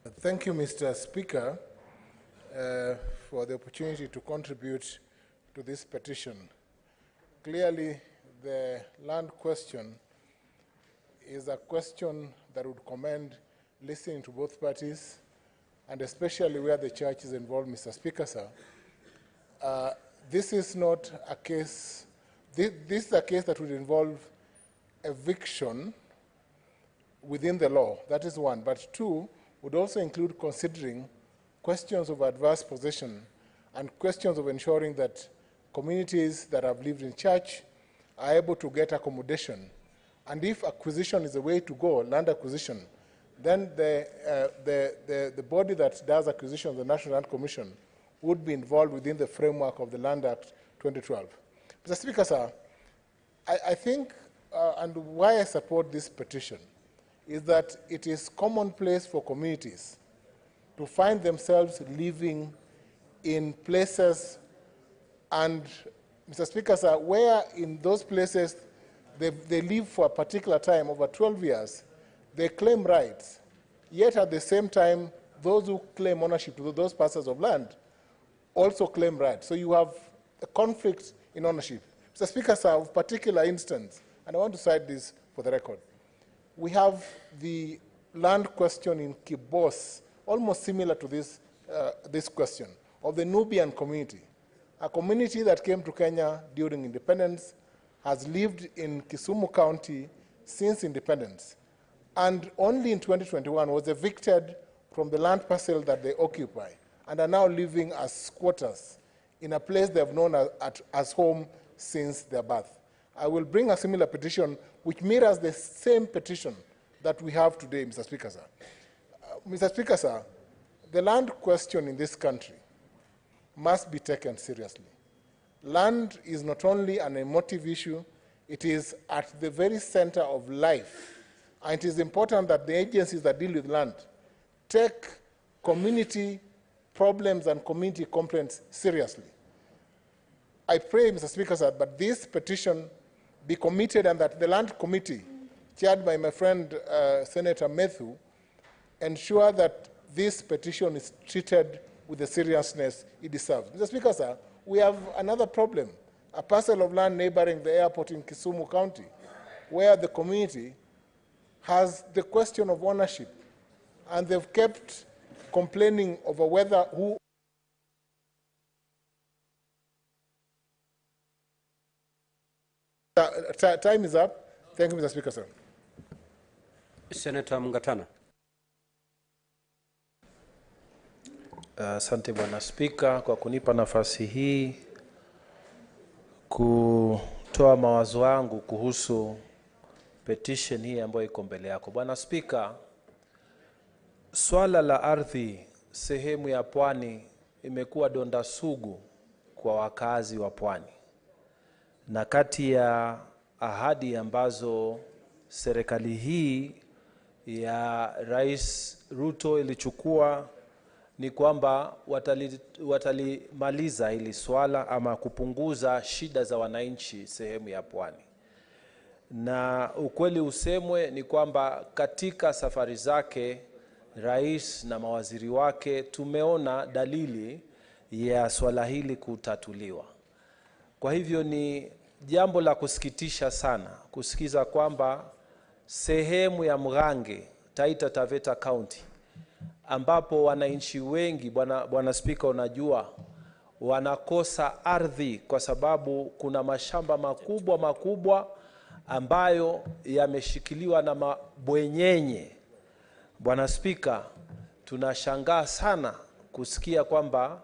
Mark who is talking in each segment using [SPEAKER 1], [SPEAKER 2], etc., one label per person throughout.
[SPEAKER 1] Thank you, Mr. Speaker, for the opportunity to contribute to this petition. Clearly, the land question is a question that would commend listening to both parties, and especially where the church is involved, Mr. Speaker, sir. This is not a case, this is a case that would involve eviction within the law. That is one. But two, would also include considering questions of adverse possession and questions of ensuring that communities that have lived in church are able to get accommodation. And if acquisition is the way to go, land acquisition, then the body that does acquisition, the National Land Commission, would be involved within the framework of the Land Act 2012. Mr. Speaker, sir, I think, and why I support this petition, is that it is commonplace for communities to find themselves living in places, and, Mr. Speaker, sir, where in those places they live for a particular time, over 12 years, they claim rights, yet at the same time, those who claim ownership to those parcels of land also claim rights. So you have a conflict in ownership. Mr. Speaker, sir, of particular instance, and I want to cite this for the record. We have the land question in Kibos, almost similar to this question, of the Nubian community. A community that came to Kenya during independence, has lived in Kisumu County since independence, and only in 2021 was evicted from the land parcel that they occupy, and are now living as squatters in a place they have known as home since their birth. I will bring a similar petition which mirrors the same petition that we have today, Mr. Speaker, sir. Mr. Speaker, sir, the land question in this country must be taken seriously. Land is not only an emotive issue, it is at the very center of life. And it is important that the agencies that deal with land take community problems and community complaints seriously. I pray, Mr. Speaker, sir, that this petition be committed and that the Land Committee, chaired by my friend Senator Methu, ensure that this petition is treated with the seriousness it deserves. Mr. Speaker, sir, we have another problem, a parcel of land neighboring the airport in Kisumu County, where the community has the question of ownership, and they've kept complaining over whether who time is up. Thank you, Mr. Speaker, sir.
[SPEAKER 2] Senator Mngatana.
[SPEAKER 3] Asante Bwana Spika kwa kunipa nafasi hii kutoa mawazo yangu kuhusu petition hii ambayo iko mbele yako. Bwana Spika, swala la ardhi sehemu ya pwani imekuwa donda sugu kwa wakazi wa pwani. Na kati ya ahadi ambazo serikali hii ya Rais RUTO ilichukua ni kwamba watalimaliza hili swala ama kupunguza shida za wananchi sehemu ya pwani. Na ukweli usemwe ni kwamba katika safari zake rais na mawaziri wake tumeona dalili ya swala hili kutatuliwa. Kwa hivyo ni jambo la kusikitisha sana kusikiza kwamba sehemu ya Mgange, Taita Taveta County, ambapo wananchi wengi, Bwana Spika, unajua wanakosa ardhi kwa sababu kuna mashamba makubwa ambayo yameshikiliwa na mabwenyenye. Bwana Spika, tunashangaa sana kusikia kwamba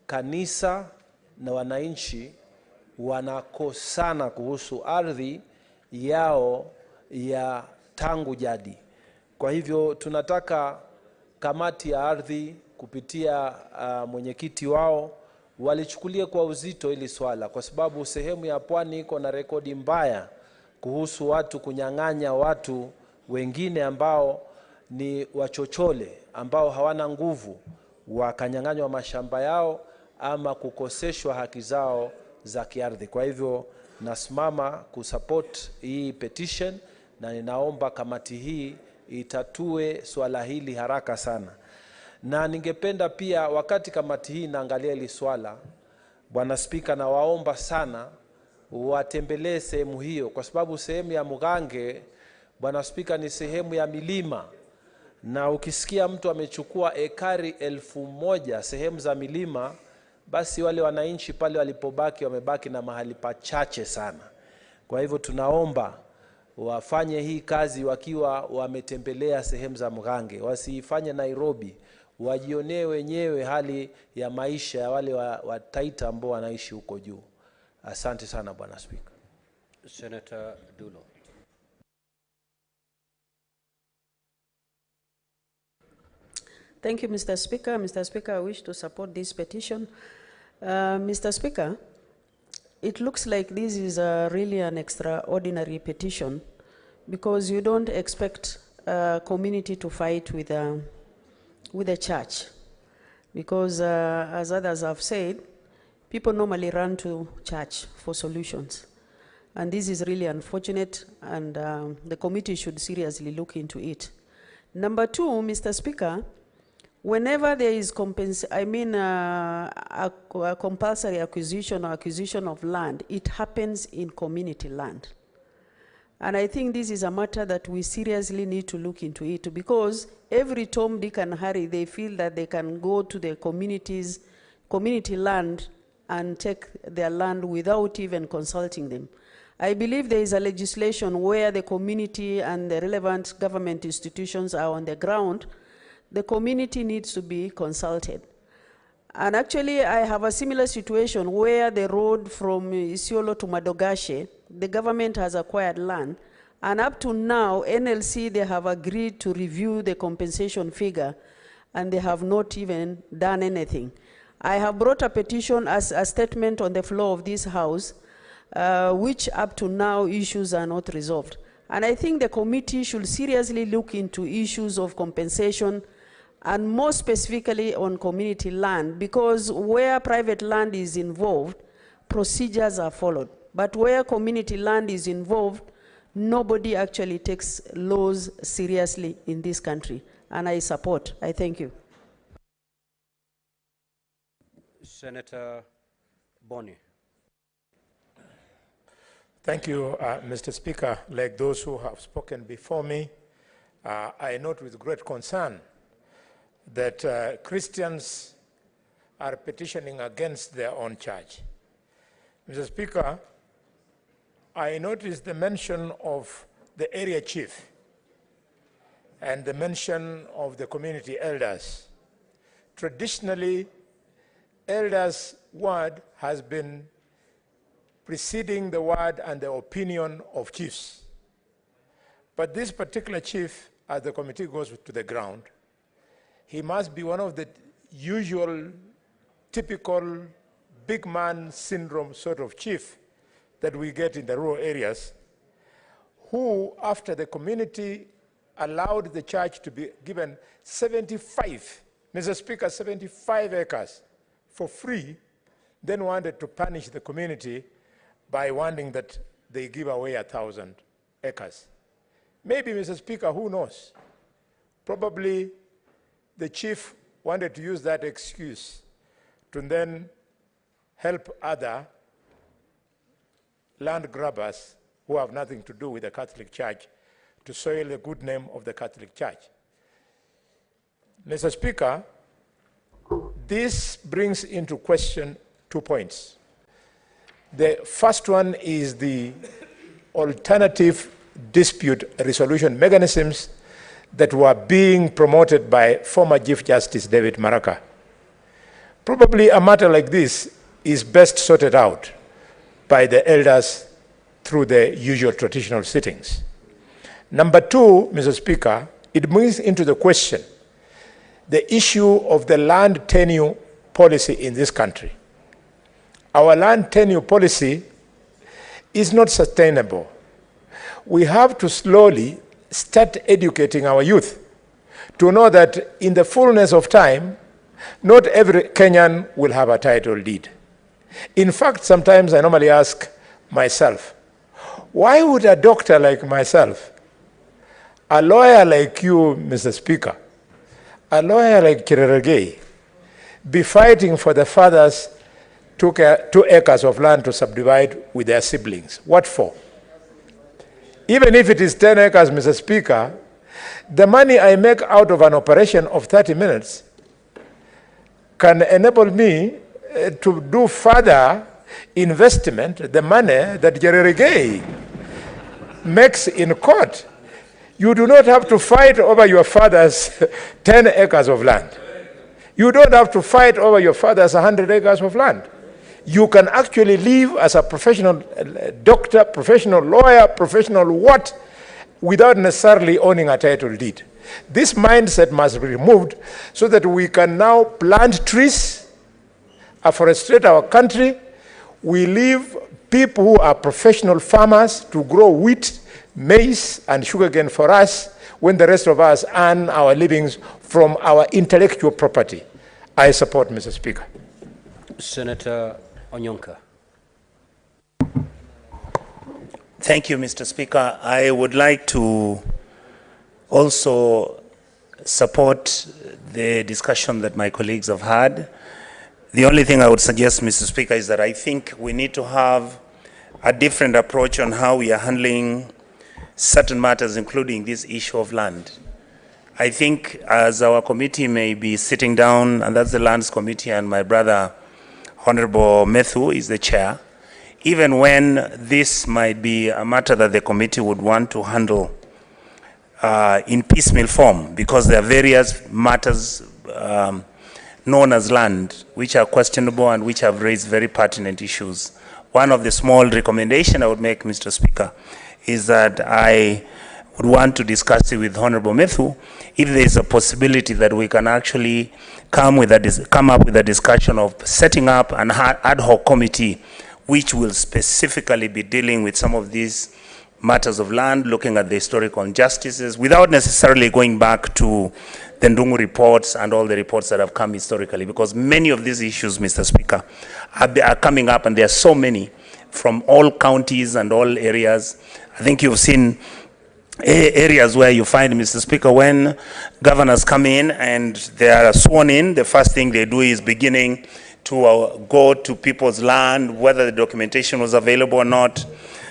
[SPEAKER 3] kanisa na wananchi wanakosana kuhusu ardhi yao ya tangu jadi. Kwa hivyo tunataka kamati ya ardhi kupitia mwenyekiti wao walichukulia kwa uzito ili swala, kwa sababu sehemu ya pwani iko na rekodi mbaya kuhusu watu kunyang'anya watu wengine ambao ni wachochole, ambao hawana nguvu, wakanyang'anywa mashamba yao ama kukoseshwa haki zao za kiardhi. Kwa hivyo nasimama kusupport hii petition na ninaomba kamati hii itatue swala hili haraka sana. Na ningependa pia wakati kamati hii inaangalia hili swala, Bwana Spika, na waomba sana watembelee sehemu hiyo, kwa sababu sehemu ya Mugange, Bwana Spika, ni sehemu ya milima, na ukisikia mtu amechukua ekari 1000 sehemu za milima, basi wale wananchi pale walipobaki wamebaki na mahali pachache sana. Kwa hivyo tunaomba wafanye hii kazi wakiwa wametembelea sehemu za Mugange, wasifanye Nairobi, wajionee wenyewe hali ya maisha ya wale wa Taita ambao wanaishi huko juu. Asante sana Bwana Spika.
[SPEAKER 2] Senator Dulo.
[SPEAKER 4] Thank you, Mr. Speaker. Mr. Speaker, I wish to support this petition. Mr. Speaker, it looks like this is really an extraordinary petition, because you don't expect a community to fight with the church. Because as others have said, people normally run to church for solutions. And this is really unfortunate, and the committee should seriously look into it. Number two, Mr. Speaker, whenever there is a compulsory acquisition or acquisition of land, it happens in community land. And I think this is a matter that we seriously need to look into it, because every Tom, Dick and Harry, they feel that they can go to the community land and take their land without even consulting them. I believe there is a legislation where the community and the relevant government institutions are on the ground. The community needs to be consulted. And actually, I have a similar situation where the road from Isiolo to Madogashe, the government has acquired land, and up to now, NLC, they have agreed to review the compensation figure, and they have not even done anything. I have brought a petition as a statement on the floor of this House, which up to now issues are not resolved. And I think the committee should seriously look into issues of compensation, and more specifically on community land, because where private land is involved, procedures are followed. But where community land is involved, nobody actually takes laws seriously in this country. And I support. I thank you.
[SPEAKER 2] Senator Boni.
[SPEAKER 5] Thank you, Mr. Speaker. Like those who have spoken before me, I note with great concern that Christians are petitioning against their own church. Mr. Speaker, I noticed the mention of the area chief and the mention of the community elders. Traditionally, elders' word has been preceding the word and the opinion of chiefs. But this particular chief, as the committee goes to the ground, he must be one of the usual, typical big man syndrome sort of chief that we get in the rural areas, who, after the community allowed the church to be given 75, Mr. Speaker, 75 acres for free, then wanted to punish the community by wanting that they give away 1,000 acres. Maybe, Mr. Speaker, who knows? Probably the chief wanted to use that excuse to then help other land grabbers who have nothing to do with the Catholic Church to soil the good name of the Catholic Church. Mr. Speaker, this brings into question 2 points. The first one is the alternative dispute resolution mechanisms that were being promoted by former Chief Justice David Maraga. Probably a matter like this is best sorted out by the elders through the usual traditional sittings. Number two, Mr. Speaker, it brings into the question the issue of the land tenure policy in this country. Our land tenure policy is not sustainable. We have to slowly start educating our youth to know that in the fullness of time, not every Kenyan will have a title deed. In fact, sometimes I normally ask myself, why would a doctor like myself a lawyer like you, Mr. Speaker, a lawyer like Cherargei, be fighting for the father's 2 acres of land to subdivide with their siblings? What for? Even if it is 10 acres, Mr. Speaker, the money I make out of an operation of 30 minutes can enable me to do further investment, the money that Cherargei makes in court. You do not have to fight over your father's 10 acres of land. You don't have to fight over your father's 100 acres of land. You can actually live as a professional doctor, professional lawyer, professional what, without necessarily owning a title deed. This mindset must be removed so that we can now plant trees, afforestate our country. We leave people who are professional farmers to grow wheat, maize, and sugarcane for us, when the rest of us earn our livings from our intellectual property. I support, Mr. Speaker.
[SPEAKER 2] Senator Onyonka.
[SPEAKER 6] Thank you, Mr. Speaker. I would like to also support the discussion that my colleagues have had. The only thing I would suggest, Mr. Speaker, is that I think we need to have a different approach on how we are handling certain matters, including this issue of land. I think as our committee may be sitting down, and that's the Lands Committee, and my brother, Honorable Methu, is the chair, even when this might be a matter that the committee would want to handle in piecemeal form, because there are various matters known as land, which are questionable and which have raised very pertinent issues. One of the small recommendations I would make, Mr. Speaker, is that I would want to discuss it with Honorable Methu if there is a possibility that we can actually come up with a discussion of setting up an ad hoc committee which will specifically be dealing with some of these matters of land, looking at the historical injustices, without necessarily going back to the Ndungu reports and all the reports that have come historically, because many of these issues, Mr. Speaker, are coming up, and there are so many from all counties and all areas. I think you've seen areas where you find, Mr. Speaker, when governors come in and they are sworn in, the first thing they do is beginning to go to people's land, whether the documentation was available or not.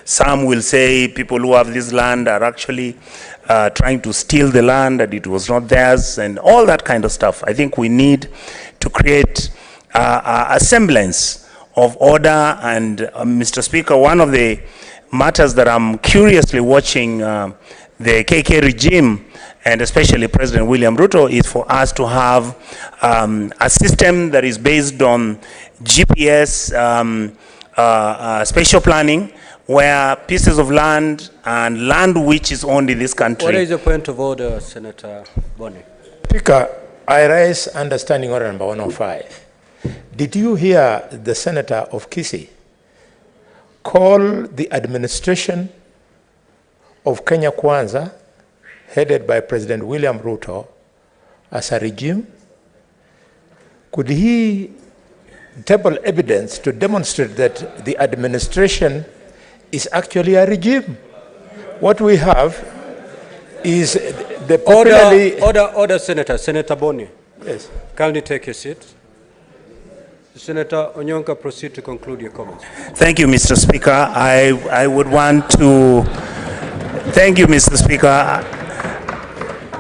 [SPEAKER 6] Some will say people who have this land are actually trying to steal the land, that it was not theirs, and all that kind of stuff. I think we need to create a semblance of order. And Mr. Speaker, one of the matters that I'm curiously watching the KK regime, and especially President William Ruto, is for us to have a system that is based on GPS spatial planning, where pieces of land and land which is owned in this country.
[SPEAKER 2] What is the point of order, Senator Boni?
[SPEAKER 5] Speaker, I raise understanding order number 105. Did you hear the Senator of Kisii call the administration of Kenya Kwanza, headed by President William Ruto, as a regime? Could he table evidence to demonstrate that the administration is actually a regime? What we have is the popularly...
[SPEAKER 2] Order, Senator. Senator Boni.
[SPEAKER 5] Yes.
[SPEAKER 2] Kindly take your seat. Senator Onyonka, proceed to conclude your comments.
[SPEAKER 6] Thank you, Mr. Speaker. I would want to... Thank you, Mr. Speaker.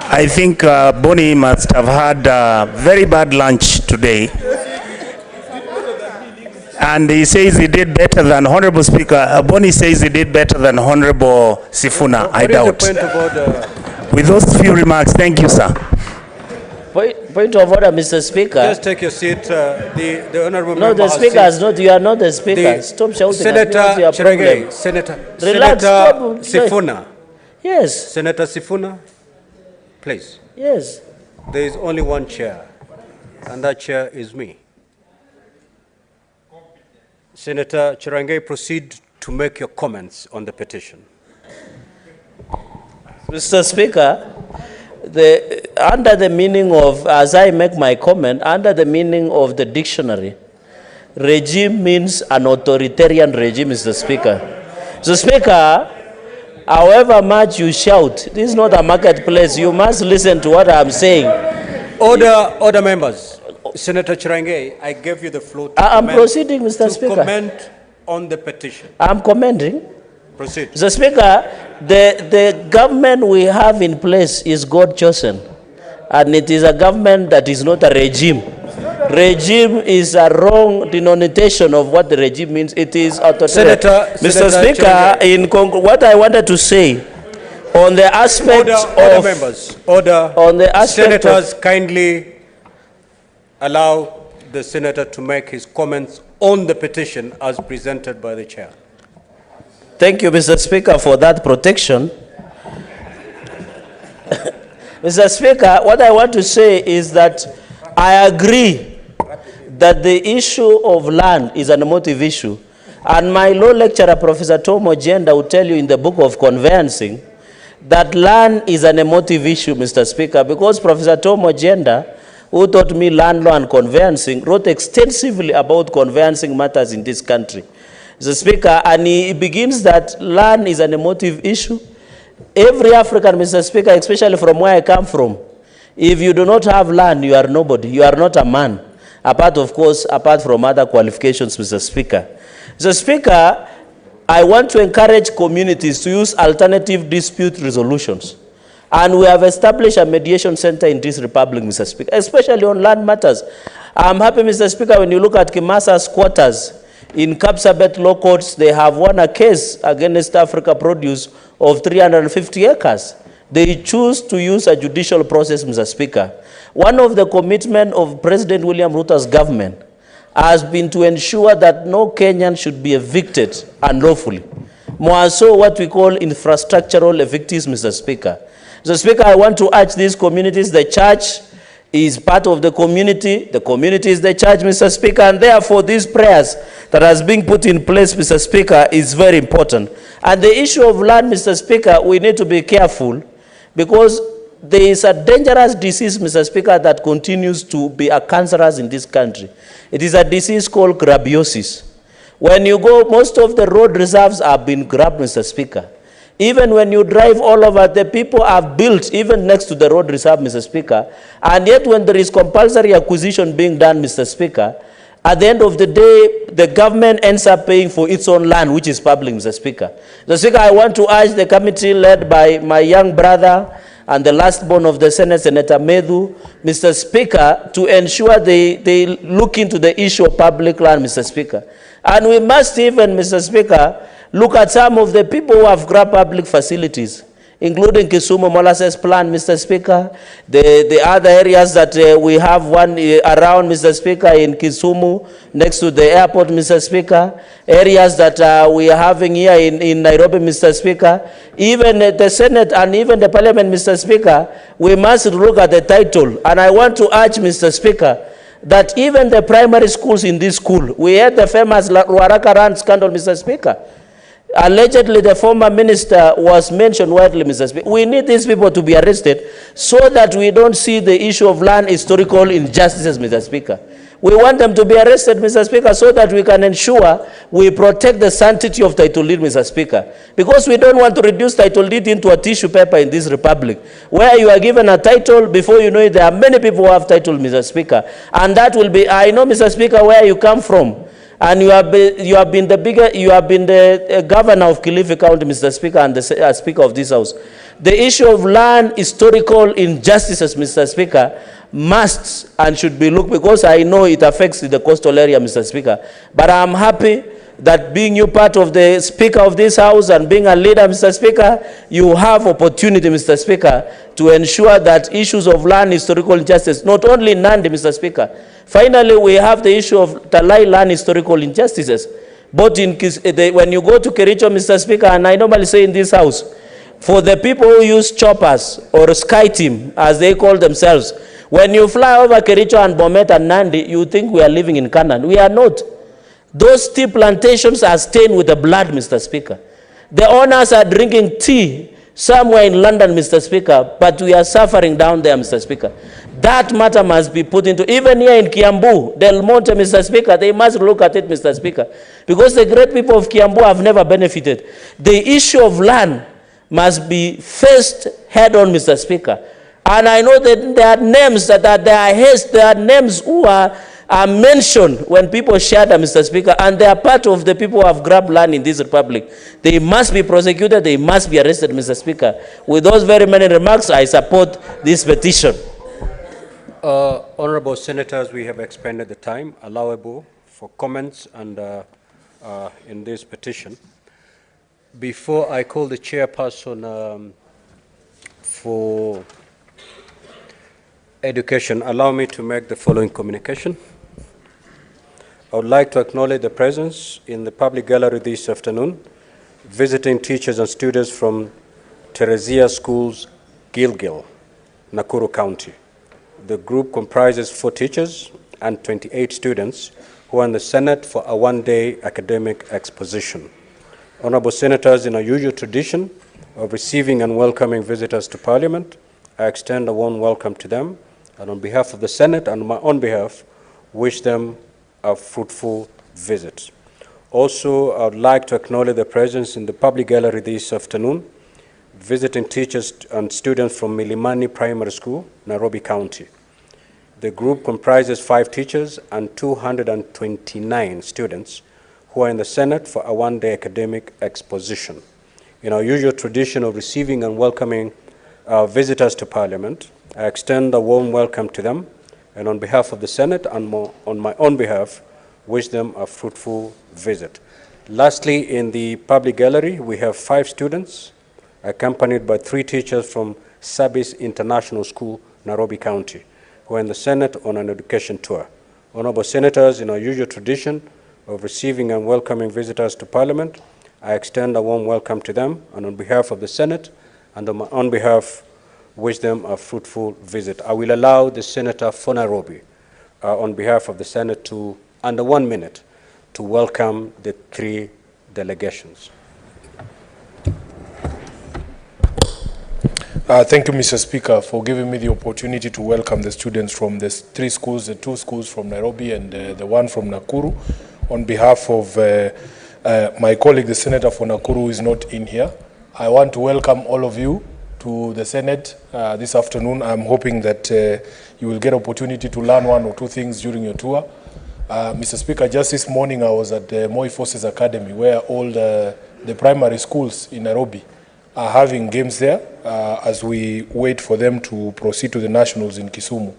[SPEAKER 6] I think Boni must have had a very bad lunch today. And he says he did better than Honorable Speaker. Boni says he did better than Honorable Sifuna. I doubt.
[SPEAKER 2] What is the point of order?
[SPEAKER 6] With those few remarks, thank you, sir.
[SPEAKER 7] Point of order, Mr. Speaker.
[SPEAKER 2] Just take your seat. The honorable
[SPEAKER 7] No,
[SPEAKER 2] member
[SPEAKER 7] the Speaker has not. You are not the Speaker. Stop shouting.
[SPEAKER 2] Senator Cherargei. Senator Sifuna.
[SPEAKER 7] Yes.
[SPEAKER 2] Senator Sifuna, please.
[SPEAKER 7] Yes.
[SPEAKER 2] There is only one chair, and that chair is me. Senator Cherargei, proceed to make your comments on the petition.
[SPEAKER 7] Mr. Speaker, under the meaning of, as I make my comment, under the meaning of the dictionary, regime means an authoritarian regime, Mr. Speaker. Mr. Speaker, However much you shout, this is not a marketplace. You must listen to what I'm saying.
[SPEAKER 2] Order members. Senator Chirange, I gave you the floor to
[SPEAKER 7] I'm proceeding, Mr. Speaker.
[SPEAKER 2] comment on the petition.
[SPEAKER 7] I'm commenting.
[SPEAKER 2] Proceed.
[SPEAKER 7] Mr. Speaker, the government we have in place is God-chosen. And it is a government that is not a regime. Regime is a wrong denotation of what the regime means. It is authoritarian. Mr. Speaker, what I wanted to say on the aspect
[SPEAKER 2] order members. Order.
[SPEAKER 7] On the aspect
[SPEAKER 2] Senators, kindly allow the senator to make his comments on the petition as presented by the chair.
[SPEAKER 7] Thank you, Mr. Speaker, for that protection. Mr. Speaker, what I want to say is that I agree that the issue of land is an emotive issue. And my law lecturer, Professor Tom Ojenda, will tell you in the book of conveyancing that land is an emotive issue, Mr. Speaker, because Professor Tom Ojenda, who taught me land law and conveyancing, wrote extensively about conveyancing matters in this country. Mr. Speaker, and he begins that land is an emotive issue. Every African, Mr. Speaker, especially from where I come from, if you do not have land, you are nobody. You are not a man. Apart from other qualifications, Mr. Speaker. Mr. Speaker, I want to encourage communities to use alternative dispute resolutions. And we have established a mediation center in this republic, Mr. Speaker, especially on land matters. I'm happy, Mr. Speaker, when you look at Kimasa's quarters in Kapsabet law courts, they have won a case against Africa Produce of 350 acres. They choose to use a judicial process, Mr. Speaker. One of the commitments of President William Ruto's government has been to ensure that no Kenyan should be evicted unlawfully. More so what we call infrastructural evictees, Mr. Speaker. Mr. Speaker, I want to urge these communities. The church is part of the community is the church, Mr. Speaker, and therefore these prayers that has been put in place, Mr. Speaker, is very important. And the issue of land, Mr. Speaker, we need to be careful because there is a dangerous disease, Mr. Speaker, that continues to be a cancerous in this country. It is a disease called grabiosis. When you go, most of the road reserves have been grabbed, Mr. Speaker. Even when you drive all over, the people have built even next to the road reserve, Mr. Speaker. And yet when there is compulsory acquisition being done, Mr. Speaker, at the end of the day, the government ends up paying for its own land, which is public, Mr. Speaker. Mr. Speaker, I want to urge the committee led by my young brother and the last born of the Senate, Senator Medhu, Mr. Speaker, to ensure they look into the issue of public land, Mr. Speaker. And we must even, Mr. Speaker, look at some of the people who have grabbed public facilities, including Kisumu molasses plant, Mr. Speaker, the other areas that we have one around, Mr. Speaker, in Kisumu, next to the airport, Mr. Speaker, areas that we are having here in Nairobi, Mr. Speaker, even the Senate and even the Parliament, Mr. Speaker, we must look at the title. And I want to urge, Mr. Speaker, that even the primary schools in this school, we had the famous Ruaraka Rand scandal, Mr. Speaker. Allegedly, the former minister was mentioned widely, Mr. Speaker. We need these people to be arrested so that we don't see the issue of land historical injustices, Mr. Speaker. We want them to be arrested, Mr. Speaker, so that we can ensure we protect the sanctity of title deed, Mr. Speaker. Because we don't want to reduce title deed into a tissue paper in this republic, where you are given a title, before you know it, there are many people who have title, Mr. Speaker. And that will be, I know, Mr. Speaker, where you come from. And you have been the governor of Kilifi County, Mr. Speaker, and the Speaker of this House. The issue of land historical injustices, Mr. Speaker, must and should be looked, because I know it affects the coastal area, Mr. Speaker. But I'm happy that being you part of the Speaker of this House and being a leader, Mr. Speaker, you have opportunity, Mr. Speaker, to ensure that issues of land historical injustice, not only in Nandi, Mr. Speaker. Finally, we have the issue of Talai land historical injustices. But when you go to Kericho, Mr. Speaker, and I normally say in this House, for the people who use choppers or sky team, as they call themselves, when you fly over Kericho and Bomet and Nandi, you think we are living in Canaan. We are not. Those tea plantations are stained with the blood, Mr. Speaker. The owners are drinking tea somewhere in London, Mr. Speaker, but we are suffering down there, Mr. Speaker. That matter must be put into, even here in Kiambu, Del Monte, Mr. Speaker, they must look at it, Mr. Speaker, because the great people of Kiambu have never benefited. The issue of land must be faced head on, Mr. Speaker. And I know that there are names there are names who are mentioned when people shatter, Mr. Speaker, and they are part of the people who have grabbed land in this republic. They must be prosecuted, they must be arrested, Mr. Speaker. With those very many remarks, I support this petition.
[SPEAKER 2] Honorable Senators, we have expanded the time allowable for comments and in this petition. Before I call the chairperson for education, allow me to make the following communication. I would like to acknowledge the presence in the public gallery this afternoon, visiting teachers and students from Teresia Schools, Gilgil, Nakuru County. The group comprises 4 teachers and 28 students who are in the Senate for a one-day academic exposition. Honorable Senators, in our usual tradition of receiving and welcoming visitors to Parliament, I extend a warm welcome to them, and on behalf of the Senate and on my own behalf, wish them a fruitful visit. Also, I would like to acknowledge the presence in the public gallery this afternoon, visiting teachers and students from Milimani Primary School, Nairobi County. The group comprises 5 teachers and 229 students who are in the Senate for a one-day academic exposition. In our usual tradition of receiving and welcoming visitors to Parliament, I extend a warm welcome to them, and on behalf of the Senate and on my own behalf, wish them a fruitful visit. Lastly, in the public gallery, we have 5 students, accompanied by 3 teachers from Sabis International School, Nairobi County, who are in the Senate on an education tour. Honorable Senators, in our usual tradition of receiving and welcoming visitors to Parliament, I extend a warm welcome to them, and on behalf of the Senate and on my own behalf, wish them a fruitful visit. I will allow the Senator for Nairobi, on behalf of the Senate, to, under 1 minute, to welcome the 3 delegations.
[SPEAKER 8] Thank you, Mr. Speaker, for giving me the opportunity to welcome the students from the 3 schools, the 2 schools from Nairobi and the 1 from Nakuru. On behalf of my colleague, the Senator for Nakuru, who is not in here, I want to welcome all of you to the Senate this afternoon. I'm hoping that you will get opportunity to learn 1 or 2 things during your tour. Mr. Speaker, just this morning I was at the Moi Forces Academy, where all the primary schools in Nairobi are having games there as we wait for them to proceed to the nationals in Kisumu.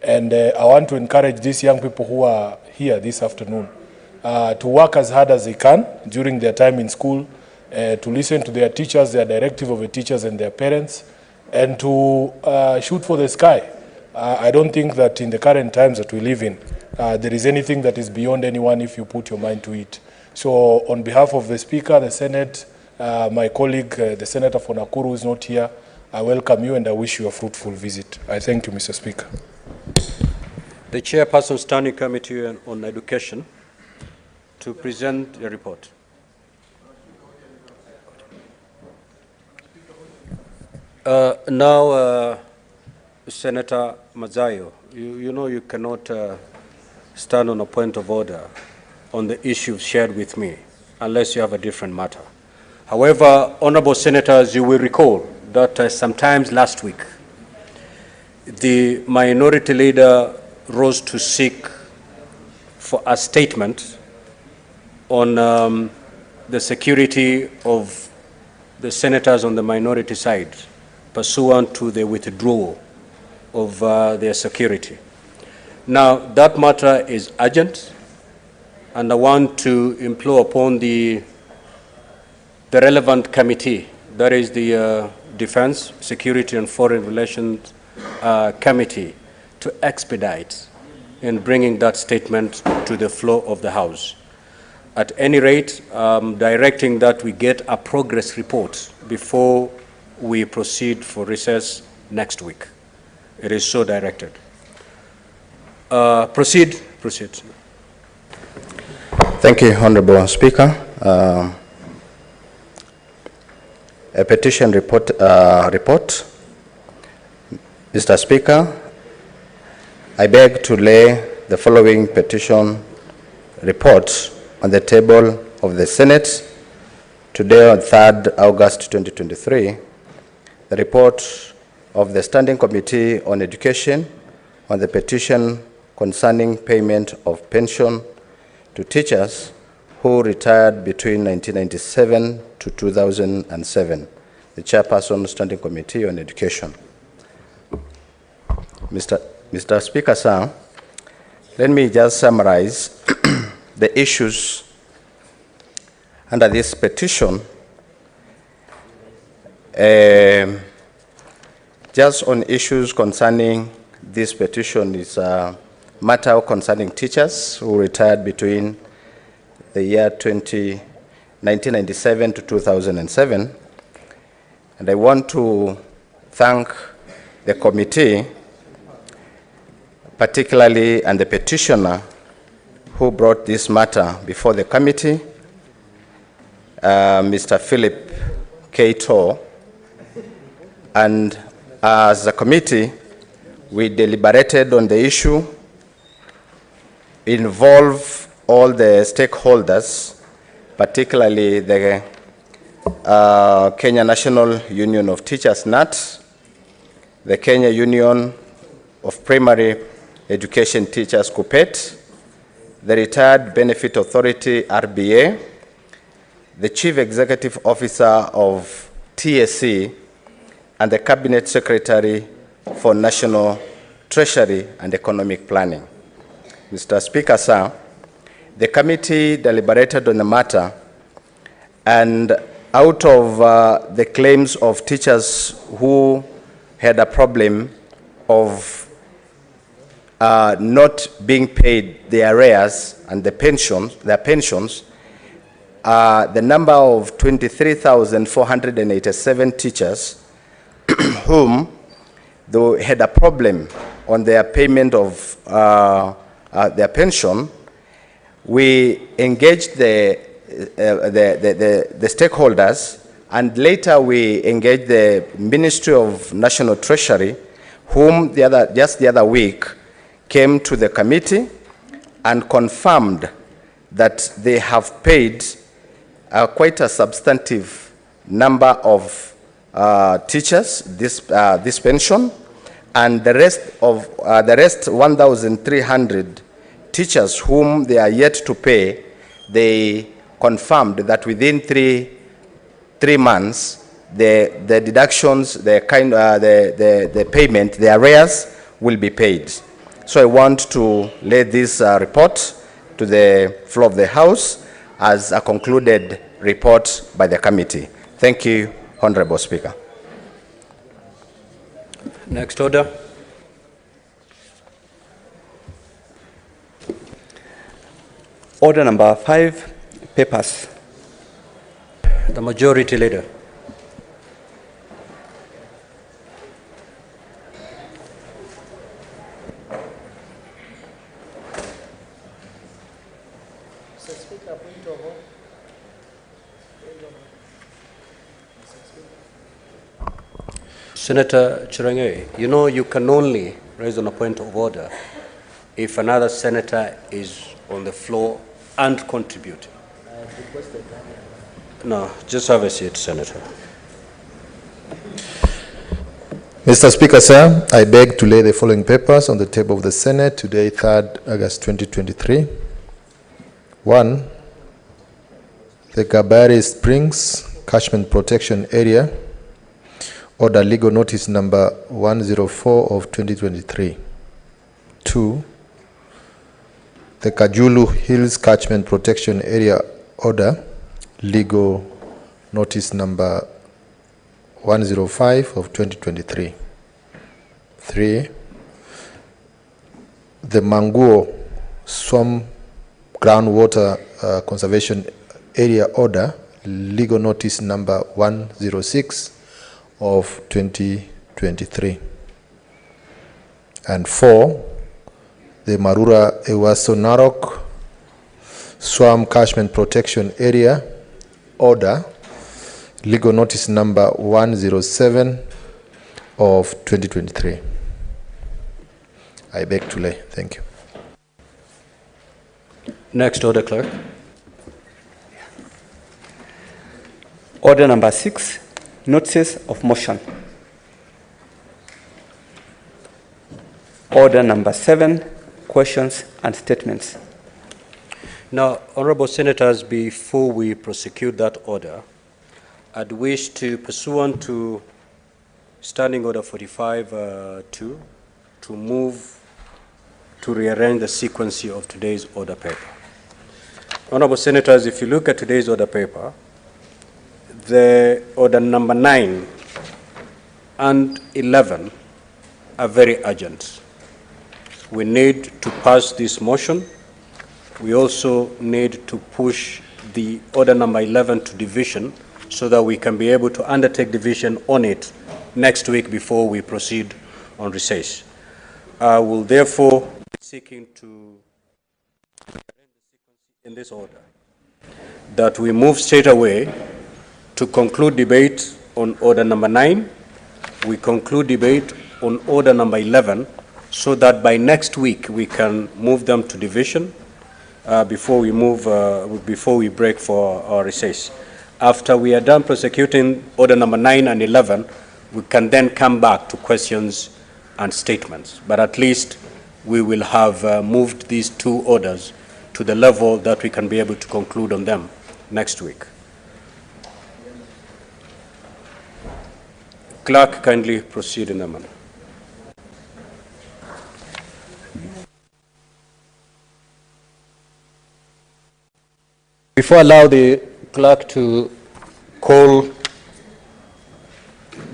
[SPEAKER 8] And I want to encourage these young people who are here this afternoon to work as hard as they can during their time in school, to listen to their teachers, their directive of the teachers and their parents, and to shoot for the sky. I don't think that in the current times that we live in, there is anything that is beyond anyone if you put your mind to it. So on behalf of the Speaker, the Senate, my colleague, the Senator for Nakuru, is not here, I welcome you and I wish you a fruitful visit. I thank you, Mr. Speaker.
[SPEAKER 2] The Chairperson Standing Committee on Education to present a report. Now, Senator Mazayo, you know you cannot stand on a point of order on the issues shared with me unless you have a different matter. However, honorable senators, you will recall that sometimes last week, the minority leader rose to seek for a statement on the security of the senators on the minority side, pursuant to the withdrawal of their security. Now, that matter is urgent, and I want to implore upon the relevant committee, that is the Defense, Security and Foreign Relations Committee, to expedite in bringing that statement to the floor of the House. At any rate, directing that we get a progress report before we proceed for recess next week. It is so directed. Proceed.
[SPEAKER 9] Thank you, Honorable Speaker. A petition report. Mr. Speaker, I beg to lay the following petition report on the table of the Senate today on 3rd August 2023, the report of the Standing Committee on Education on the petition concerning payment of pension to teachers who retired between 1997 to 2007. The Chairperson, Standing Committee on Education. Mr. Speaker, sir, let me just summarize the issues under this petition. Just on issues concerning this petition is a matter concerning teachers who retired between the year 1997 to 2007. And I want to thank the committee, particularly and the petitioner who brought this matter before the committee, Mr. Philip Kato. And as a committee, we deliberated on the issue, involve all the stakeholders, particularly the Kenya National Union of Teachers, NAT, the Kenya Union of Primary Education Teachers, KUPPET, the Retired Benefit Authority, RBA, the Chief Executive Officer of TSC, and the Cabinet Secretary for National Treasury and Economic Planning. Mr. Speaker, sir, the committee deliberated on the matter, and out of the claims of teachers who had a problem of not being paid their arrears and their pensions, the number of 23,487 teachers whom they had a problem on their payment of their pension, we engaged the stakeholders, and later we engaged the Ministry of National Treasury, whom just the other week came to the committee and confirmed that they have paid quite a substantive number of teachers this pension, and the rest 1,300 teachers whom they are yet to pay, they confirmed that within three months the deductions, the payment, the arrears will be paid. So I want to lay this report to the floor of the House as a concluded report by the committee. Thank you, Honorable Speaker.
[SPEAKER 2] Next order.
[SPEAKER 10] Order number 5, papers.
[SPEAKER 2] The Majority Leader. Senator Chirang'e, you know you can only raise on a point of order if another senator is on the floor and contributing. No, just have a seat, Senator.
[SPEAKER 11] Mr. Speaker, sir, I beg to lay the following papers on the table of the Senate today, 3rd August 2023. 1. The Kabari Springs Catchment Protection Area, Order Legal Notice number 104 of 2023. 2. The Kajulu Hills Catchment Protection Area Order, Legal Notice number 105 of 2023. 3. The Manguo Swamp Groundwater Conservation Area Order, Legal Notice number 106 of 2023. And 4. The Marura Ewaso Narok Swamp Catchment Protection Area Order, Legal Notice number 107 of 2023. I beg to lay. Thank you.
[SPEAKER 2] Next order, Clerk.
[SPEAKER 10] Order number 6, notices of motion. Order number 7, questions and statements.
[SPEAKER 2] Now, honorable senators, before we prosecute that order, I'd wish to, pursuant to Standing Order 45-2, to move to rearrange the sequence of today's order paper. Honorable senators, if you look at today's order paper, the order number 9 and 11 are very urgent. We need to pass this motion. We also need to push the order number 11 to division so that we can be able to undertake division on it next week before we proceed on recess. I will therefore be seeking to in this order that we move straight away to conclude debate on order number 9. We conclude debate on order number 11 so that by next week we can move them to division before we break for our recess. After we are done prosecuting order number 9 and 11, we can then come back to questions and statements. But at least we will have moved these two orders to the level that we can be able to conclude on them next week. Clerk, kindly proceed in a manner. Before I allow the clerk to call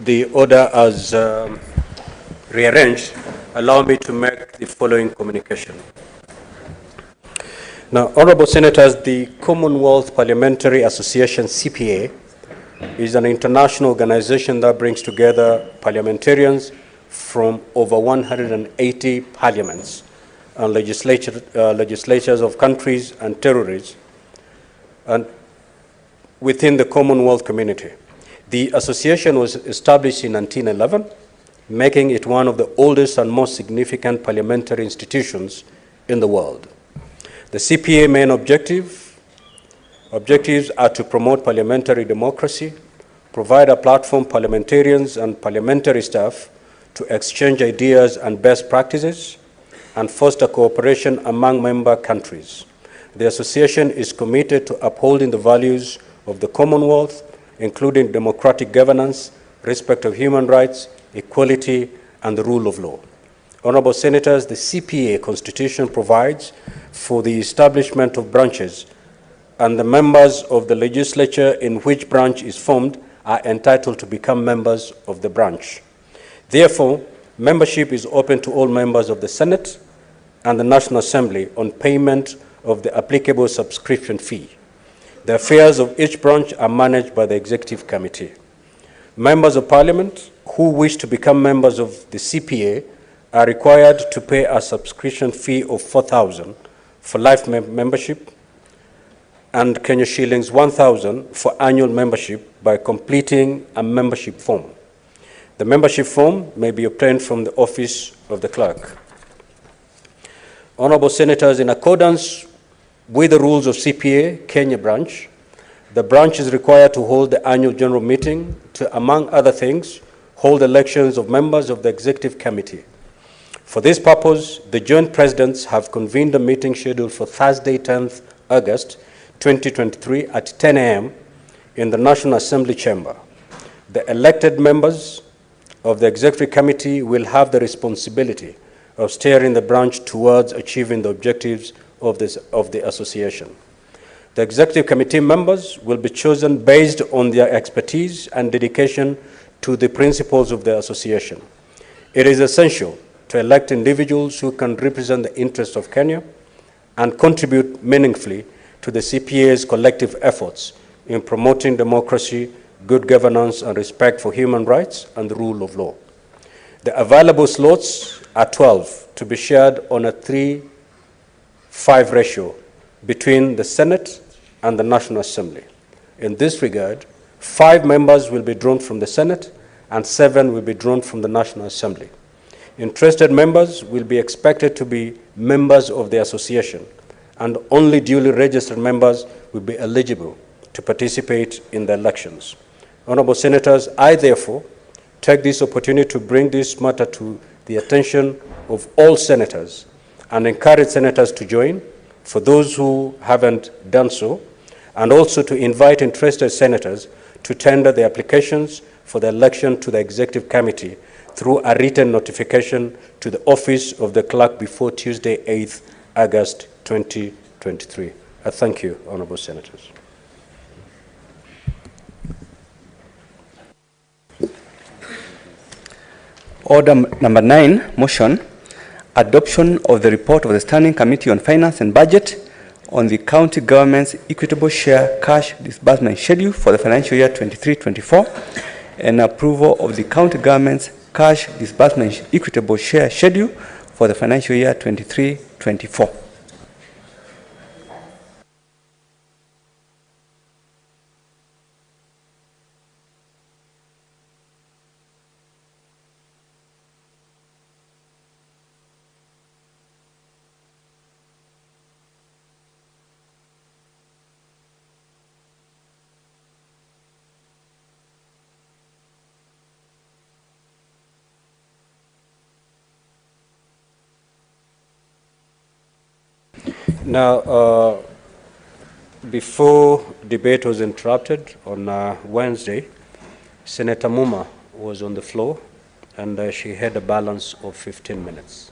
[SPEAKER 2] the order as rearranged, allow me to make the following communication. Now, honorable senators, the Commonwealth Parliamentary Association, CPA, is an international organization that brings together parliamentarians from over 180 parliaments and legislatures of countries and territories and within the Commonwealth community. The association was established in 1911, making it one of the oldest and most significant parliamentary institutions in the world. The CPA main objectives are to promote parliamentary democracy, provide a platform for parliamentarians and parliamentary staff to exchange ideas and best practices, and foster cooperation among member countries. The association is committed to upholding the values of the Commonwealth, including democratic governance, respect of human rights, equality, and the rule of law. Honorable Senators, the CPA Constitution provides for the establishment of branches, and the members of the legislature in which branch is formed are entitled to become members of the branch. Therefore, membership is open to all members of the Senate and the National Assembly on payment of the applicable subscription fee. The affairs of each branch are managed by the Executive Committee. Members of Parliament who wish to become members of the CPA are required to pay a subscription fee of 4,000 for life membership and Kenya shillings 1,000 for annual membership by completing a membership form. The membership form may be obtained from the office of the clerk. Honorable Senators, in accordance with the rules of CPA Kenya branch, the branch is required to hold the annual general meeting to, among other things, hold elections of members of the Executive Committee. For this purpose, the joint presidents have convened a meeting scheduled for Thursday, 10th August 2023 at 10 a.m. in the National Assembly chamber. The elected members of the Executive Committee will have the responsibility of steering the branch towards achieving the objectives of the association. The Executive Committee members will be chosen based on their expertise and dedication to the principles of the association. It is essential to elect individuals who can represent the interests of Kenya and contribute meaningfully to the CPA's collective efforts in promoting democracy, good governance, and respect for human rights and the rule of law. The available slots are 12 to be shared on a 3-5 ratio between the Senate and the National Assembly. In this regard, 5 members will be drawn from the Senate and 7 will be drawn from the National Assembly. Interested members will be expected to be members of the association, and only duly registered members will be eligible to participate in the elections. Honorable Senators, I therefore take this opportunity to bring this matter to the attention of all senators and encourage senators to join, for those who haven't done so, and also to invite interested senators to tender their applications for the election to the Executive Committee through a written notification to the Office of the Clerk before Tuesday, 8th August 2023. I thank you, Honorable Senators.
[SPEAKER 10] Order number 9, motion, adoption of the report of the Standing Committee on Finance and Budget on the county government's equitable share cash disbursement schedule for the financial year 23-24 and approval of the county government's cash disbursement equitable share schedule for the financial year 23-24.
[SPEAKER 2] Now, before debate was interrupted on Wednesday, Senator Muma was on the floor, and she had a balance of 15 minutes.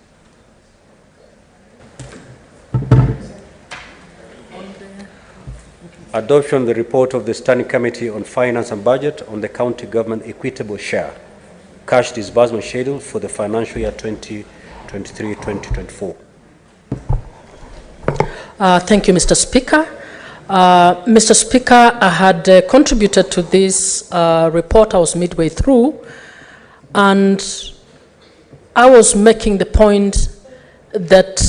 [SPEAKER 2] Adoption of the report of the Standing Committee on Finance and Budget on the county government equitable share cash disbursement schedule for the financial year 2023-2024.
[SPEAKER 12] Thank you, Mr. Speaker. Mr. Speaker, I had contributed to this report. I was midway through, and I was making the point that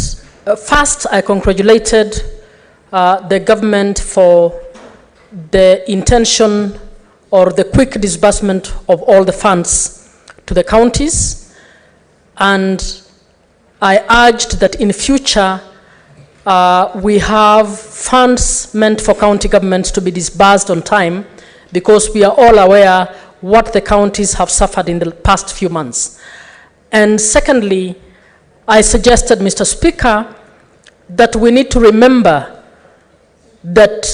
[SPEAKER 12] first I congratulated the government for the intention or the quick disbursement of all the funds to the counties, and I urged that in future we have funds meant for county governments to be disbursed on time, because we are all aware what the counties have suffered in the past few months. And secondly, I suggested, Mr. Speaker, that we need to remember that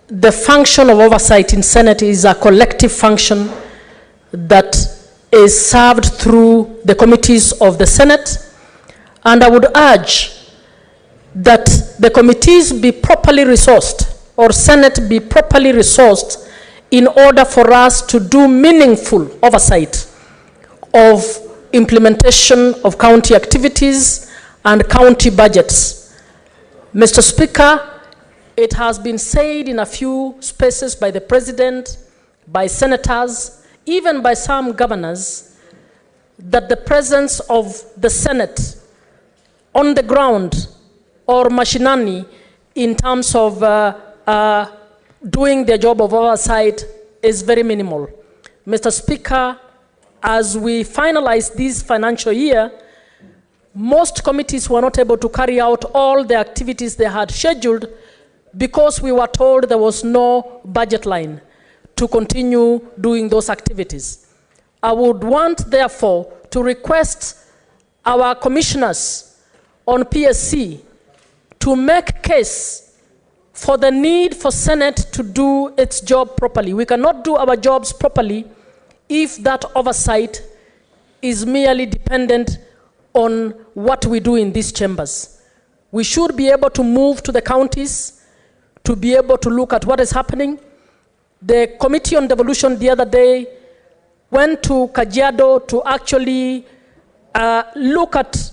[SPEAKER 12] the function of oversight in Senate is a collective function that is served through the committees of the Senate, and I would urge that the committees be properly resourced, or Senate be properly resourced, in order for us to do meaningful oversight of implementation of county activities and county budgets. Mr. Speaker, it has been said in a few spaces by the President, by senators, even by some governors, that the presence of the Senate on the ground or machinani in terms of doing their job of oversight is very minimal. Mr. Speaker, as we finalize this financial year, most committees were not able to carry out all the activities they had scheduled because we were told there was no budget line to continue doing those activities. I would want, therefore, to request our commissioners on PSC to make case for the need for Senate to do its job properly. We cannot do our jobs properly if that oversight is merely dependent on what we do in these chambers. We should be able to move to the counties to be able to look at what is happening. The Committee on Devolution the other day went to Kajiado to actually look at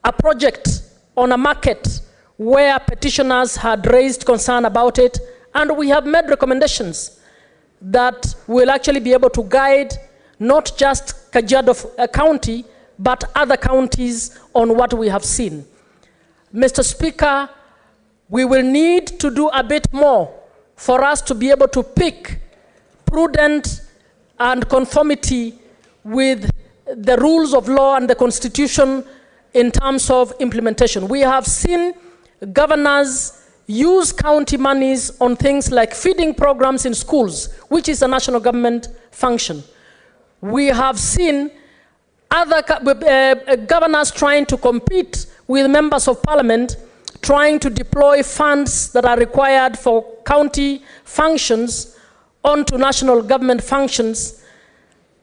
[SPEAKER 12] a project on a market where petitioners had raised concern about it, and we have made recommendations that will actually be able to guide not just Kajiado County, but other counties on what we have seen. Mr. Speaker, we will need to do a bit more for us to be able to pick prudent and conformity with the rules of law and the Constitution in terms of implementation. We have seen governors use county monies on things like feeding programs in schools, which is a national government function. We have seen other governors trying to compete with members of parliament, trying to deploy funds that are required for county functions onto national government functions.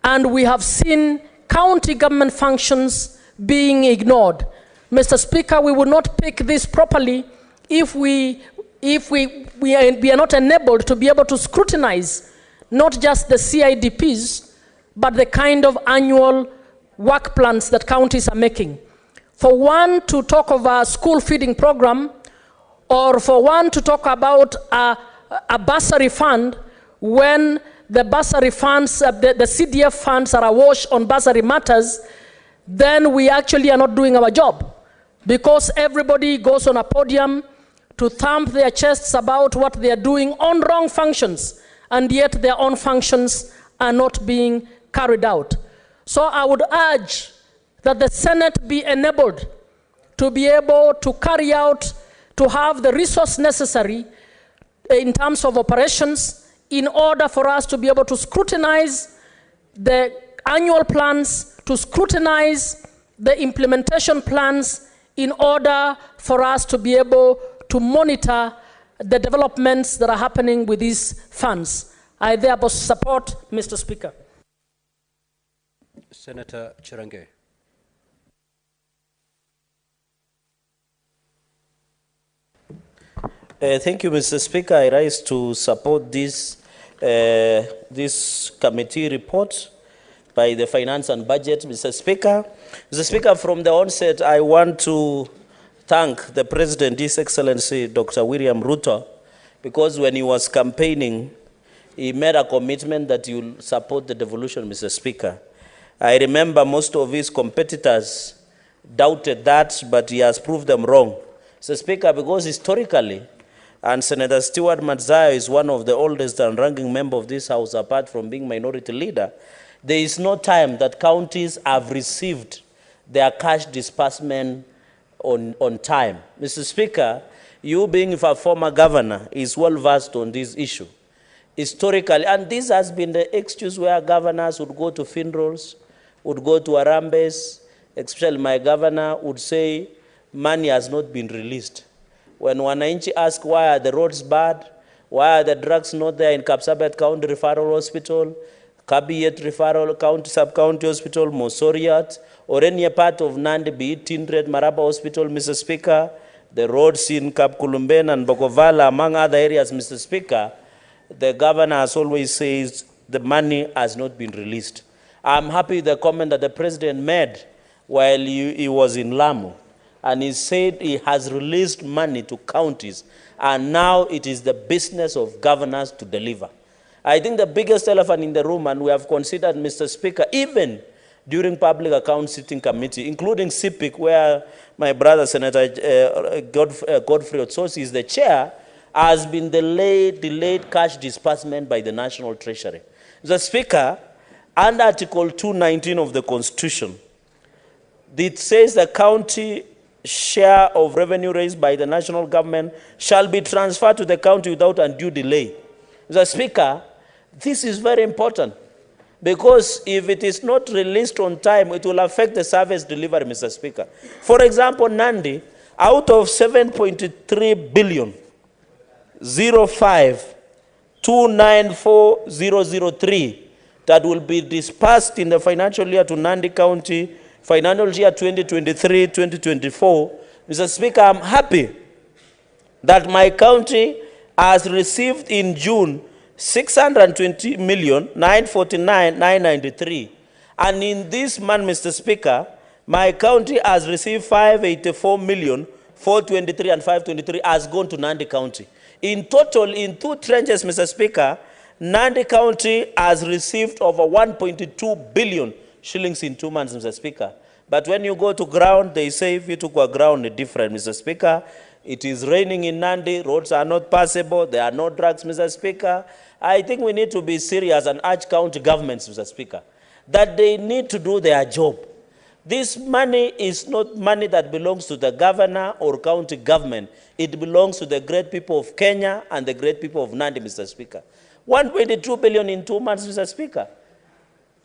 [SPEAKER 12] And we have seen county government functions being ignored. Mr. Speaker, we will not pick this properly if we are not enabled to be able to scrutinize not just the CIDPs, but the kind of annual work plans that counties are making. For one to talk of a school feeding program, or for one to talk about a bursary fund, when the bursary funds, the CDF funds are awash on bursary matters, then we actually are not doing our job. Because everybody goes on a podium to thump their chests about what they are doing on wrong functions, and yet their own functions are not being carried out. So I would urge that the Senate be enabled to be able to carry out, to have the resource necessary in terms of operations in order for us to be able to scrutinize the annual plans, to scrutinize the implementation plans in order for us to be able to monitor the developments that are happening with these funds. I therefore support, Mr. Speaker.
[SPEAKER 2] Senator Chirange.
[SPEAKER 7] Thank you, Mr. Speaker. I rise to support this committee report by the Finance and Budget, Mr. Speaker. Mr. Speaker, from the onset, I want to thank the President, His Excellency Dr. William Ruto, because when he was campaigning, he made a commitment that he will support the devolution, Mr. Speaker. I remember most of his competitors doubted that, but he has proved them wrong. Mr. Speaker, because historically, and Senator Stewart Mazzaya is one of the oldest and ranking member of this House, apart from being minority leader, there is no time that counties have received their cash disbursement on time. Mr. Speaker, you being a former governor is well versed on this issue. Historically, and this has been the excuse where governors would go to funerals, would go to Arambes, especially my governor would say money has not been released. When Wananchi ask why are the roads bad, why are the drugs not there in Kapsabet County Referral Hospital, Kabiyet Referral County Sub-County Hospital, Mosoriat, or any part of Nandi, be it Tindred, Maraba Hospital, Mr. Speaker, the roads in Kapkulumben and Bokovala, among other areas, Mr. Speaker, the governor has always says the money has not been released. I'm happy with the comment that the president made while he was in Lamu. And he said he has released money to counties, and now it is the business of governors to deliver. I think the biggest elephant in the room, and we have considered, Mr. Speaker, even during Public Accounts Sitting Committee, including CPIC, where my brother, Senator Godfrey Otsosi is the chair, has been delayed cash disbursement by the National Treasury. Mr. Speaker, under Article 219 of the Constitution, it says the county share of revenue raised by the national government shall be transferred to the county without undue delay. Mr. Speaker, this is very important because if it is not released on time, it will affect the service delivery, Mr. Speaker. For example, Nandi, out of 7.3 billion, 05-294-003 that will be dispersed in the financial year to Nandi County, financial year 2023-2024, Mr. Speaker, I'm happy that my county has received in June 620,949,993. And in this month, Mr. Speaker, my county has received 584,423 and 523 has gone to Nandi County. In total, in 2 tranches, Mr. Speaker, Nandi County has received over 1.2 billion shillings in 2 months, Mr. Speaker. But when you go to ground, they say if you took a ground different, Mr. Speaker. It is raining in Nandi, roads are not passable, there are no drugs, Mr. Speaker. I think we need to be serious and urge county governments, Mr. Speaker, that they need to do their job. This money is not money that belongs to the governor or county government. It belongs to the great people of Kenya and the great people of Nandi, Mr. Speaker. 122 billion in 2 months, Mr. Speaker.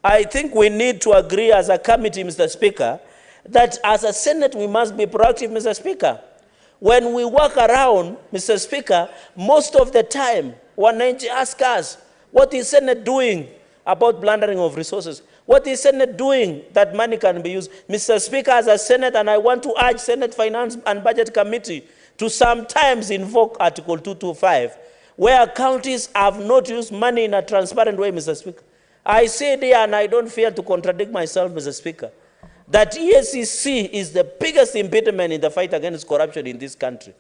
[SPEAKER 7] I think we need to agree as a committee, Mr. Speaker, that as a Senate we must be proactive, Mr. Speaker. When we walk around, Mr. Speaker, most of the time, wananchi ask us, what is Senate doing about plundering of resources? What is Senate doing that money can be used? Mr. Speaker, as a Senate, and I want to urge Senate Finance and Budget Committee to sometimes invoke Article 225, where counties have not used money in a transparent way, Mr. Speaker. I say there, and I don't fear to contradict myself, Mr. Speaker, that EACC is the biggest impediment in the fight against corruption in this country.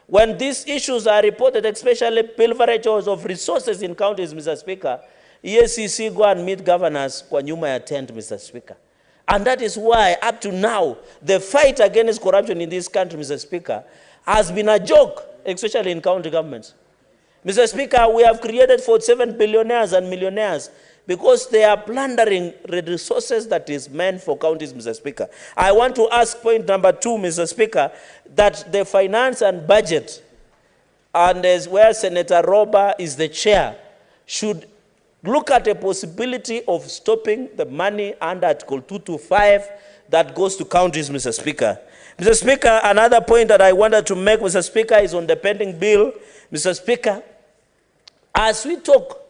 [SPEAKER 7] When these issues are reported, especially pilferages of resources in counties, Mr. Speaker, EACC go and meet governors kwa nyuma ya tent, Mr. Speaker. And that is why, up to now, the fight against corruption in this country, Mr. Speaker, has been a joke, especially in county governments. Mr. Speaker, we have created 47 billionaires and millionaires because they are plundering the resources that is meant for counties, Mr. Speaker. I want to ask point number 2, Mr. Speaker, that the finance and budget, and as where Senator Roba is the chair, should look at a possibility of stopping the money under Article 225 that goes to counties, Mr. Speaker. Mr. Speaker, another point that I wanted to make, Mr. Speaker, is on the pending bill. Mr. Speaker, as we talk,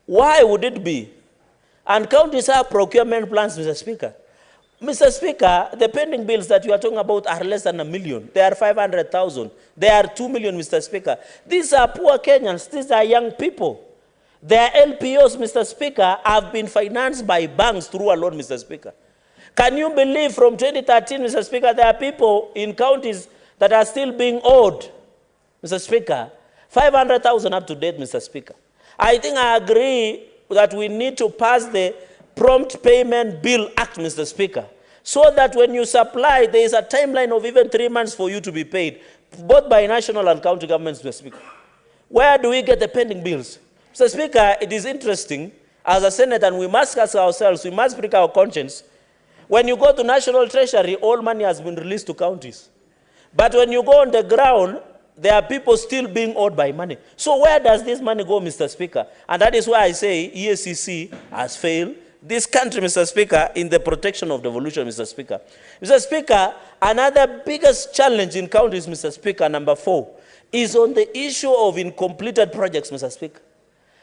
[SPEAKER 7] why would it be? And counties have procurement plans, Mr. Speaker. Mr. Speaker, the pending bills that you are talking about are less than 1 million. They are 500,000. They are 2 million, Mr. Speaker. These are poor Kenyans. These are young people. Their LPOs, Mr. Speaker, have been financed by banks through a loan, Mr. Speaker. Can you believe from 2013, Mr. Speaker, there are people in counties that are still being owed, Mr. Speaker, 500,000 up to date, Mr. Speaker. I think I agree that we need to pass the Prompt Payment Bill Act, Mr. Speaker, so that when you supply, there is a timeline of even 3 months for you to be paid, both by national and county governments, Mr. Speaker. Where do we get the pending bills? Mr. Speaker, it is interesting, as a Senate, and we must ask ourselves, we must prick our conscience. When you go to National Treasury, all money has been released to counties. But when you go on the ground, there are people still being owed by money. So where does this money go, Mr. Speaker? And that is why I say EACC has failed this country, Mr. Speaker, in the protection of devolution, Mr. Speaker. Mr. Speaker, another biggest challenge in counties, Mr. Speaker, number 4, is on the issue of incompleted projects, Mr. Speaker.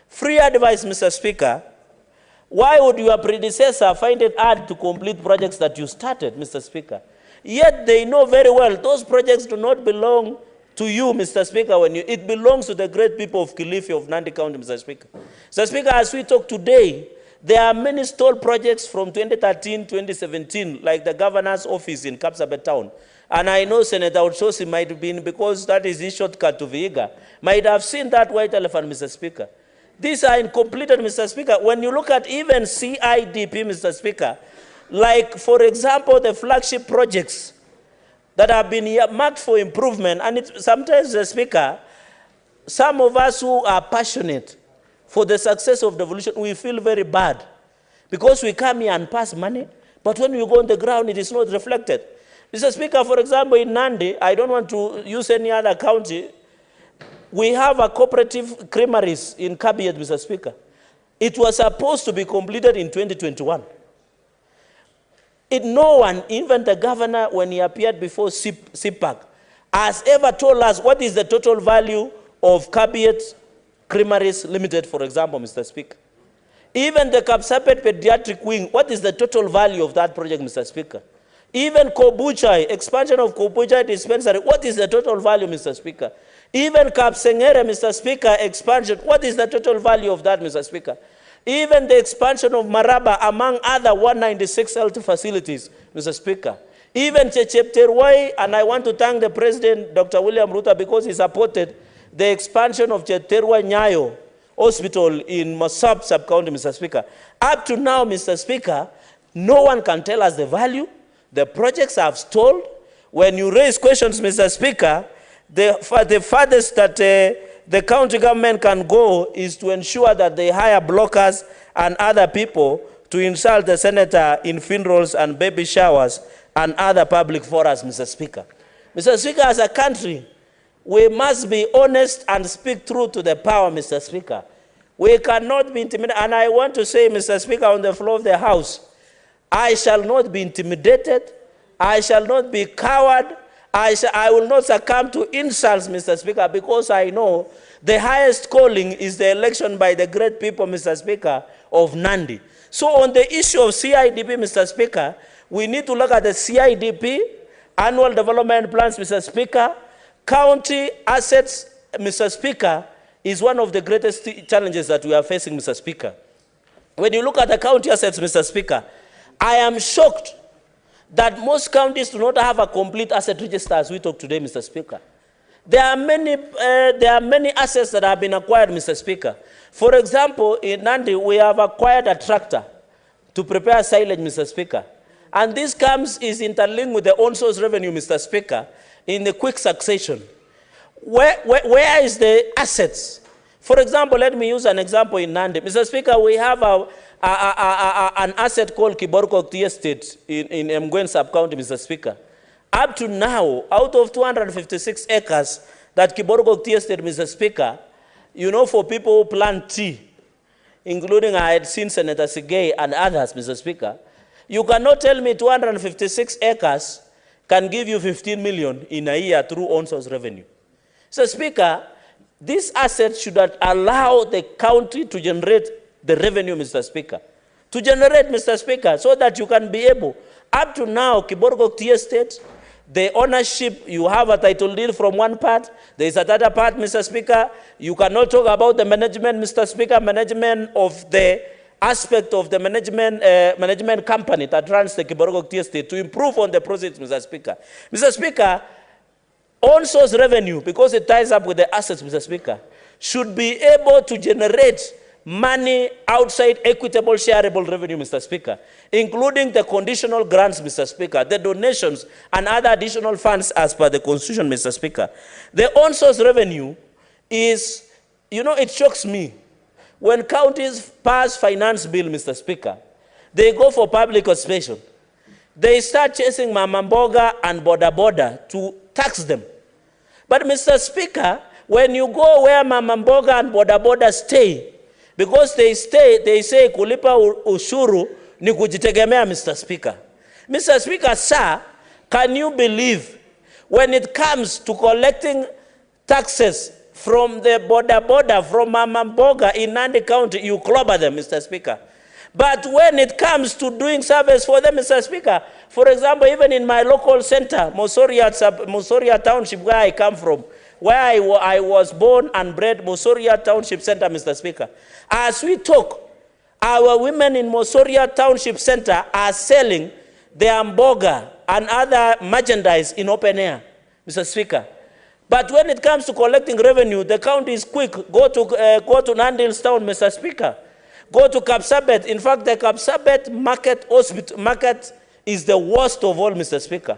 [SPEAKER 7] Free advice, Mr. Speaker. Why would your predecessor find it hard to complete projects that you started, Mr. Speaker? Yet they know very well those projects do not belong to you, Mr. Speaker, it belongs to the great people of Kilifi of Nandi County, Mr. Speaker. Mr. Speaker, as we talk today, there are many stalled projects from 2013, 2017, like the governor's office in Kapsabet town. And I know Senator Utsosi might have been, because that is his shortcut to Vihiga, might have seen that white elephant, Mr. Speaker. These are incompleted, Mr. Speaker. When you look at even CIDP, Mr. Speaker, like, for example, the flagship projects that have been marked for improvement, and sometimes, the Speaker, some of us who are passionate for the success of devolution, we feel very bad because we come here and pass money, but when we go on the ground, it is not reflected. Mr. Speaker, for example, in Nandi, I don't want to use any other county, we have a cooperative creameries in Kabiet, Mr. Speaker. It was supposed to be completed in 2021. No one, even the governor, when he appeared before CPAC, has ever told us what is the total value of Kabiet Creameries Limited, for example, Mr. Speaker. Even the Kapsabet Pediatric Wing, what is the total value of that project, Mr. Speaker? Even Kobuchai, expansion of Kobuchai dispensary, what is the total value, Mr. Speaker? Even Kapsengere, Mr. Speaker, expansion, what is the total value of that, Mr. Speaker? Even the expansion of Maraba, among other 196 health facilities, Mr. Speaker. Even Chepterwai, and I want to thank the President, Dr. William Ruto, because he supported the expansion of Chepterwai Nyayo Hospital in Masab sub-county, Mr. Speaker. Up to now, Mr. Speaker, no one can tell us the value. The projects have stalled. When you raise questions, Mr. Speaker, the farthest that the county government can go is to ensure that they hire blockers and other people to insult the senator in funerals and baby showers and other public forums, Mr. Speaker. Mr. Speaker, as a country, we must be honest and speak truth to the power, Mr. Speaker. We cannot be intimidated. And I want to say, Mr. Speaker, on the floor of the House, I shall not be intimidated. I shall not be coward. I will not succumb to insults, Mr. Speaker, because I know the highest calling is the election by the great people, Mr. Speaker, of Nandi. So on the issue of CIDP, Mr. Speaker, we need to look at the CIDP, annual development plans, Mr. Speaker. County assets, Mr. Speaker, is one of the greatest challenges that we are facing, Mr. Speaker. When you look at the county assets, Mr. Speaker, I am shocked that most counties do not have a complete asset register as we talk today, Mr. Speaker. There are many assets that have been acquired, Mr. Speaker. For example, in Nandi, we have acquired a tractor to prepare silage, Mr. Speaker. And this is interlinked with the on-source revenue, Mr. Speaker, in the quick succession. Where is the assets? For example, let me use an example in Nandi. Mr. Speaker, we have an asset called Kiborko Estate in Mgwen sub-county, Mr. Speaker. Up to now, out of 256 acres that Kiborko Estate, Mr. Speaker, you know, for people who plant tea, including I had seen Senator Sigei and others, Mr. Speaker, you cannot tell me 256 acres can give you 15 million in a year through on-source revenue. So, Speaker, these assets should allow the county to generate the revenue, Mr. Speaker. To generate, Mr. Speaker, so that you can be able, up to now, Kiborgo Estate, the ownership, you have a title deed from one part, there is another part, Mr. Speaker. You cannot talk about the management, Mr. Speaker, management of the aspect of the management company that runs the Kiborgo Estate to improve on the process, Mr. Speaker. Mr. Speaker, on-source revenue, because it ties up with the assets, Mr. Speaker, should be able to generate money outside equitable shareable revenue, Mr. Speaker, including the conditional grants, Mr. Speaker, the donations and other additional funds as per the Constitution, Mr. Speaker. The on-source revenue is, you know, it shocks me. When counties pass finance bill, Mr. Speaker, they go for public participation. They start chasing Mama Mboga and Boda Boda to tax them. But, Mr. Speaker, when you go where Mama Mboga and Boda Boda stay, because they say kulipa ushuru ni kujitegemea, Mr. Speaker. Mr. Speaker, sir, can you believe when it comes to collecting taxes from the Boda from Mama Mboga in Nandi County, you clobber them, Mr. Speaker. But when it comes to doing service for them, Mr. Speaker, for example, even in my local center, Mosoria Township, where I come from, where I was born and bred, Mosoria Township Center, Mr. Speaker. As we talk, our women in Mosoria Township Center are selling their mboga and other merchandise in open air, Mr. Speaker. But when it comes to collecting revenue, the county is quick. Go to Nandil's town, Mr. Speaker. Go to Kapsabet. In fact, the Kapsabet market is the worst of all, Mr. Speaker.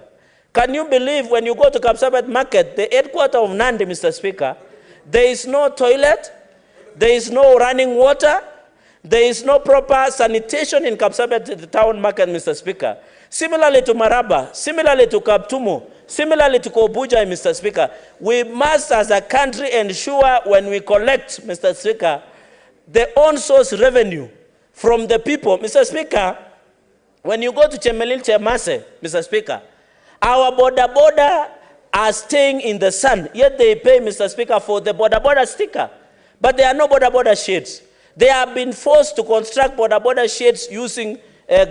[SPEAKER 7] Can you believe when you go to Kapsabet market, the headquarters of Nandi, Mr. Speaker, there is no toilet, there is no running water, there is no proper sanitation in Kapsabet, the town market, Mr. Speaker. Similarly to Maraba, similarly to Kaptumo, similarly to Kobuja, Mr. Speaker, we must as a country ensure when we collect, Mr. Speaker, the on-source revenue from the people. Mr. Speaker, when you go to Chemelil Chemase, Mr. Speaker, our boda are staying in the sun, yet they pay, Mr. Speaker, for the boda sticker. But there are no boda shades. They have been forced to construct boda shades using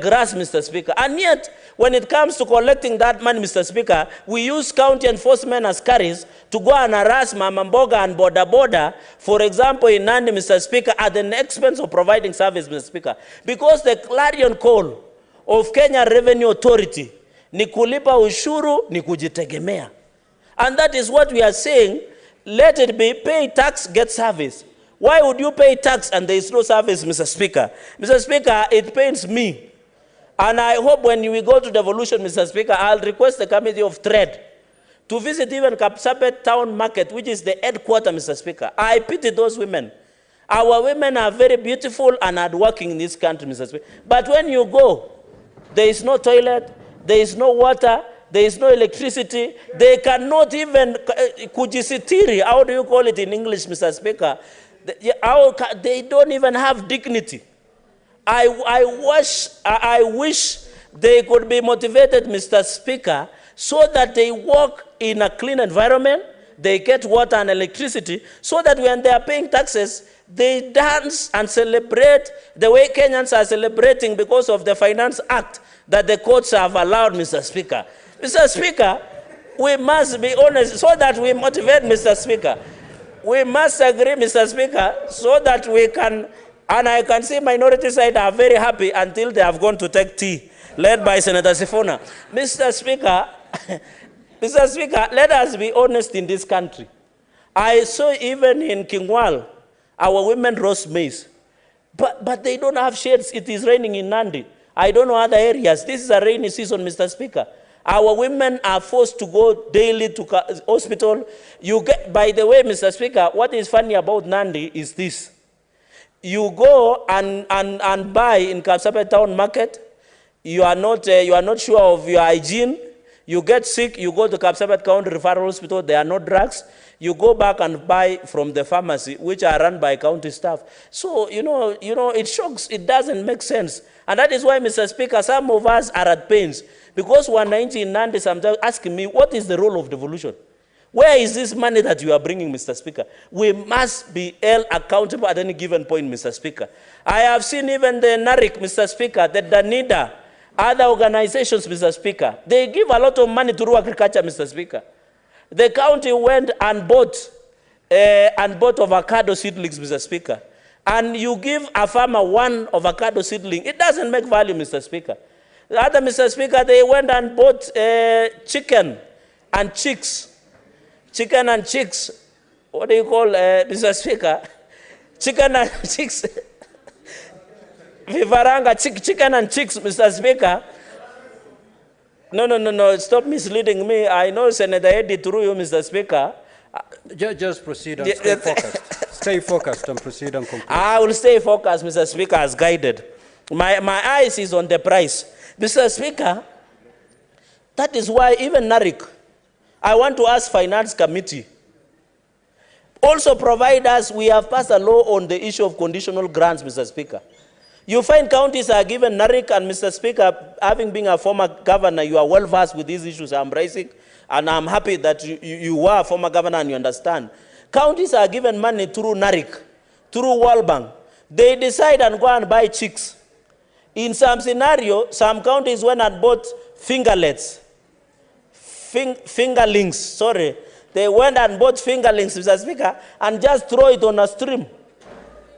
[SPEAKER 7] grass, Mr. Speaker. And yet, when it comes to collecting that money, Mr. Speaker, we use county enforcement as carries to go and harass Mama Mboga and boda, for example, in Nandi, Mr. Speaker, at the expense of providing service, Mr. Speaker. Because the clarion call of Kenya Revenue Authority, ni kulipa ushuru, ni kujitegemea. And that is what we are saying. Let it be pay tax, get service. Why would you pay tax and there is no service, Mr. Speaker? Mr. Speaker, it pains me. And I hope when we go to devolution, Mr. Speaker, I'll request the Committee of Trade to visit even Kapsabet Town Market, which is the headquarters, Mr. Speaker. I pity those women. Our women are very beautiful and hardworking in this country, Mr. Speaker. But when you go, there is no toilet, there is no water, there is no electricity. They cannot even, kujisitiri, how do you call it in English, Mr. Speaker? They don't even have dignity. I wish they could be motivated, Mr. Speaker, so that they work in a clean environment, they get water and electricity, so that when they are paying taxes, they dance and celebrate the way Kenyans are celebrating because of the Finance Act that the courts have allowed, Mr. Speaker. Mr. Speaker, we must be honest so that we motivate, Mr. Speaker. We must agree, Mr. Speaker, so that we can, and I can see minority side are very happy until they have gone to take tea, led by Senator Sifuna. Mr. Speaker, Mr. Speaker, let us be honest in this country. I saw even in Kingwal, our women roast maize. But they don't have shades. It is raining in Nandi. I don't know other areas. This is a rainy season, Mr. Speaker. Our women are forced to go daily to hospital. By the way, Mr. Speaker, what is funny about Nandi is this. You go and buy in Kapsabet Town Market. You are not sure of your hygiene. You get sick, you go to Kapsabet County Referral Hospital, there are no drugs. You go back and buy from the pharmacy, which are run by county staff. So, it shocks, it doesn't make sense. And that is why, Mr. Speaker, some of us are at pains. Because 190 in Nandi sometimes asking me, what is the role of devolution? Where is this money that you are bringing, Mr. Speaker? We must be held accountable at any given point, Mr. Speaker. I have seen even the NARIC, Mr. Speaker, the DANIDA, other organizations, Mr. Speaker, they give a lot of money to agriculture, Mr. Speaker. The county went and bought avocado seedlings, Mr. Speaker. And you give a farmer one avocado seedling, it doesn't make value, Mr. Speaker. The other, Mr. Speaker, they went and bought chicken and chicks. Chicken and chicks. What do you call, Mr. Speaker? Chicken and chicks. Vivaranga, chicken and chicks, Mr. Speaker. No, stop misleading me. I know Senator Eddie through you, Mr. Speaker.
[SPEAKER 2] Just proceed and stay focused. Stay focused and proceed and conclude.
[SPEAKER 7] I will stay focused, Mr. Speaker, as guided. My eyes is on the price. Mr. Speaker, that is why even NARIC, I want to ask Finance Committee, also provide us, we have passed a law on the issue of conditional grants, Mr. Speaker. You find counties are given NARIC, and Mr. Speaker, having been a former governor, you are well versed with these issues I'm raising, and I'm happy that you were a former governor and you understand. Counties are given money through NARIC, through World Bank. They decide and go and buy chicks. In some scenario, some counties went and bought fingerlets, fingerlings, sorry. They went and bought fingerlings, Mr. Speaker, and just throw it on a stream.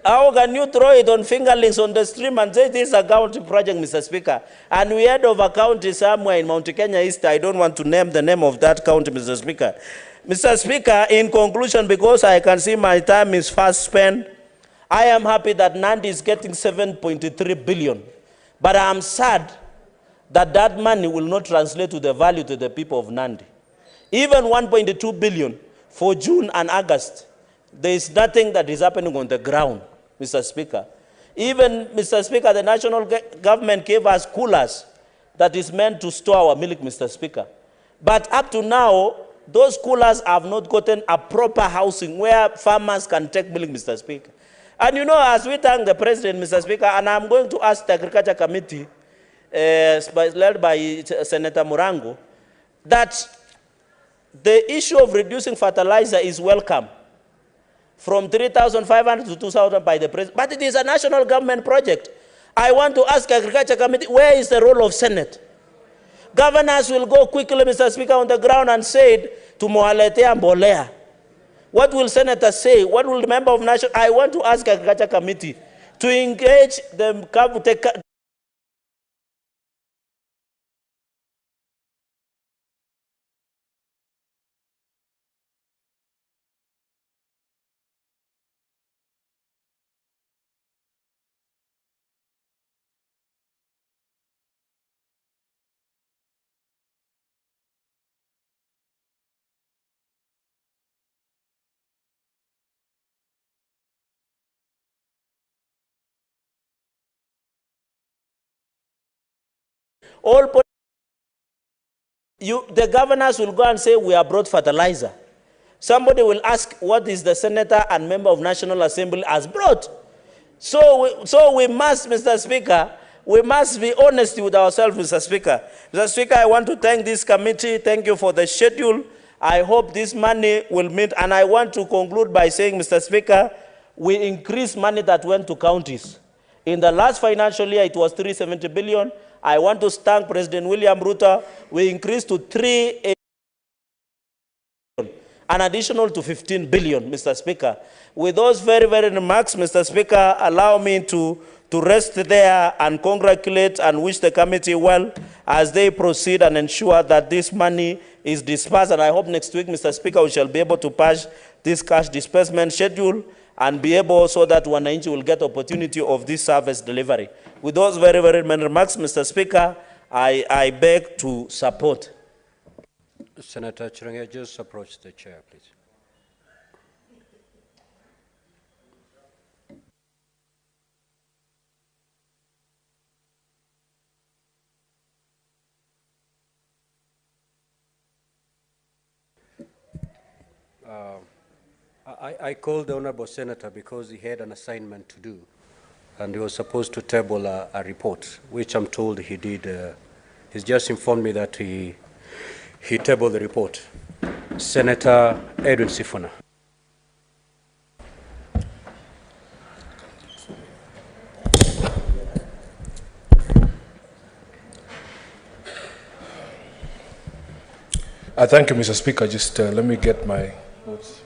[SPEAKER 7] How can you throw it on fingerlings on the stream and say this is a county project, Mr. Speaker? And we heard of a county somewhere in Mount Kenya East. I don't want to name the name of that county, Mr. Speaker. Mr. Speaker, in conclusion, because I can see my time is fast spent, I am happy that Nandi is getting 7.3 billion. But I am sad that that money will not translate to the value to the people of Nandi. Even 1.2 billion for June and August, there is nothing that is happening on the ground, Mr. Speaker. Even, Mr. Speaker, the national government gave us coolers that is meant to store our milk, Mr. Speaker. But up to now, those coolers have not gotten a proper housing where farmers can take milk, Mr. Speaker. And as we thank the President, Mr. Speaker, and I'm going to ask the Agriculture Committee, led by Senator Murango, that the issue of reducing fertilizer is welcome. From 3,500 to 2,000 by the President. But it is a national government project. I want to ask the Agriculture Committee, where is the role of Senate? Governors will go quickly, Mr. Speaker, on the ground and say to Moaletea Mbolea. What will senators say? What will the member of national? I want to ask the Agriculture Committee to engage the The governors will go and say, we have brought fertilizer. Somebody will ask, what is the senator and member of National Assembly has brought? So we must, Mr. Speaker, we must be honest with ourselves, Mr. Speaker. Mr. Speaker, I want to thank this committee. Thank you for the schedule. I hope this money will meet. And I want to conclude by saying, Mr. Speaker, we increased money that went to counties. In the last financial year, it was 370 billion. I want to thank President William Ruto. We increased to 3 an additional to 15 billion, Mr. Speaker. With those very, very remarks, Mr. Speaker, allow me to rest there and congratulate and wish the committee well as they proceed and ensure that this money is dispersed. And I hope next week, Mr. Speaker, we shall be able to pass this cash disbursement schedule and be able so that wananchi will get opportunity of this service delivery. With those very, very many remarks, Mr. Speaker, I beg to support.
[SPEAKER 2] Senator Chirenge, just approach the chair, please. I called the Honorable Senator because he had an assignment to do, and he was supposed to table a report, which I'm told he did. He's just informed me that he tabled the report. Senator Edwin Sifuna.
[SPEAKER 8] Thank you, Mr. Speaker. Just let me get my notes.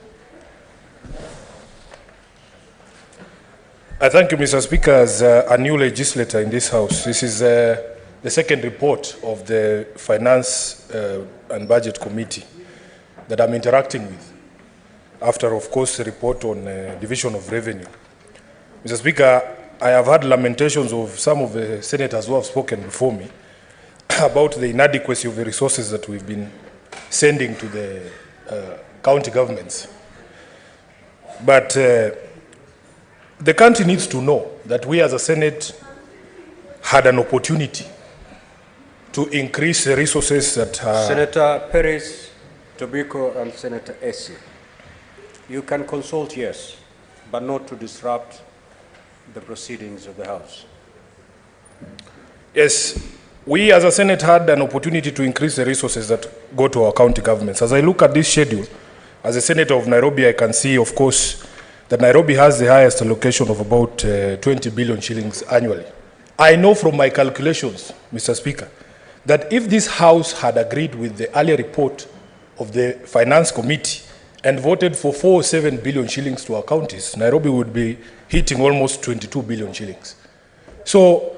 [SPEAKER 8] Thank you, Mr. Speaker. As a new legislator in this House, this is the second report of the Finance and Budget Committee that I'm interacting with, after, of course, the report on division of revenue. Mr. Speaker, I have had lamentations of some of the senators who have spoken before me about the inadequacy of the resources that we've been sending to the county governments. But the country needs to know that we as a Senate had an opportunity to increase the resources that
[SPEAKER 2] Senator Perez, Tobiko, and Senator Essie, you can consult, yes, but not to disrupt the proceedings of the House.
[SPEAKER 8] Yes, we as a Senate had an opportunity to increase the resources that go to our county governments. As I look at this schedule, as a senator of Nairobi, I can see, of course, that Nairobi has the highest allocation of about 20 billion shillings annually. I know from my calculations, Mr. Speaker, that if this House had agreed with the earlier report of the Finance Committee and voted for 407 billion shillings to our counties, Nairobi would be hitting almost 22 billion shillings. So,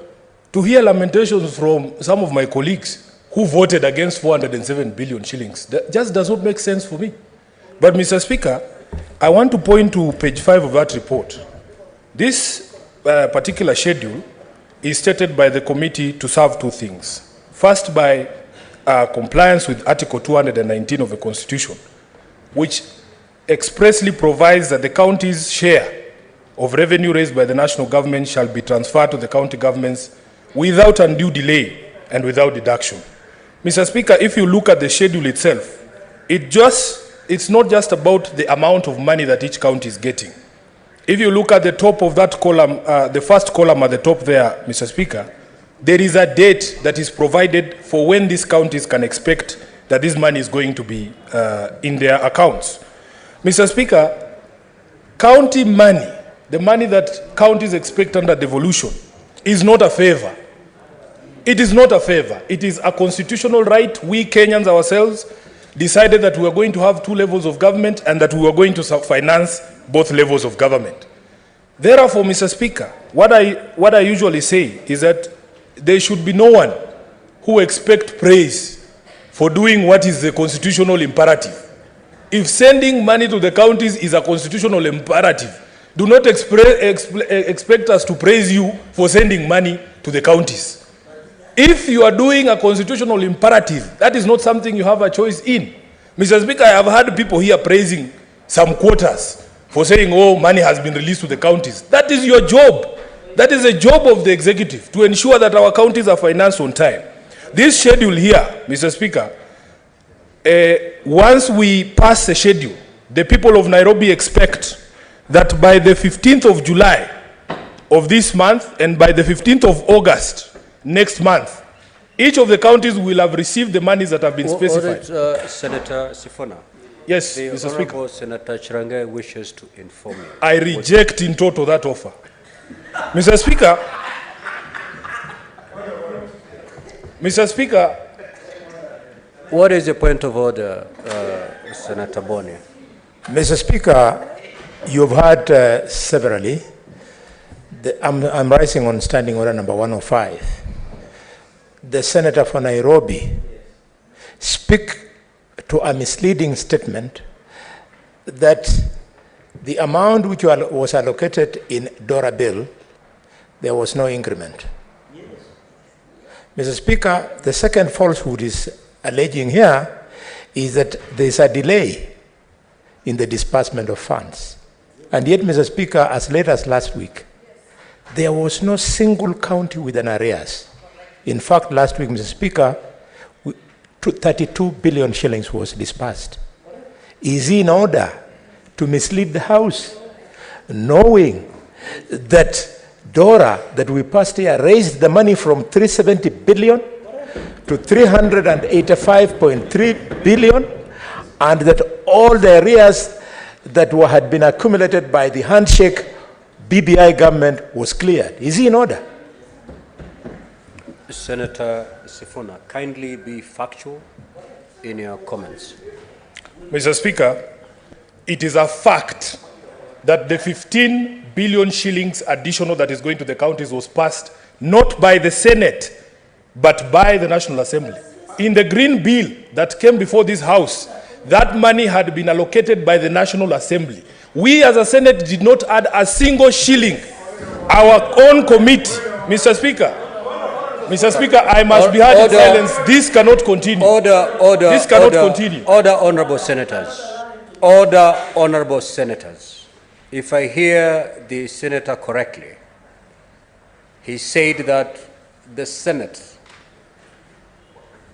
[SPEAKER 8] to hear lamentations from some of my colleagues who voted against 407 billion shillings, that just does not make sense for me. But, Mr. Speaker, I want to point to page 5 of that report. This particular schedule is stated by the committee to serve two things. First, by compliance with Article 219 of the Constitution, which expressly provides that the county's share of revenue raised by the national government shall be transferred to the county governments without undue delay and without deduction. Mr. Speaker, if you look at the schedule itself, it's not just about the amount of money that each county is getting. If you look at the top of that column, the first column at the top there, Mr. Speaker, there is a date that is provided for when these counties can expect that this money is going to be in their accounts. Mr. Speaker, county money, the money that counties expect under devolution, is not a favor. It is not a favor. It is a constitutional right. We Kenyans ourselves decided that we were going to have two levels of government and that we were going to finance both levels of government. Therefore, Mr. Speaker, what I usually say is that there should be no one who expects praise for doing what is the constitutional imperative. If sending money to the counties is a constitutional imperative, do not expect us to praise you for sending money to the counties. If you are doing a constitutional imperative, that is not something you have a choice in. Mr. Speaker, I have heard people here praising some quotas for saying, oh, money has been released to the counties. That is your job. That is the job of the executive, to ensure that our counties are financed on time. This schedule here, Mr. Speaker, once we pass the schedule, the people of Nairobi expect that by the 15th of July of this month and by the 15th of August next month, each of the counties will have received the monies that have been specified.
[SPEAKER 2] Senator Sifuna.
[SPEAKER 8] Yes,
[SPEAKER 2] the
[SPEAKER 8] Mr. Speaker.
[SPEAKER 2] Senator Chirange wishes to inform you.
[SPEAKER 8] I reject in total that offer. Mr. Speaker,
[SPEAKER 2] what is your point of order, Senator Boni?
[SPEAKER 5] Mr. Speaker, you've heard severally. I'm rising on standing order number 105. The Senator for Nairobi speak to a misleading statement that the amount which was allocated in Dora bill, there was no increment. Yes. Mr. Speaker, the second falsehood is alleging here is that there is a delay in the disbursement of funds. And yet, Mr. Speaker, as late as last week, there was no single county with an arrears. In fact, last week, Mr. Speaker, 32 billion shillings was disbursed. Is he in order to mislead the House, knowing that Dora, that we passed here, raised the money from 370 billion to 385.3 billion, and that all the arrears that had been accumulated by the handshake BBI government was cleared? Is he in order?
[SPEAKER 2] Senator Sifuna, kindly be factual in your comments.
[SPEAKER 8] Mr. Speaker, it is a fact that the 15 billion shillings additional that is going to the counties was passed not by the Senate, but by the National Assembly. In the Green Bill that came before this House, that money had been allocated by the National Assembly. We as a Senate did not add a single shilling. Our own committee, Mr. Speaker, I must be heard in silence. This cannot continue. This cannot continue.
[SPEAKER 2] Order, honorable senators. Order, honorable senators. If I hear the senator correctly, he said that the Senate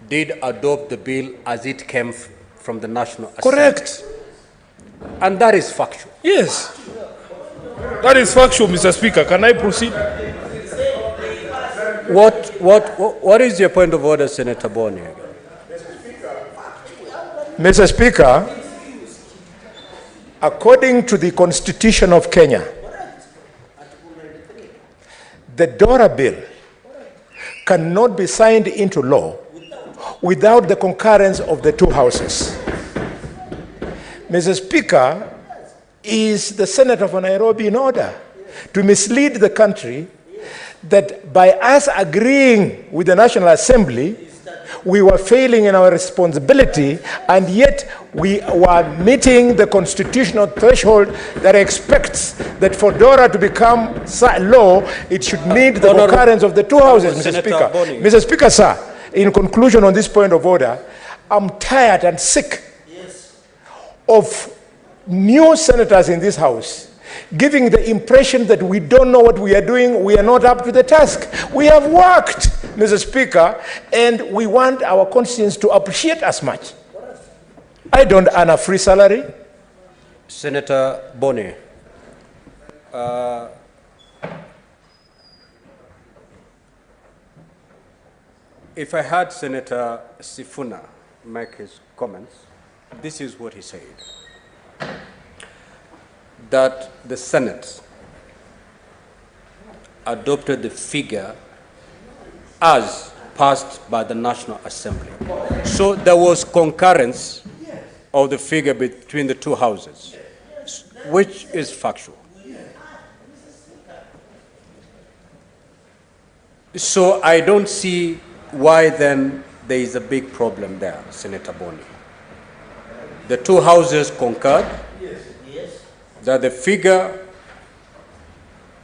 [SPEAKER 2] did adopt the bill as it came from the National Assembly.
[SPEAKER 8] Correct.
[SPEAKER 2] And that is factual.
[SPEAKER 8] Yes. That is factual, Mr. Speaker. Can I proceed?
[SPEAKER 2] What is your point of order, Senator Boni?
[SPEAKER 5] Mr. Speaker, according to the Constitution of Kenya, the Dora bill cannot be signed into law without the concurrence of the two houses. Mr. Speaker, is the Senator for Nairobi in order to mislead the country that by us agreeing with the National Assembly, we were failing in our responsibility, and yet we were meeting the constitutional threshold that expects that for Dora to become law, it should need the concurrence of the two houses, Mr. Speaker. Mr. Speaker, sir, in conclusion on this point of order, I'm tired and sick of new senators in this House giving the impression that we don't know what we are doing, we are not up to the task. We have worked, Mr. Speaker, and we want our constituents to appreciate us much. I don't earn a free salary.
[SPEAKER 2] Senator Boni, if I heard Senator Sifuna make his comments, this is what he said: that the Senate adopted the figure as passed by the National Assembly. So there was concurrence of the figure between the two houses, which is factual. So I don't see why then there is a big problem there, Senator Boni. The two houses concurred that the figure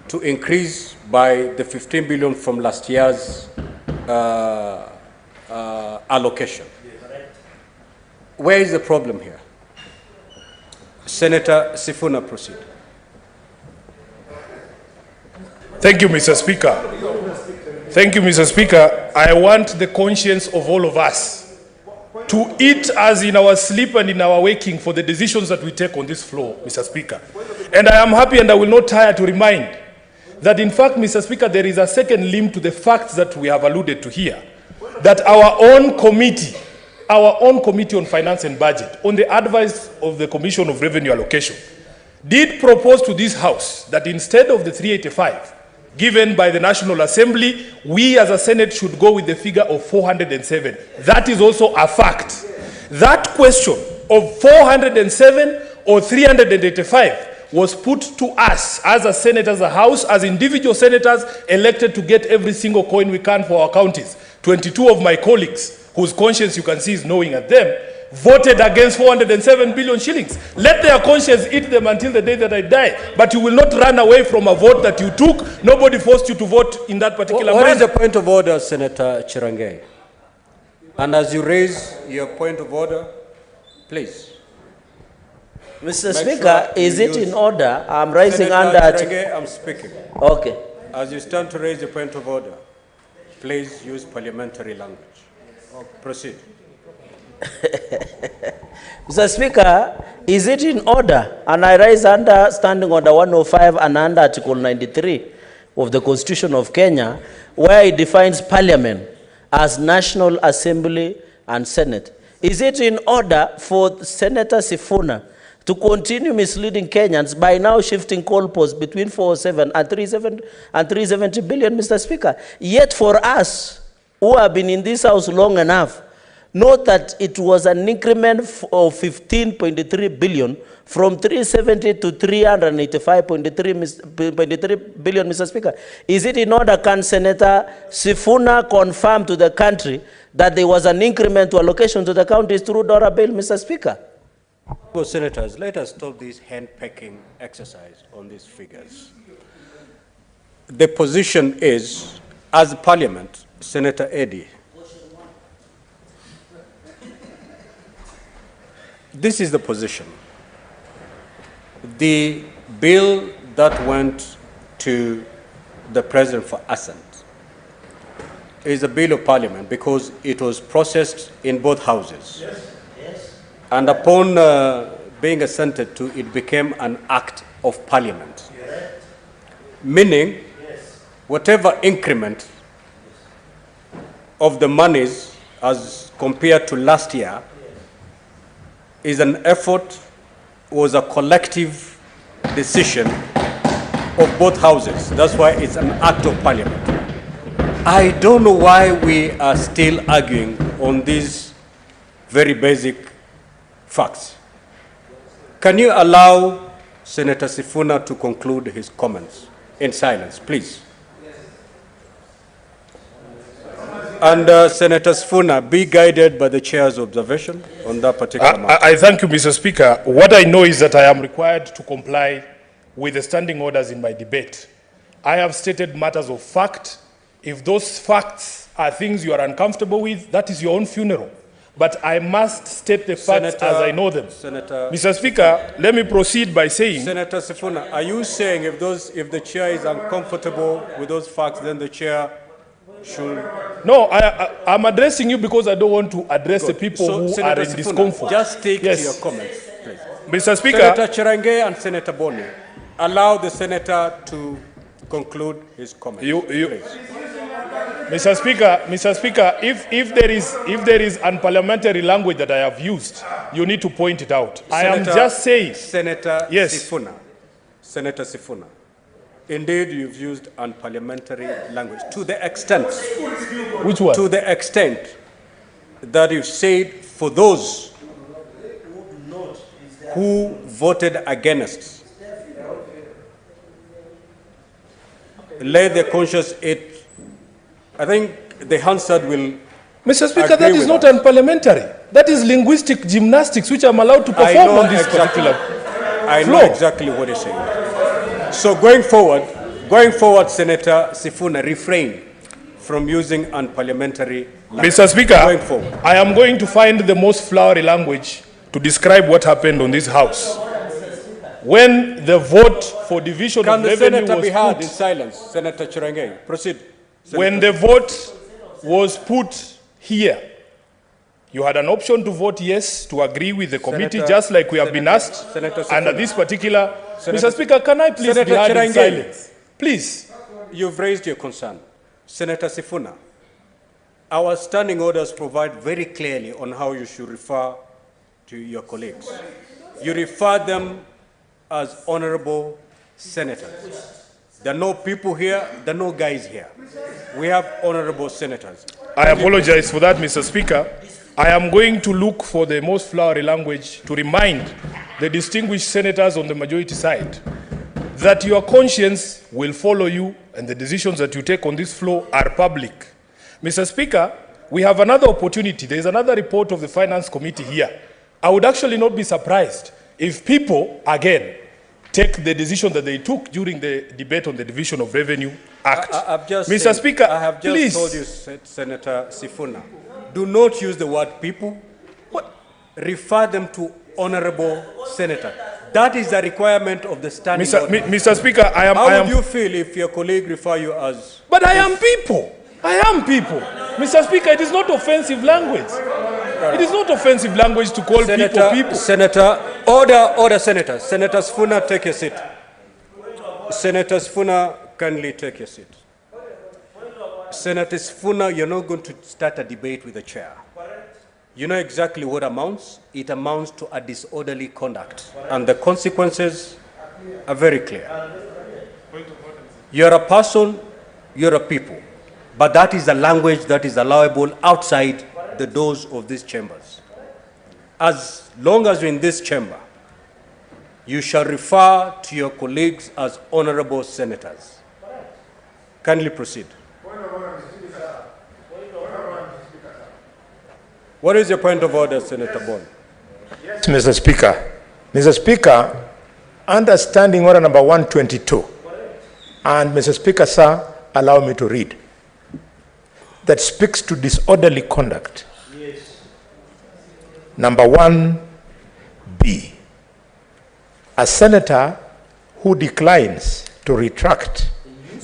[SPEAKER 2] to increase by the 15 billion from last year's allocation. Where is the problem here? Senator Sifuna, proceed.
[SPEAKER 8] Thank you, Mr. Speaker. Thank you, Mr. Speaker. I want the conscience of all of us to eat us in our sleep and in our waking for the decisions that we take on this floor, Mr. Speaker. And I am happy and I will not tire to remind that in fact, Mr. Speaker, there is a second limb to the facts that we have alluded to here, that our own committee on finance and budget, on the advice of the Commission of Revenue Allocation, did propose to this House that instead of the 385 given by the National Assembly, we as a Senate should go with the figure of 407. That is also a fact. That question of 407 or 385 was put to us as a Senate, as a House, as individual senators elected to get every single coin we can for our counties. 22 of my colleagues, whose conscience you can see is knowing at them, voted against 407 billion shillings. Let their conscience eat them until the day that I die. But you will not run away from a vote that you took. Nobody forced you to vote in that particular
[SPEAKER 2] What
[SPEAKER 8] manner.
[SPEAKER 2] is the point of order, Senator Chirangei? And as you raise your point of order, please.
[SPEAKER 7] Mr. Speaker, is it in order? I'm raising under...
[SPEAKER 2] Chirangei, I'm speaking.
[SPEAKER 7] Okay.
[SPEAKER 2] As you stand to raise your point of order, please use parliamentary language. Proceed.
[SPEAKER 7] Mr. Speaker, is it in order? And I raise under Standing Order 105 and under Article 93 of the Constitution of Kenya, where it defines Parliament as National Assembly and Senate. Is it in order for Senator Sifuna to continue misleading Kenyans by now shifting goalposts between 407 and 370 billion, Mr. Speaker? Yet for us, who have been in this House long enough, note that it was an increment of 15.3 billion from 370 to 385.3 billion, Mr. Speaker. Is it in order, can Senator Sifuna confirm to the country that there was an increment to allocation to the counties through Dora Bill, Mr. Speaker?
[SPEAKER 2] Well, senators, let us stop this hand-pecking exercise on these figures. The position is, as Parliament, Senator Eddy, this is the position. The bill that went to the President for assent is a bill of Parliament because it was processed in both houses. Yes. Yes. And upon being assented to, it became an act of Parliament. Yes. Meaning, yes, whatever increment of the monies as compared to last year is an effort, was a collective decision of both houses. That's why it's an act of Parliament. I don't know why we are still arguing on these very basic facts. Can you allow Senator Sifuna to conclude his comments in silence, please? And Senator Sifuna, be guided by the chair's observation on that particular matter.
[SPEAKER 8] I thank you, Mr. Speaker. What I know is that I am required to comply with the standing orders in my debate. I have stated matters of fact. If those facts are things you are uncomfortable with, that is your own funeral. But I must state the facts as I know them. Mr. Speaker, let me proceed by saying...
[SPEAKER 2] Senator Sifuna, are you saying if the chair is uncomfortable with those facts, then the chair should...
[SPEAKER 8] No, I'm addressing you because I don't want to address the people who
[SPEAKER 2] Senator
[SPEAKER 8] are in
[SPEAKER 2] Sifuna,
[SPEAKER 8] discomfort.
[SPEAKER 2] Just take to your comments, please.
[SPEAKER 8] Mr. Speaker...
[SPEAKER 2] Senator Chirangei and Senator Boni, allow the senator to conclude his comments.
[SPEAKER 8] Mr. Speaker, if there is unparliamentary language that I have used, you need to point it out. I am just saying...
[SPEAKER 2] Senator
[SPEAKER 8] Sifuna.
[SPEAKER 2] Senator Sifuna. Indeed, you've used unparliamentary language to the extent...
[SPEAKER 8] Which one?
[SPEAKER 2] To the extent that you've said for those who voted against, let their conscience eat. I think the Hansard will...
[SPEAKER 8] Mr. Speaker, that is not unparliamentary. That is linguistic gymnastics which I'm allowed to perform on this particular floor.
[SPEAKER 2] I know exactly what you're saying. So going forward, Senator Sifuna, refrain from using unparliamentary language.
[SPEAKER 8] Mr. Speaker, I am going to find the most flowery language to describe what happened on this House. When the vote for division of revenue was
[SPEAKER 2] Can the senator be heard
[SPEAKER 8] put,
[SPEAKER 2] in silence? Senator Chirangei, proceed.
[SPEAKER 8] when the vote was put here, you had an option to vote yes, to agree with the committee, just like we have been asked. Under this particular... Mr. Speaker, can I please be heard in silence? Please.
[SPEAKER 2] You've raised your concern. Senator Sifuna, our standing orders provide very clearly on how you should refer to your colleagues. You refer them as honorable senators. There are no people here, there are no guys here. We have honorable senators.
[SPEAKER 8] I apologize for that, Mr. Speaker. I am going to look for the most flowery language to remind the distinguished senators on the majority side that your conscience will follow you and the decisions that you take on this floor are public. Mr. Speaker, we have another opportunity. There is another report of the Finance Committee here. I would actually not be surprised if people, again, take the decision that they took during the debate on the Division of Revenue Act. Mr. Speaker,
[SPEAKER 2] I have just
[SPEAKER 8] please.
[SPEAKER 2] told you, Senator Sifuna, do not use the word people. Refer them to honorable senator. That is the requirement of the standing order.
[SPEAKER 8] Mr. Speaker,
[SPEAKER 2] How would you feel if your colleague refer you as...
[SPEAKER 8] But I am people. I am people. Mr. Speaker, it is not offensive language. It is not offensive language to call people.
[SPEAKER 2] Senator, order, Senator. Senator Sifuna, take your seat. Senator Sifuna, kindly take your seat. Senator Sifuna, you're not going to start a debate with the chair. You know exactly what amounts. It amounts to a disorderly conduct. And the consequences are very clear. You're a person, you're a people. But that is the language that is allowable outside the doors of these chambers. As long as you're in this chamber, you shall refer to your colleagues as honorable senators. Kindly proceed. What is your point of order, Senator Bond?
[SPEAKER 5] Yes, Mr. Speaker. Mr. Speaker, understanding order number 122, and Mr. Speaker, sir, allow me to read, that speaks to disorderly conduct. Yes. Number 1B, a senator who declines to retract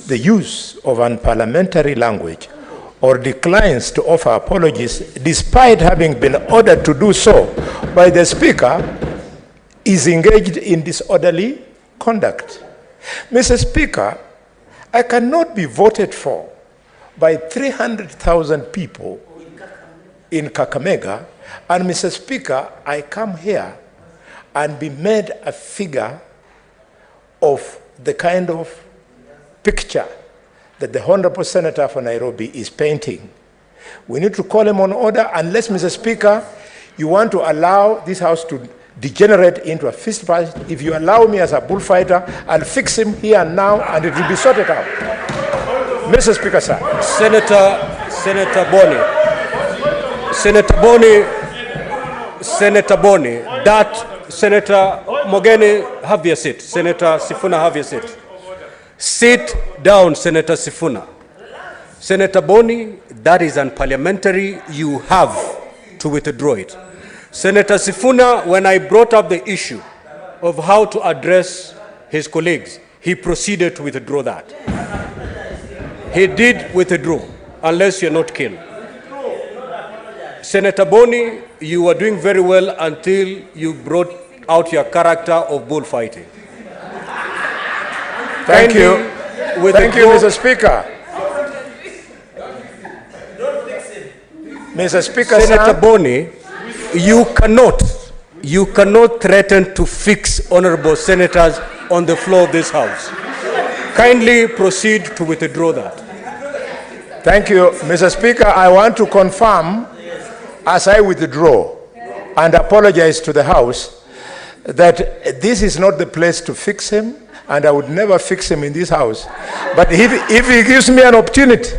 [SPEAKER 5] the use of unparliamentary language or declines to offer apologies despite having been ordered to do so by the Speaker is engaged in disorderly conduct. Mr. Speaker, I cannot be voted for by 300,000 people in Kakamega, and Mr. Speaker, I come here and be made a figure of the kind of picture that the Honorable Senator for Nairobi is painting. We need to call him on order unless, Mr. Speaker, you want to allow this House to degenerate into a fist fight. If you allow me as a bullfighter, I'll fix him here and now and it will be sorted out. Mr. Speaker, sir.
[SPEAKER 2] Senator Boni, that Senator Mogeni, have your seat. Senator Sifuna, have your seat. Sit down, Senator Sifuna. Senator Boni, that is unparliamentary. You have to withdraw it. Senator Sifuna, when I brought up the issue of how to address his colleagues, he proceeded to withdraw that. He did withdraw, unless you're not killed. Senator Boni, you were doing very well until you brought out your character of bullfighting.
[SPEAKER 5] Thank you. Thank you, Mr. Speaker. Mr. Speaker,
[SPEAKER 2] Senator Boni, you cannot threaten to fix honorable senators on the floor of this House. Kindly proceed to withdraw that.
[SPEAKER 5] Thank you, Mr. Speaker. I want to confirm, as I withdraw and apologize to the House, that this is not the place to fix him, and I would never fix him in this House. But if he gives me an opportunity,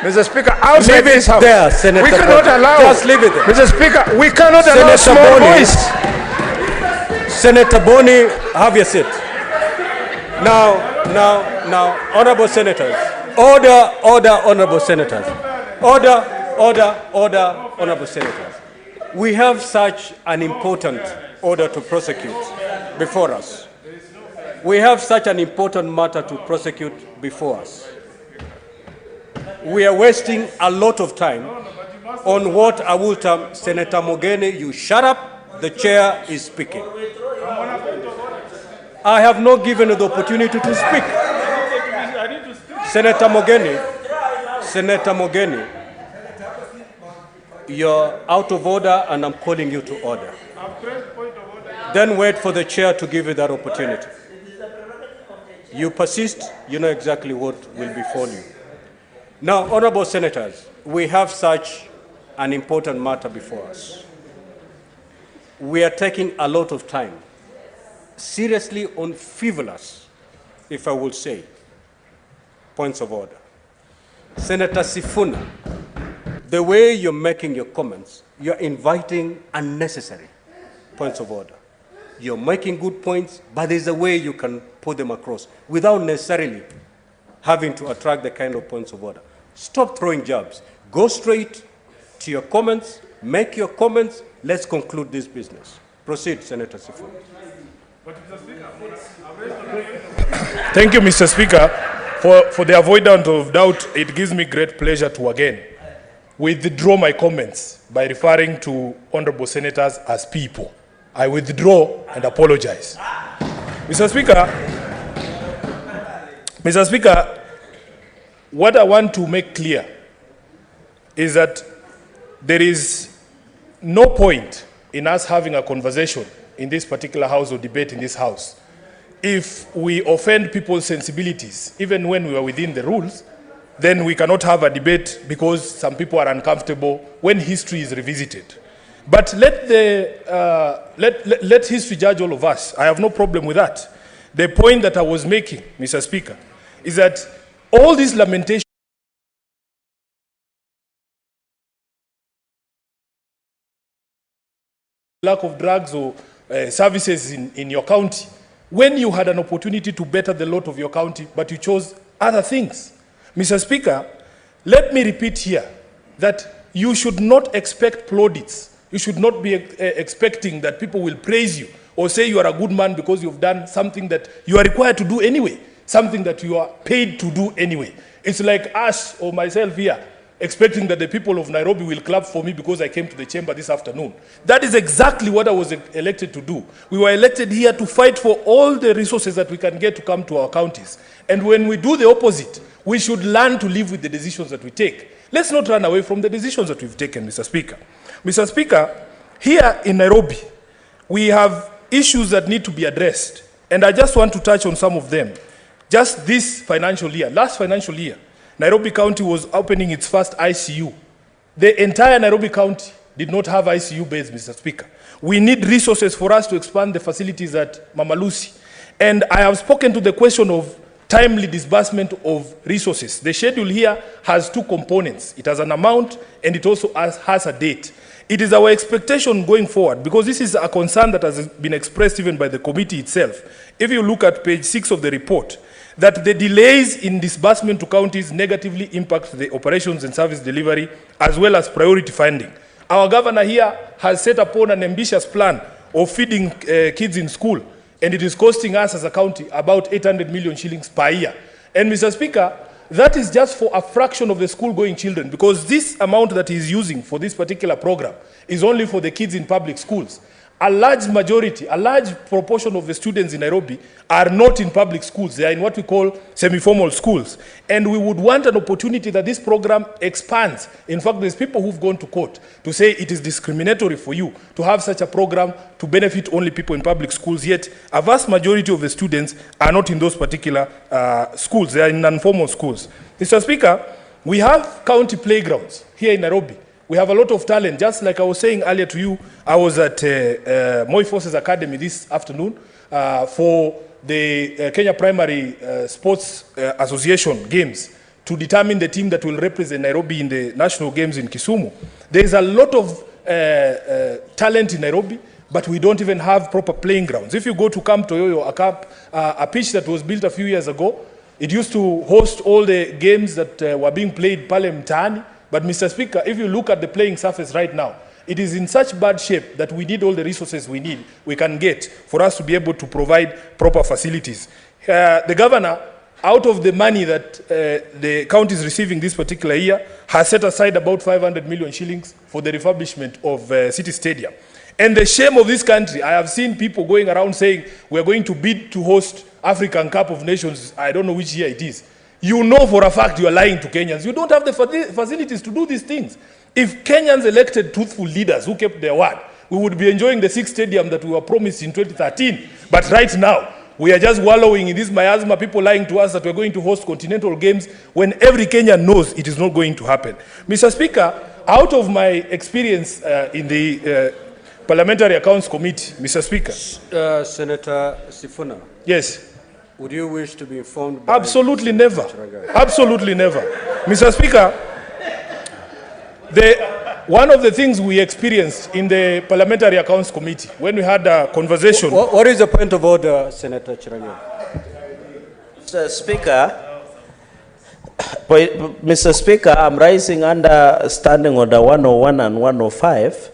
[SPEAKER 5] Mr. Speaker, outside this House,
[SPEAKER 2] there, Senator
[SPEAKER 5] we cannot
[SPEAKER 2] Boni.
[SPEAKER 5] allow.
[SPEAKER 2] Just leave it there.
[SPEAKER 5] Mr. Speaker, we cannot allow
[SPEAKER 2] Senator
[SPEAKER 5] small
[SPEAKER 2] Boni,
[SPEAKER 5] voice.
[SPEAKER 2] Senator Boni, have your seat. Now, honorable senators. Order, honorable senators. Order, honorable senators. We have such an important order to prosecute before us. We have such an important matter to prosecute before us. we are wasting a lot of time on what I will term, Senator Mogeni, you shut up, the chair is speaking. I have not given you the opportunity to speak. Senator Mogeni, you're out of order and I'm calling you to order. Then wait for the chair to give you that opportunity. You persist, you know exactly what will befall you. Now, honorable senators, we have such an important matter before us. We are taking a lot of time, seriously on frivolous, if I will say, points of order. Senator Sifuna, the way you're making your comments, you're inviting unnecessary points of order. You're making good points, but there's a way you can put them across without necessarily having to attract the kind of points of order. Stop throwing jabs. Go straight to your comments, make your comments, let's conclude this business. Proceed, Senator Sifuna.
[SPEAKER 8] Thank you, Mr. Speaker. For the avoidance of doubt, it gives me great pleasure to again withdraw my comments by referring to honorable senators as people. I withdraw and apologize. Mr. Speaker, what I want to make clear is that there is no point in us having a conversation in this particular house or debate in this house if we offend people's sensibilities, even when we are within the rules. Then we cannot have a debate because some people are uncomfortable when history is revisited. But let history judge all of us. I have no problem with that. The point that I was making, Mr. Speaker, is that all these lamentations lack of drugs or services in your county, when you had an opportunity to better the lot of your county, but you chose other things. Mr. Speaker, let me repeat here that you should not expect plaudits. You should not be expecting that people will praise you or say you are a good man because you've done something that you are required to do anyway, something that you are paid to do anyway. It's like us or myself here expecting that the people of Nairobi will clap for me because I came to the chamber this afternoon. That is exactly what I was elected to do. We were elected here to fight for all the resources that we can get to come to our counties. And when we do the opposite, we should learn to live with the decisions that we take. Let's not run away from the decisions that we've taken, Mr. Speaker. Mr. Speaker, here in Nairobi, we have issues that need to be addressed. And I just want to touch on some of them. Just this financial year, last financial year, Nairobi County was opening its first ICU. The entire Nairobi County did not have ICU beds, Mr. Speaker. We need resources for us to expand the facilities at Mama Lucy. And I have spoken to the question of timely disbursement of resources. The schedule here has two components. It has an amount and it also has a date. It is our expectation going forward, because this is a concern that has been expressed even by the committee itself. If you look at page 6 of the report, that the delays in disbursement to counties negatively impact the operations and service delivery as well as priority funding. Our governor here has set upon an ambitious plan of feeding kids in school, and it is costing us as a county about 800 million shillings per year. And Mr. Speaker, that is just for a fraction of the school-going children, because this amount that he is using for this particular program is only for the kids in public schools. A large majority, a large proportion of the students in Nairobi are not in public schools. They are in what we call semi-formal schools. And we would want an opportunity that this program expands. In fact, there's people who've gone to court to say it is discriminatory for you to have such a program to benefit only people in public schools, yet a vast majority of the students are not in those particular schools. They are in non-formal schools. Mr. Speaker, we have county playgrounds here in Nairobi. We have a lot of talent. Just like I was saying earlier to you, I was at Moi Forces Academy this afternoon for the Kenya Primary Sports Association Games to determine the team that will represent Nairobi in the national games in Kisumu. There is a lot of talent in Nairobi, but we don't even have proper playing grounds. If you go to Camp Toyoyo, a pitch that was built a few years ago, it used to host all the games that were being played pale mtaani. But Mr. Speaker, if you look at the playing surface right now, it is in such bad shape that we need all the resources we can get for us to be able to provide proper facilities. The governor out of the money that the county is receiving this particular year, has set aside about 500 million shillings for the refurbishment of City Stadium. And the shame of this country, I have seen people going around saying, we're going to bid to host African Cup of Nations, I don't know which year it is. You know for a fact you are lying to Kenyans. You don't have the facilities to do these things. If Kenyans elected truthful leaders who kept their word, we would be enjoying the 6th stadium that we were promised in 2013. But right now, we are just wallowing in this miasma, people lying to us that we're going to host continental games when every Kenyan knows it is not going to happen. Mr. Speaker, out of my experience in the Parliamentary Accounts Committee, Mr. Speaker.
[SPEAKER 2] Senator Sifuna.
[SPEAKER 8] Yes.
[SPEAKER 2] Would you wish to be informed? By
[SPEAKER 8] Absolutely never. Absolutely never. Mr. Speaker, one of the things we experienced in the Parliamentary Accounts Committee, when we had a conversation...
[SPEAKER 2] What is the point of order, Senator Chiranga?
[SPEAKER 7] Mr. Speaker, I'm rising under Standing Order 101 and 105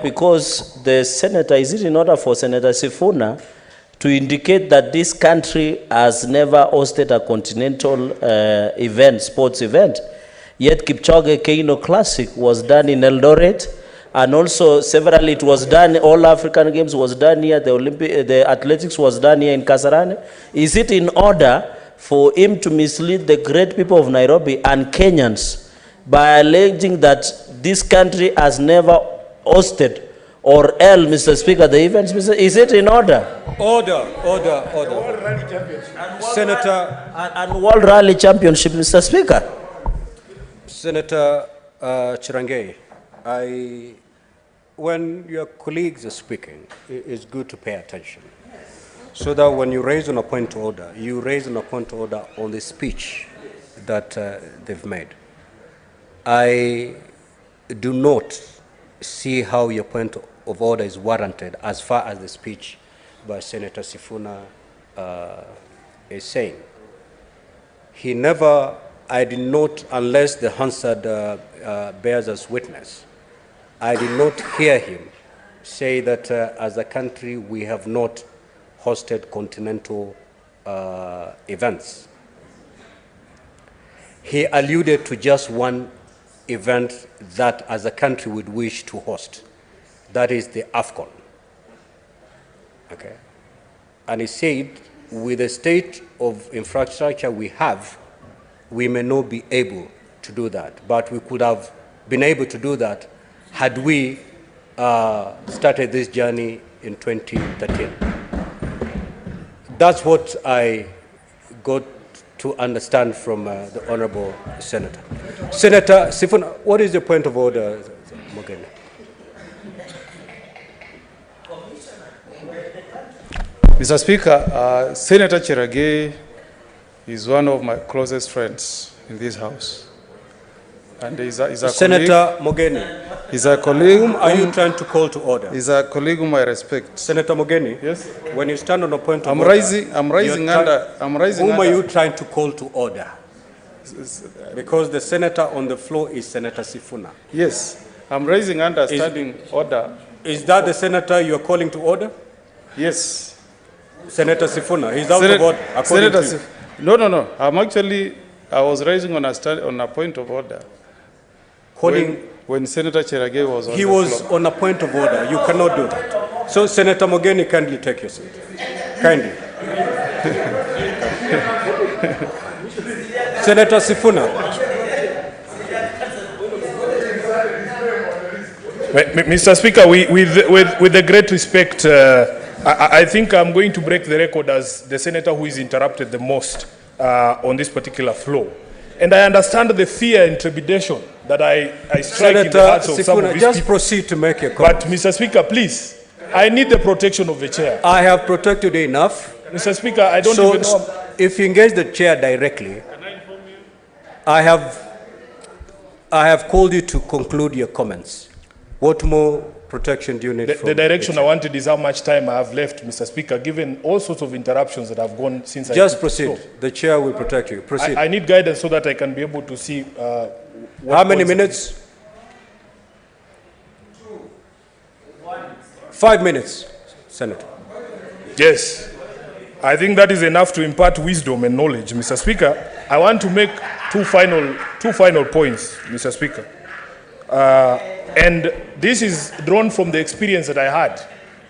[SPEAKER 7] because the Senator, is it in order for Senator Sifuna to indicate that this country has never hosted a continental event, sports event? Yet Kipchoge Keino Classic was done in Eldoret, and also several, it was done, all African Games was done here, the athletics was done here in Kasarani. Is it in order for him to mislead the great people of Nairobi and Kenyans by alleging that this country has never hosted or held, Mr. Speaker, the events? Is it in order?
[SPEAKER 2] Order. Senator...
[SPEAKER 7] And World Rally Championship, Mr. Speaker.
[SPEAKER 2] Senator Chirangei, when your colleagues are speaking, it's good to pay attention. So that when you raise on a point of order, you raise on a point of order on the speech that they've made. I do not see how your point of order is warranted as far as the speech by Senator Sifuna is saying. He never... I did not, unless the Hansard bears us witness, I did not hear him say that as a country we have not hosted continental events. He alluded to just one event that as a country would wish to host. That is the AFCON. Okay? And he said, with the state of infrastructure we have, we may not be able to do that, but we could have been able to do that had we started this journey in 2013. That's what I got to understand from the Honorable Senator. Senator Sifuna, what is the point of order, Mogeni?
[SPEAKER 13] Mr. Speaker, Senator Cherargei is one of my closest friends in this house. And he's a
[SPEAKER 2] Senator Mogeni.
[SPEAKER 13] He's a colleague.
[SPEAKER 2] Whom are you trying to call to order?
[SPEAKER 13] He's a colleague whom I respect.
[SPEAKER 2] Senator Mogeni.
[SPEAKER 13] Yes.
[SPEAKER 2] When you stand on a point of
[SPEAKER 13] I'm
[SPEAKER 2] order,
[SPEAKER 13] rising
[SPEAKER 2] whom are you trying to call to order? Because the senator on the floor is Senator Sifuna.
[SPEAKER 13] Yes. I'm raising under standing order.
[SPEAKER 2] Is that the senator you are calling to order?
[SPEAKER 13] Yes.
[SPEAKER 2] Senator Sifuna. He's out of order. According to you.
[SPEAKER 13] No. I was raising on a point of order. When Senator Cherargei was on the floor.
[SPEAKER 2] He was on a point of order. You cannot do that. So, Senator Mogeni, kindly take your seat. Kindly. Senator Sifuna.
[SPEAKER 8] Mr. Speaker, with the great respect, I think I'm going to break the record as the senator who is interrupted the most on this particular floor. And I understand the fear and trepidation that I strike in the hearts of some of these
[SPEAKER 2] just
[SPEAKER 8] people.
[SPEAKER 2] proceed to make your comment.
[SPEAKER 8] But, Mr. Speaker, please, I need the protection of the chair.
[SPEAKER 2] I have protected you enough.
[SPEAKER 8] Mr. Speaker, I don't even know.
[SPEAKER 2] If you engage the chair directly, I have called you to conclude your comments. What more protection do you need?
[SPEAKER 8] The direction I wanted is how much time I have left, Mr. Speaker, given all sorts of interruptions that have gone since I...
[SPEAKER 2] Just proceed. The chair will protect you. Proceed.
[SPEAKER 8] I need guidance so that I can be able to see...
[SPEAKER 2] how many minutes? 5 minutes, Senator.
[SPEAKER 8] Yes. I think that is enough to impart wisdom and knowledge. Mr. Speaker, I want to make two final points, Mr. Speaker. And this is drawn from the experience that I had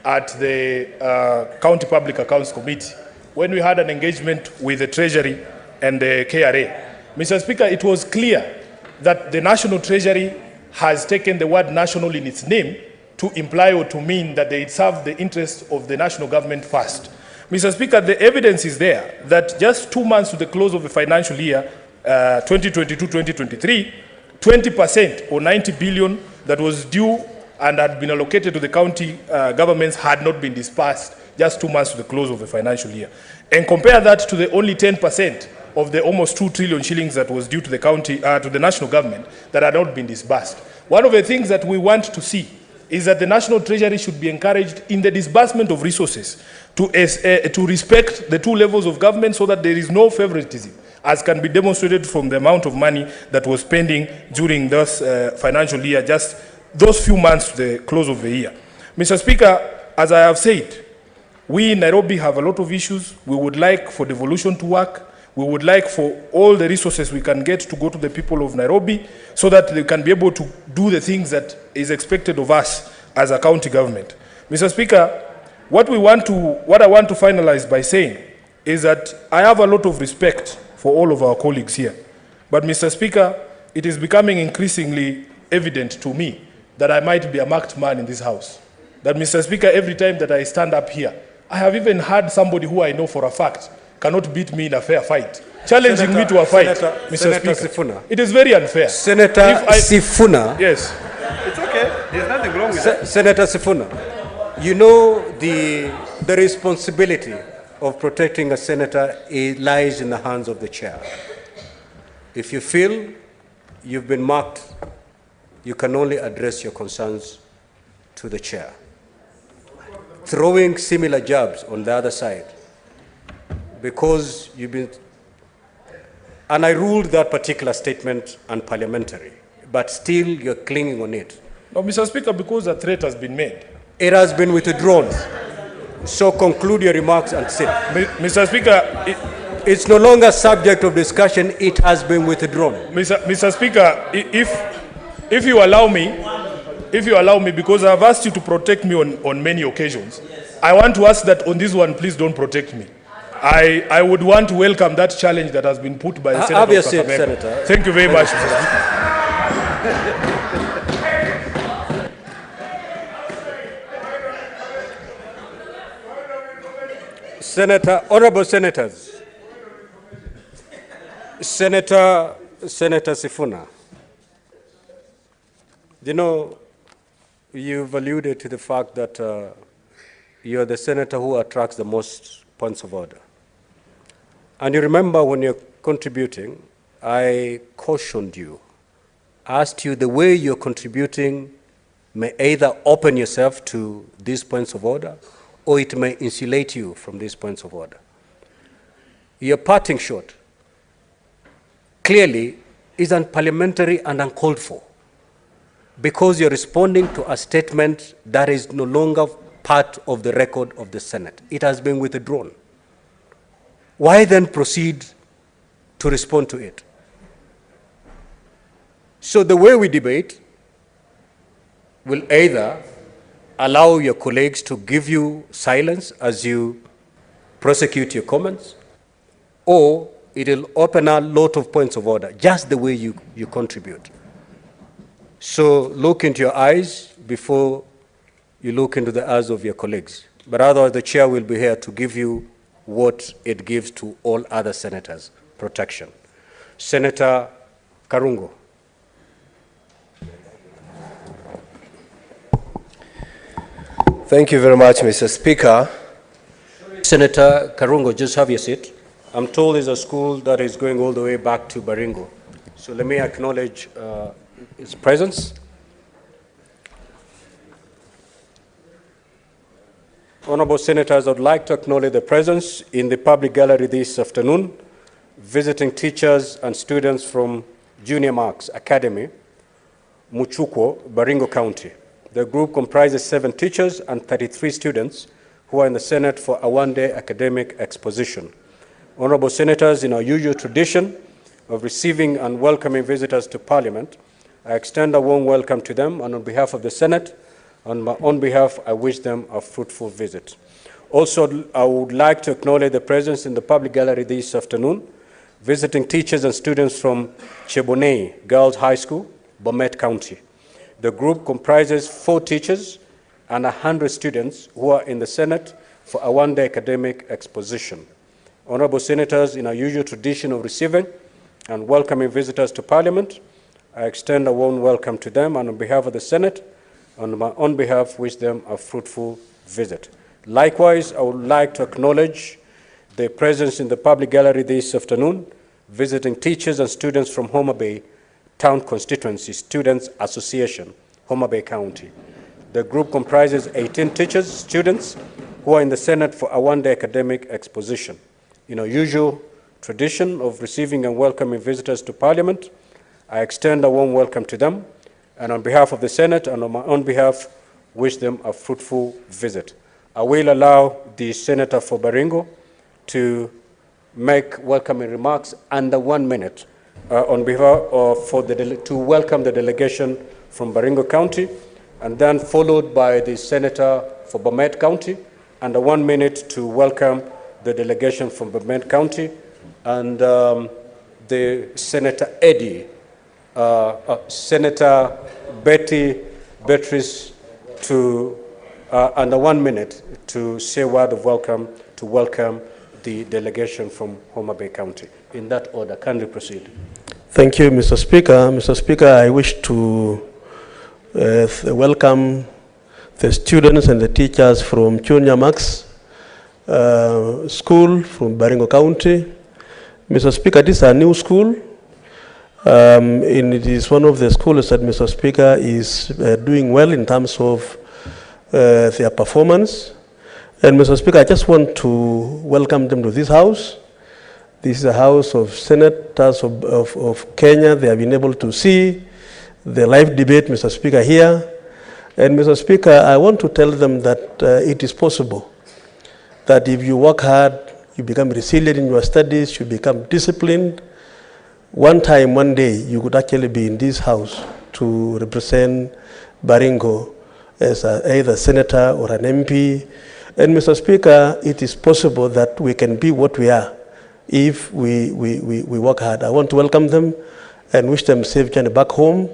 [SPEAKER 8] at the County Public Accounts Committee when we had an engagement with the Treasury and the KRA. Mr. Speaker, it was clear that the National Treasury has taken the word national in its name to imply or to mean that they serve the interests of the national government first. Mr. Speaker, the evidence is there that just 2 months to the close of the financial year 2022-2023, 20% or 90 billion that was due and had been allocated to the county governments had not been dispersed just 2 months to the close of the financial year. And compare that to the only 10% of the almost 2 trillion shillings that was due to the county, to the national government that had not been disbursed. One of the things that we want to see is that the National Treasury should be encouraged in the disbursement of resources to respect the two levels of government so that there is no favoritism, as can be demonstrated from the amount of money that was spending during this financial year, just those few months to the close of the year. Mr. Speaker, as I have said, we in Nairobi have a lot of issues. We would like for devolution to work. We would like for all the resources we can get to go to the people of Nairobi so that they can be able to do the things that is expected of us as a county government. Mr. Speaker, what I want to finalize by saying is that I have a lot of respect for all of our colleagues here. But Mr. Speaker, it is becoming increasingly evident to me that I might be a marked man in this house. That, Mr. Speaker, every time that I stand up here, I have even had somebody who I know for a fact cannot beat me in a fair fight, challenging me to a fight, Mr. Speaker.
[SPEAKER 2] Sifuna.
[SPEAKER 8] It is very unfair.
[SPEAKER 2] Senator Sifuna.
[SPEAKER 8] Yes.
[SPEAKER 14] It's okay. There's nothing wrong with that.
[SPEAKER 2] Senator Sifuna, you know the responsibility of protecting a senator lies in the hands of the chair. If you feel you've been marked, you can only address your concerns to the chair. Throwing similar jabs on the other side, because you've been, and I ruled that particular statement unparliamentary, but still you're clinging on it.
[SPEAKER 8] No, Mr. Speaker, because a threat has been made.
[SPEAKER 2] It has been withdrawn. So conclude your remarks and sit.
[SPEAKER 8] Mr. Speaker,
[SPEAKER 2] it's no longer subject of discussion. It has been withdrawn.
[SPEAKER 8] Mr. Speaker, if you allow me, because I have asked you to protect me on many occasions, I want to ask that on this one, please don't protect me. I would want to welcome that challenge that has been put by the Senator of Kakamega. Thank you very much, Mr.
[SPEAKER 2] Speaker. Honorable Senators, Senator Sifuna, you know, you've alluded to the fact that you're the senator who attracts the most points of order. And you remember when you're contributing, I cautioned you, asked you the way you're contributing may either open yourself to these points of order or it may insulate you from these points of order. Your parting shot clearly is unparliamentary and uncalled for because you're responding to a statement that is no longer part of the record of the Senate. It has been withdrawn. Why then proceed to respond to it? So the way we debate will either allow your colleagues to give you silence as you prosecute your comments, or it will open a lot of points of order, just the way you contribute. So look into your eyes before you look into the eyes of your colleagues. But otherwise, the chair will be here to give you what it gives to all other senators, protection. Senator Karungo.
[SPEAKER 14] Thank you very much, Mr. Speaker.
[SPEAKER 2] Senator Karungo, just have your seat. I'm told there's a school that is going all the way back to Baringo. So let me acknowledge his presence. Honorable Senators, I would like to acknowledge the presence in the public gallery this afternoon, visiting teachers and students from Junior Marks Academy, Muchukwo, Baringo County. The group comprises 7 teachers and 33 students who are in the Senate for a one-day academic exposition. Honorable Senators, in our usual tradition of receiving and welcoming visitors to Parliament, I extend a warm welcome to them, and on behalf of the Senate, on my own behalf, I wish them a fruitful visit. Also, I would like to acknowledge the presence in the public gallery this afternoon, visiting teachers and students from Chebonei Girls High School, Bomet County. The group comprises 4 teachers and 100 students who are in the Senate for a one-day academic exposition. Honorable Senators, in our usual tradition of receiving and welcoming visitors to Parliament, I extend a warm welcome to them, and on behalf of the Senate, on my own behalf, wish them a fruitful visit. Likewise, I would like to acknowledge the presence in the public gallery this afternoon, visiting teachers and students from Homa Bay Town Constituency Students Association, Homa Bay County. The group comprises 18 teachers, students, who are in the Senate for a one-day academic exposition. In our usual tradition of receiving and welcoming visitors to Parliament, I extend a warm welcome to them, and on behalf of the Senate and on my own behalf, wish them a fruitful visit. I will allow the Senator for Baringo to make welcoming remarks under 1 minute on behalf of to welcome the delegation from Baringo County, and then followed by the Senator for Bomet County, under 1 minute to welcome the delegation from Bomet County, and the Senator Eddie, Senator Beatrice to under 1 minute to say a word of welcome, to welcome the delegation from Homa Bay County. In that order, kindly proceed.
[SPEAKER 15] Thank you, Mr. Speaker. Mr. Speaker, I wish to welcome the students and the teachers from Chunya Max School from Baringo County. Mr. Speaker, this is a new school. And it is one of the schools that, Mr. Speaker, is doing well in terms of their performance. And Mr. Speaker, I just want to welcome them to this house. This is a house of senators of Kenya. They have been able to see the live debate, Mr. Speaker, here. And Mr. Speaker, I want to tell them that it is possible that if you work hard, you become resilient in your studies, you become disciplined. One time, one day, you could actually be in this house to represent Baringo as either a senator or an MP. And Mr. Speaker, it is possible that we can be what we are if we work hard. I want to welcome them and wish them safe journey back home,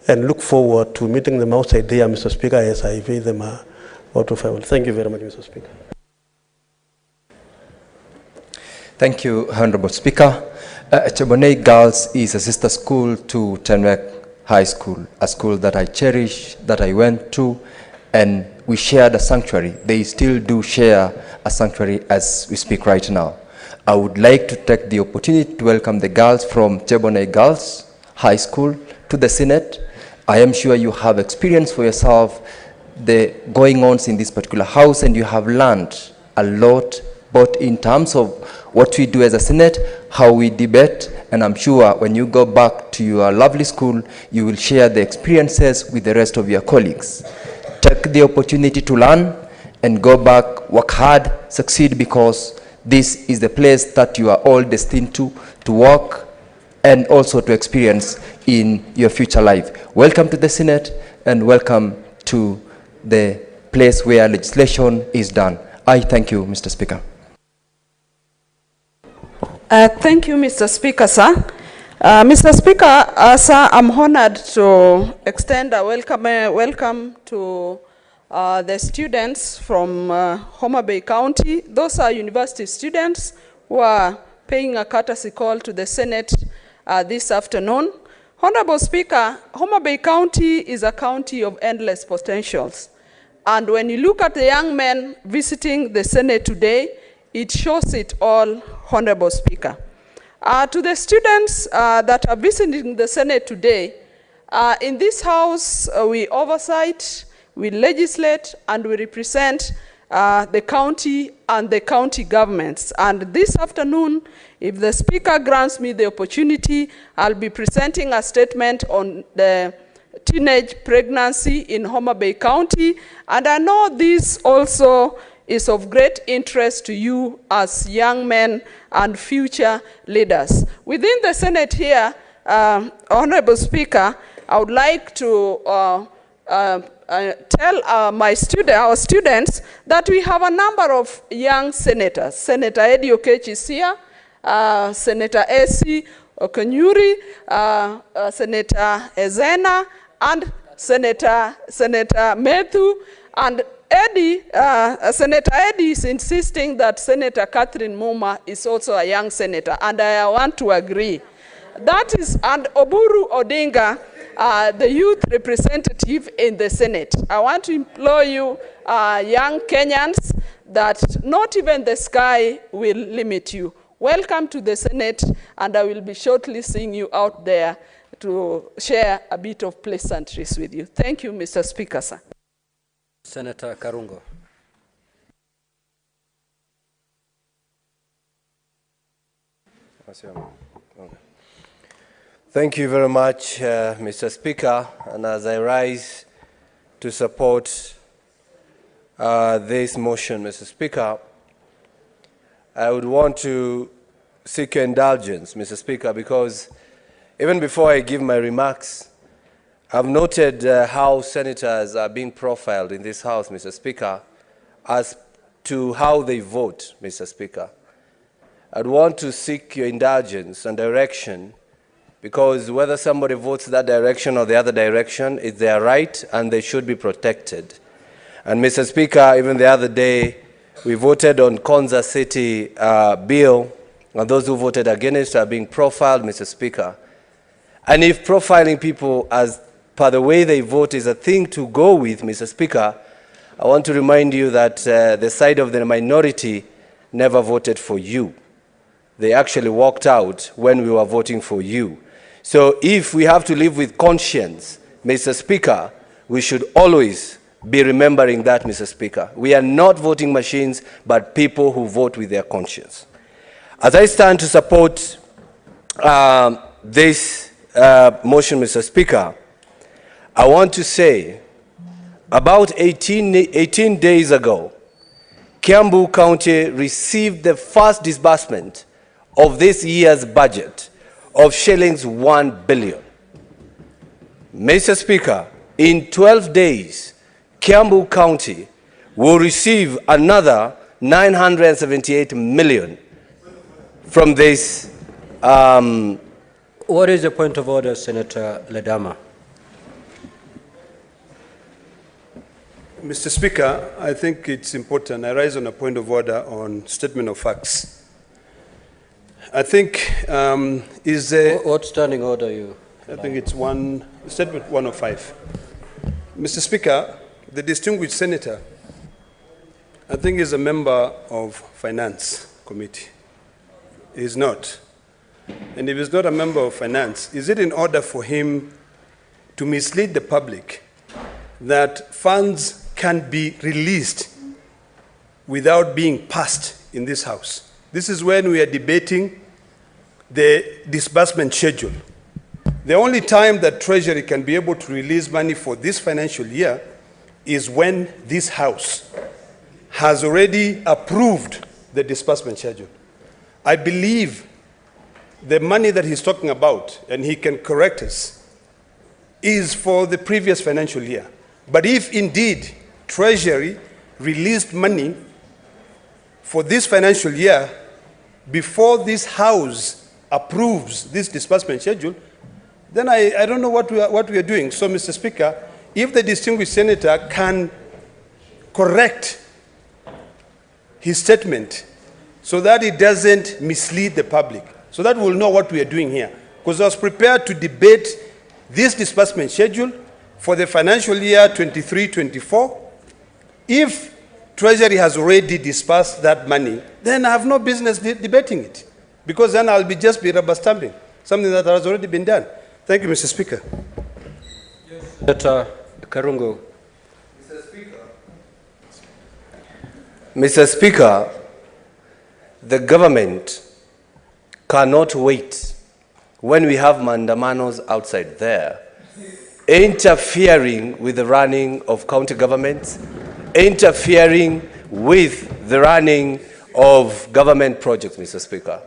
[SPEAKER 15] and look forward to meeting them outside there, Mr. Speaker, as I pay them a vote of farewell. Thank you very much, Mr. Speaker.
[SPEAKER 16] Thank you, Honorable Speaker. Chebonei Girls is a sister school to Tenwek High School, a school that I cherish, that I went to, and we shared a sanctuary. They still do share a sanctuary as we speak right now. I would like to take the opportunity to welcome the girls from Chebonei Girls High School to the Senate. I am sure you have experienced for yourself the going-ons in this particular house, and you have learned a lot, both in terms of what we do as a Senate, how we debate, and I'm sure when you go back to your lovely school, you will share the experiences with the rest of your colleagues. Take the opportunity to learn and go back, work hard, succeed, because this is the place that you are all destined to work and also to experience in your future life. Welcome to the Senate, and welcome to the place where legislation is done. I thank you, Mr. Speaker.
[SPEAKER 17] Thank you, Mr. Speaker, sir. Mr. Speaker, sir, I'm honored to extend a welcome to the students from Homa Bay County. Those are university students who are paying a courtesy call to the Senate this afternoon. Honorable Speaker, Homa Bay County is a county of endless potentials. And when you look at the young men visiting the Senate today, it shows it all, Honorable Speaker. To the students that are visiting the Senate today, in this house, we oversight, we legislate, and we represent the county and the county governments. And this afternoon, if the Speaker grants me the opportunity, I'll be presenting a statement on the teenage pregnancy in Homa Bay County. And I know this also is of great interest to you as young men and future leaders. Within the Senate here, Honorable Speaker, I would like to tell our students that we have a number of young senators. Senator Eddie Okech is here, Senator A.C. Okanyuri, Senator Ezena, and Senator Methu, and Eddie, Senator Eddie is insisting that Senator Catherine Muma is also a young senator, and I want to agree. That is, and Oburu Odinga, the youth representative in the Senate. I want to implore you, young Kenyans, that not even the sky will limit you. Welcome to the Senate, and I will be shortly seeing you out there to share a bit of pleasantries with you. Thank you, Mr. Speaker, sir.
[SPEAKER 2] Senator Karungo.
[SPEAKER 14] Thank you very much, Mr. Speaker. And as I rise to support this motion, Mr. Speaker, I would want to seek your indulgence, Mr. Speaker, because even before I give my remarks, I've noted how senators are being profiled in this House, Mr. Speaker, as to how they vote, Mr. Speaker. I'd want to seek your indulgence and direction, because whether somebody votes that direction or the other direction, it's their right and they should be protected. And Mr. Speaker, even the other day, we voted on Konza City bill, and those who voted against are being profiled, Mr. Speaker. And if profiling people as per the way they vote is a thing to go with, Mr. Speaker, I want to remind you that the side of the minority never voted for you. They actually walked out when we were voting for you. So if we have to live with conscience, Mr. Speaker, we should always be remembering that, Mr. Speaker. We are not voting machines, but people who vote with their conscience. As I stand to support this motion, Mr. Speaker, I want to say about 18 days ago, Kiambu County received the first disbursement of this year's budget of shillings 1 billion. Mr. Speaker, in 12 days, Kiambu County will receive another 978 million from this.
[SPEAKER 2] What is the point of order, Senator Ledama?
[SPEAKER 18] Mr. Speaker, I think it's important. I rise on a point of order on statement of facts. I think is a...
[SPEAKER 2] What standing order you?
[SPEAKER 18] I think it's statement 105. Mr. Speaker, the distinguished senator, I think is a member of Finance Committee. He's not. And if he's not a member of Finance, is it in order for him to mislead the public that funds can be released without being passed in this House? This is when we are debating the disbursement schedule. The only time that Treasury can be able to release money for this financial year is when this House has already approved the disbursement schedule. I believe the money that he's talking about, and he can correct us, is for the previous financial year. But if indeed Treasury released money for this financial year before this House approves this disbursement schedule, then I don't know what we are doing. So, Mr. Speaker, if the distinguished senator can correct his statement so that it doesn't mislead the public, so that we'll know what we are doing here. Because I was prepared to debate this disbursement schedule for the financial year 23-24. If Treasury has already disbursed that money, then I have no business debating it, because then I'll just be rubber stamping something that has already been done. Thank you, Mr. Speaker.
[SPEAKER 2] Senator Karungo.
[SPEAKER 14] Mr. Speaker, the government cannot wait when we have mandamanos outside there, interfering with the running of county governments, interfering with the running of government projects, Mr. Speaker.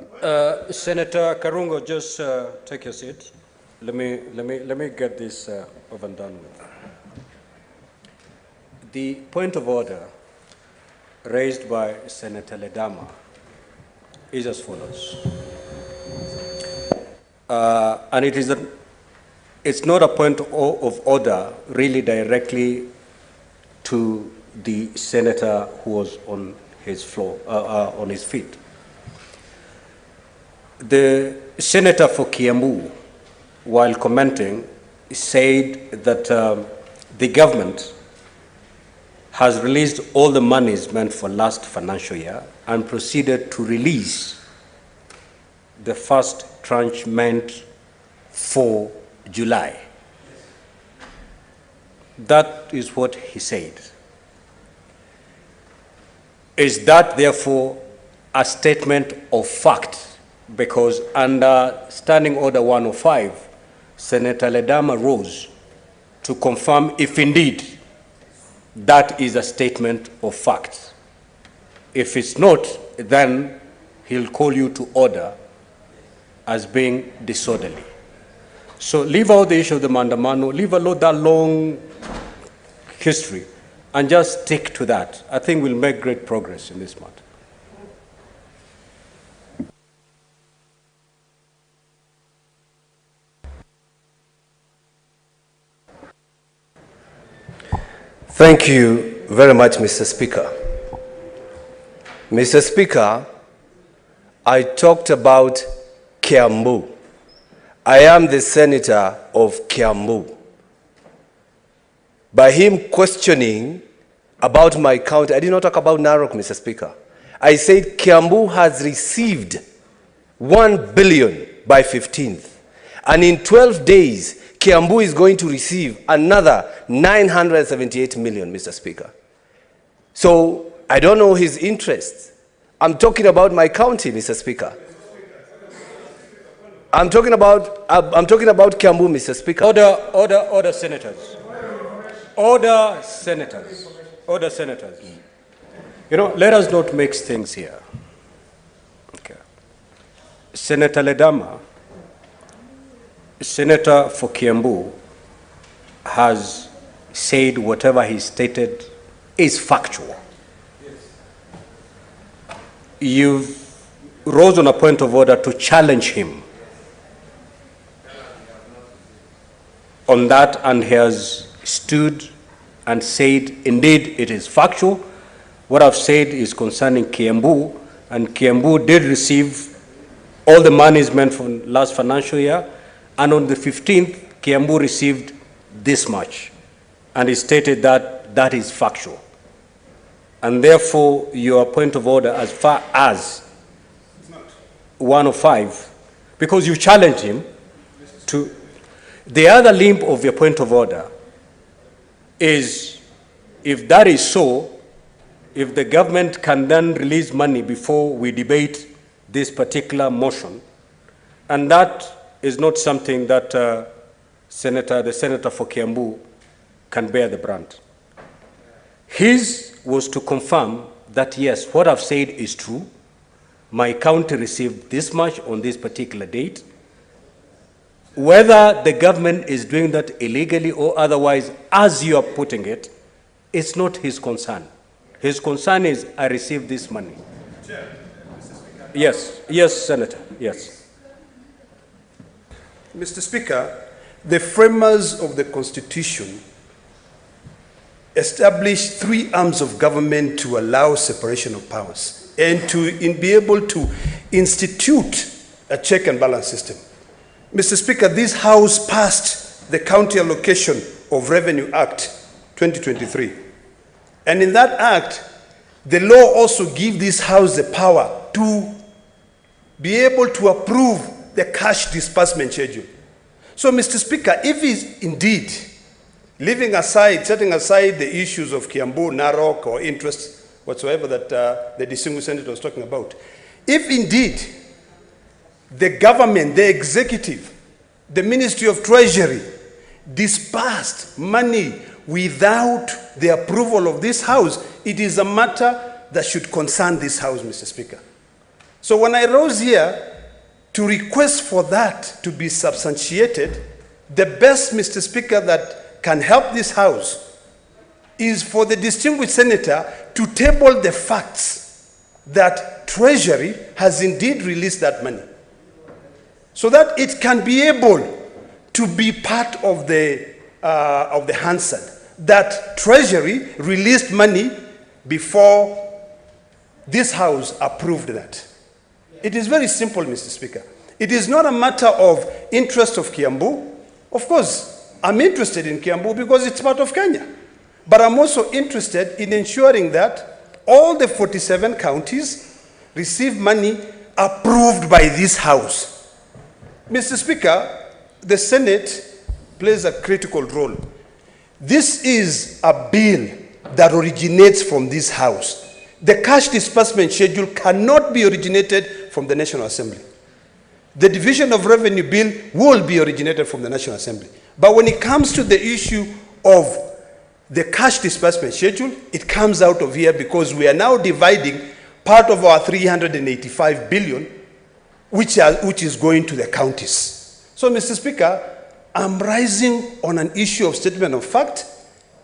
[SPEAKER 2] Senator Karungo, just take your seat. Let me get this over and done with. The point of order raised by Senator Ledama is as follows. And it's not a point of order really directly to the senator who was on his floor, on his feet. The senator for Kiambu, while commenting, said that the government has released all the monies meant for last financial year and proceeded to release the first tranche meant for July. That is what he said. Is that therefore a statement of fact? Because under Standing Order 105, Senator Ledama rose to confirm if indeed that is a statement of fact. If it's not, then he'll call you to order as being disorderly. So leave out the issue of the mandamano, leave alone that long history, and just stick to that. I think we'll make great progress in this matter.
[SPEAKER 14] Thank you very much, Mr. Speaker. Mr. Speaker, I talked about Kiambu. I am the senator of Kiambu. By him questioning about my county, I did not talk about Narok, Mr. Speaker. I said Kiambu has received 1 billion by 15th. And in 12 days, Kiambu is going to receive another 978 million, Mr. Speaker. So I don't know his interest. I'm talking about my county, Mr. Speaker. I'm talking about Kiambu, Mr. Speaker.
[SPEAKER 2] Order, senators. Order, senators. Order, senators. You know, let us not mix things here. Okay. Senator Ledama, senator for Kiambu, has said whatever he stated is factual. You rose on a point of order to challenge him on that, and he has stood and said, indeed, it is factual. What I've said is concerning Kiambu, and Kiambu did receive all the monies meant for last financial year, and on the 15th, Kiambu received this much. And he stated that that is factual. And therefore, your point of order as far as 105, because you challenged him to, the other limb of your point of order is, if that is so, if the government can then release money before we debate this particular motion, and that is not something that the senator for Kiambu can bear the brunt. His was to confirm that, yes, what I've said is true. My county received this much on this particular date. Whether the government is doing that illegally or otherwise, as you are putting it, it's not his concern. His concern is, I received this money. Yes, Senator, yes.
[SPEAKER 18] Mr. Speaker, the framers of the Constitution established 3 arms of government to allow separation of powers and to be able to institute a check and balance system. Mr. Speaker, this House passed the County Allocation of Revenue Act 2023. And in that act, the law also gives this House the power to be able to approve the cash disbursement schedule. So, Mr. Speaker, if he's indeed setting aside the issues of Kiambu, Narok, or interest whatsoever that the distinguished senator was talking about, if indeed the government, the executive, the Ministry of Treasury disbursed money without the approval of this House, it is a matter that should concern this House, Mr. Speaker. So when I rose here to request for that to be substantiated, the best, Mr. Speaker, that can help this House is for the distinguished senator to table the facts that Treasury has indeed released that money, so that it can be able to be part of the Hansard, that Treasury released money before this House approved that. It is very simple, Mr. Speaker. It is not a matter of interest of Kiambu. Of course, I'm interested in Kiambu because it's part of Kenya. But I'm also interested in ensuring that all the 47 counties receive money approved by this House. Mr. Speaker, the Senate plays a critical role. This is a bill that originates from this House. The cash disbursement schedule cannot be originated from the National Assembly. The Division of Revenue bill will be originated from the National Assembly. But when it comes to the issue of the cash disbursement schedule, it comes out of here because we are now dividing part of our 385 billion, which is going to the counties. So, Mr. Speaker, I'm rising on an issue of statement of fact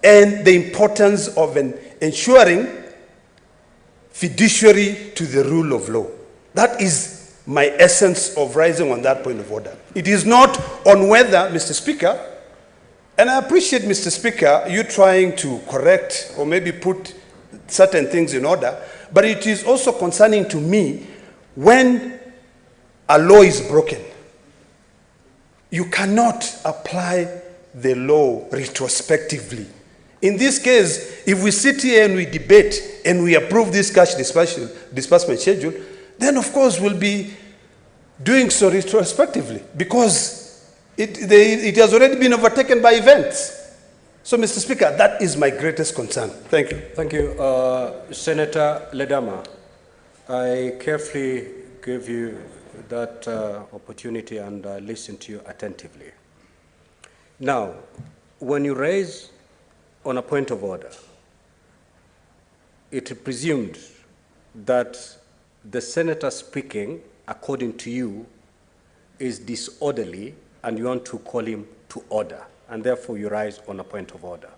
[SPEAKER 18] and the importance of ensuring fiduciary to the rule of law. That is my essence of rising on that point of order. It is not on whether, Mr. Speaker, and I appreciate, Mr. Speaker, you trying to correct or maybe put certain things in order, but it is also concerning to me when a law is broken. You cannot apply the law retrospectively. In this case, if we sit here and we debate and we approve this cash disbursement schedule, then of course we'll be doing so retrospectively because it has already been overtaken by events. So, Mr. Speaker, that is my greatest concern. Thank you.
[SPEAKER 2] Thank you. Senator Ledama, I carefully gave you that opportunity and listened to you attentively. Now, when you raise on a point of order, it is presumed that the senator speaking, according to you, is disorderly and you want to call him to order, and therefore you rise on a point of order.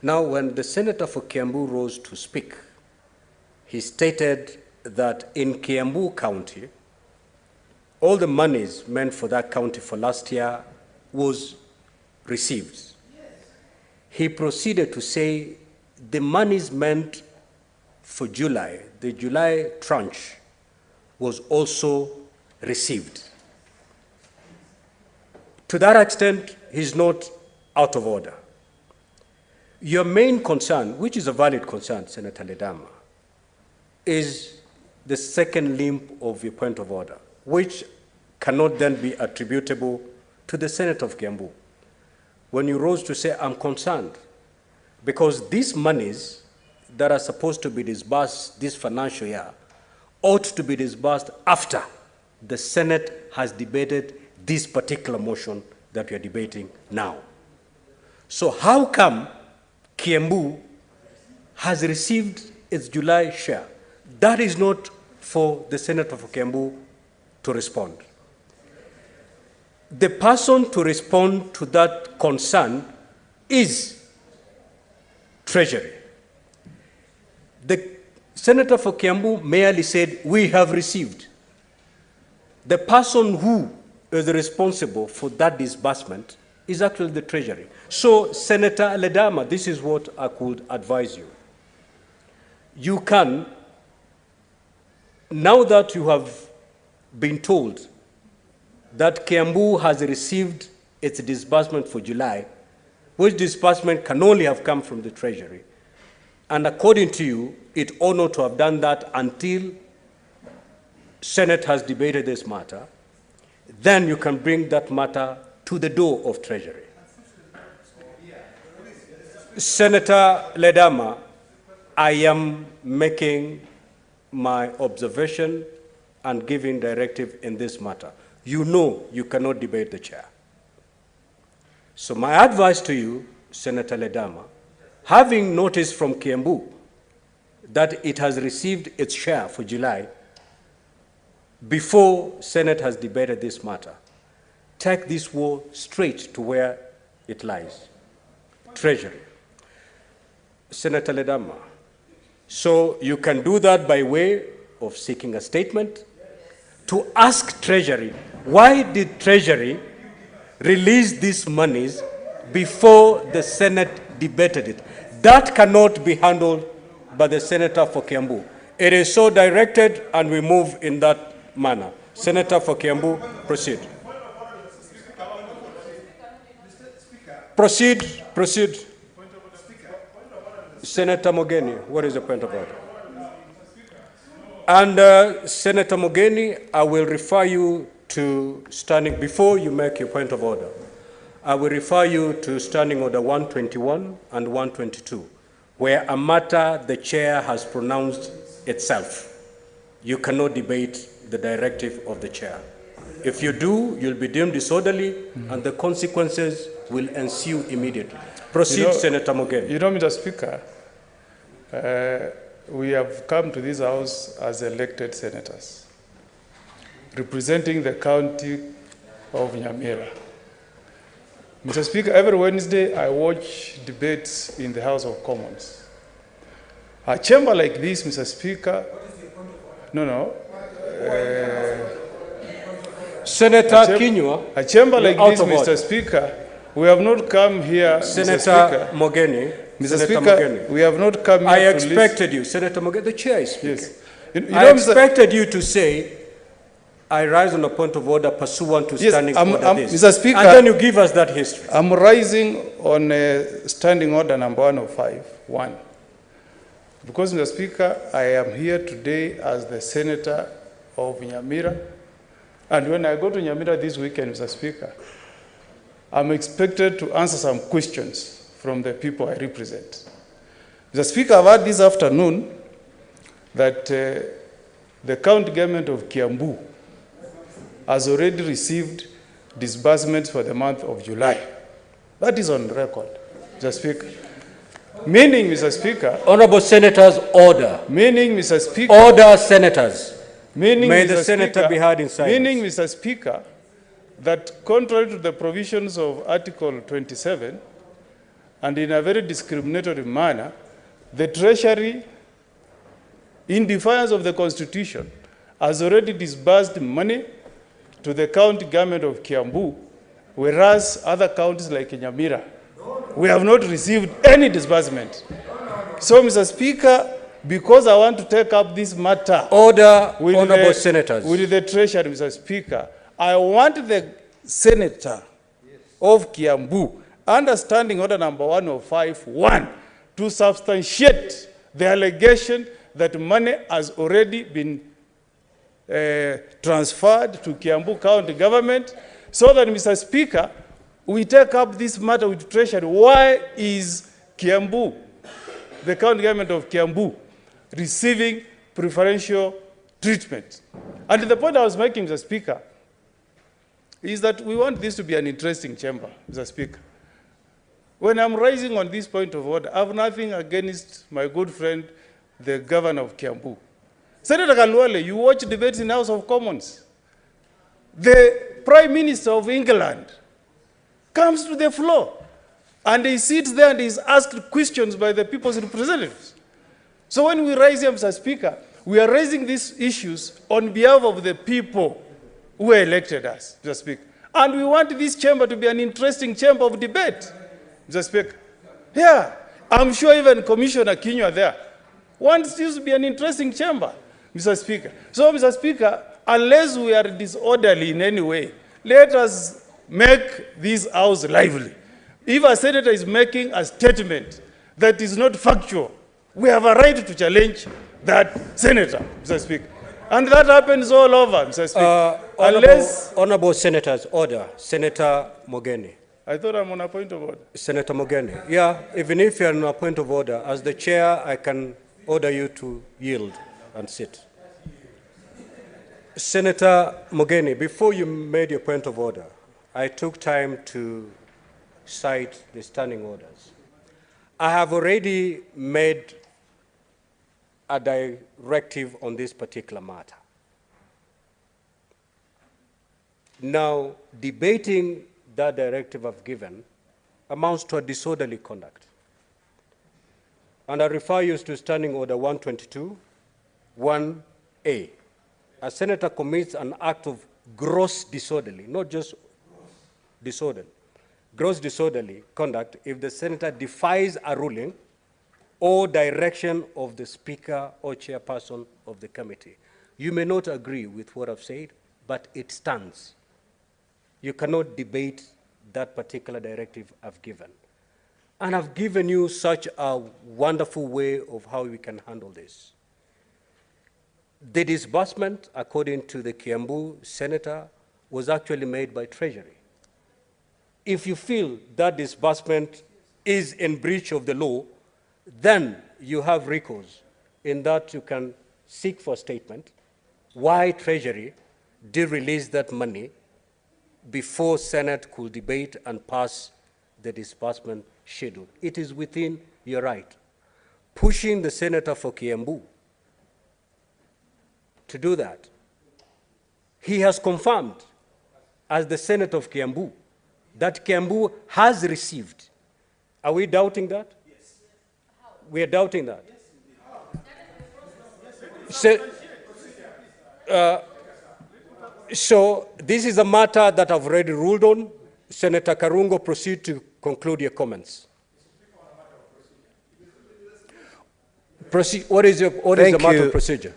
[SPEAKER 2] Now, when the senator for Kiambu rose to speak, he stated that in Kiambu County, all the monies meant for that county for last year was received. He proceeded to say the monies meant for July, the July tranche, was also received. To that extent, he's not out of order. Your main concern, which is a valid concern, Senator Ledama, is the second limb of your point of order, which cannot then be attributable to the Senator of Kiambu. When you rose to say, I'm concerned, because these monies that are supposed to be disbursed this financial year ought to be disbursed after the Senate has debated this particular motion that we are debating now. So how come Kiambu has received its July share? That is not for the Senator for Kiambu to respond. The person to respond to that concern is Treasury. The Senator for Kiambu merely said, we have received. The person who is responsible for that disbursement is actually the Treasury. So, Senator Ledama, this is what I could advise you. You can, now that you have been told that Kiambu has received its disbursement for July, which disbursement can only have come from the Treasury, and according to you, it ought not to have done that until Senate has debated this matter, then you can bring that matter to the door of Treasury. Senator Ledama, I am making my observation and giving directive in this matter. You know you cannot debate the chair. So my advice to you, Senator Ledama, having noticed from Kiambu that it has received its share for July before Senate has debated this matter. Take this war straight to where it lies, Treasury. Senator Ledama, so you can do that by way of seeking a statement to ask Treasury, why did Treasury release these monies before the Senate debated it? That cannot be handled by the Senator for Kiambu. It is so directed, and we move in that manner. Senator for Kiambu, proceed. Proceed. Senator Mogeni, what is the point of order? And Senator Mogeni, I will refer you to standing, before you make your point of order, I will refer you to Standing Order 121 and 122, where a matter the chair has pronounced itself. You cannot debate the directive of the chair. If you do, you'll be deemed disorderly, and the consequences will ensue immediately. Proceed, Senator Mogeni.
[SPEAKER 13] You know, Mr. Speaker, we have come to this House as elected senators, representing the county of Nyamira. Mr. Speaker, every Wednesday I watch debates in the House of Commons. A chamber like this, Mr. Speaker,
[SPEAKER 2] Senator Kinyua,
[SPEAKER 13] a chamber like this, Mr. Speaker, we have not come here,
[SPEAKER 2] Senator Mogeni.
[SPEAKER 13] Mr. Speaker, we have not come here
[SPEAKER 2] I expected you, Senator Mogeni, the chair is speaking.
[SPEAKER 13] Yes.
[SPEAKER 2] I expected you to say, I rise on a point of order pursuant to standing order this.
[SPEAKER 13] Mr. Speaker,
[SPEAKER 2] and then you give us that history.
[SPEAKER 13] I'm rising on standing order number 105.1. Because, Mr. Speaker, I am here today as the senator of Nyamira. And when I go to Nyamira this weekend, Mr. Speaker, I'm expected to answer some questions from the people I represent. Mr. Speaker, I've heard this afternoon that the county government of Kiambu has already received disbursements for the month of July. That is on record, Mr. Speaker. Meaning, Mr. Speaker...
[SPEAKER 2] Honorable Senators, order.
[SPEAKER 13] Meaning, Mr. Speaker...
[SPEAKER 2] Order, Senators.
[SPEAKER 13] Meaning,
[SPEAKER 2] May
[SPEAKER 13] Mr.
[SPEAKER 2] the Senator
[SPEAKER 13] Speaker,
[SPEAKER 2] be heard in silence.
[SPEAKER 13] Meaning, Mr. Speaker, that contrary to the provisions of Article 27, and in a very discriminatory manner, the Treasury, in defiance of the Constitution, has already disbursed money to the county government of Kiambu, whereas other counties like Nyamira, we have not received any disbursement. So, Mr. Speaker, because I want to take up this matter...
[SPEAKER 2] Order, honorable senators.
[SPEAKER 13] With the Treasury, Mr. Speaker, I want the senator of Kiambu, understanding order number 105.1, to substantiate the allegation that money has already been transferred to Kiambu County government, so that, Mr. Speaker, we take up this matter with Treasury. Why is Kiambu, the county government of Kiambu, receiving preferential treatment? And the point I was making, Mr. Speaker, is that we want this to be an interesting chamber, Mr. Speaker. When I'm rising on this point of order, I have nothing against my good friend, the governor of Kiambu. Senator Kalwale, you watch debates in the House of Commons. The Prime Minister of England comes to the floor, and he sits there and is asked questions by the people's representatives. So when we rise here, Mr. Speaker, we are raising these issues on behalf of the people who elected us, Mr. Speaker. And we want this chamber to be an interesting chamber of debate, Mr. Speaker. Yeah, I'm sure even Commissioner Kinyua there wants this to be an interesting chamber, Mr. Speaker. So, Mr. Speaker, unless we are disorderly in any way, let us make this house lively. If a senator is making a statement that is not factual, we have a right to challenge that senator, Mr. Speaker. And that happens all over, Mr. Speaker.
[SPEAKER 2] Honorable Senators, order. Senator Mogeni.
[SPEAKER 13] I thought I'm on a point of order.
[SPEAKER 2] Senator Mogeni. Yeah, even if you're on a point of order, as the chair, I can order you to yield and sit. Senator Mogeni, before you made your point of order, I took time to cite the standing orders. I have already made a directive on this particular matter. Now, debating that directive I've given amounts to a disorderly conduct. And I refer you to Standing Order 122, 1A. A senator commits an act of gross disorderly, not just disorderly, gross disorderly conduct if the senator defies a ruling or direction of the speaker or chairperson of the committee. You may not agree with what I've said, but it stands. You cannot debate that particular directive I've given. And I've given you such a wonderful way of how we can handle this. The disbursement, according to the Kiambu senator, was actually made by Treasury. If you feel that disbursement is in breach of the law, then you have recourse in that you can seek for a statement why Treasury did release that money before Senate could debate and pass the disbursement schedule. It is within your right. Pushing the senator for Kiambu to do that. He has confirmed, as the senator of Kiambu, that Kiambu has received. Are we doubting that? Yes. We are doubting that. So this is a matter that I've already ruled on. Senator Karungo, proceed to conclude your comments. Proceed. What is the matter of procedure?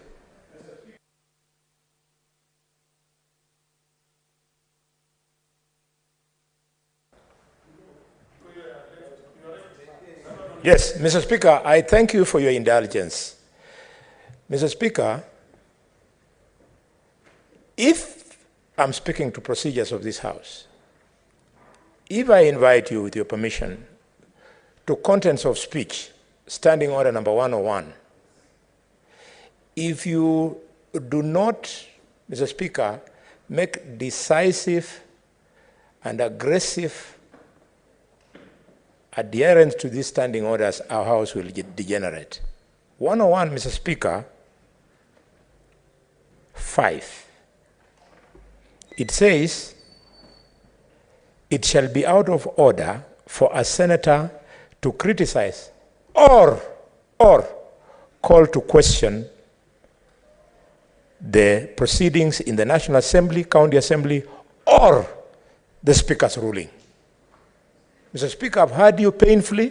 [SPEAKER 5] Yes, Mr. Speaker, I thank you for your indulgence. Mr. Speaker, if I'm speaking to procedures of this House, if I invite you, with your permission, to contents of speech, Standing Order number 101, if you do not, Mr. Speaker, make decisive and aggressive adherence to these standing orders, our House will degenerate. 101, Mr. Speaker, 5. It says, it shall be out of order for a senator to criticize or call to question the proceedings in the National Assembly, County Assembly, or the Speaker's ruling. Mr. Speaker, I've heard you painfully.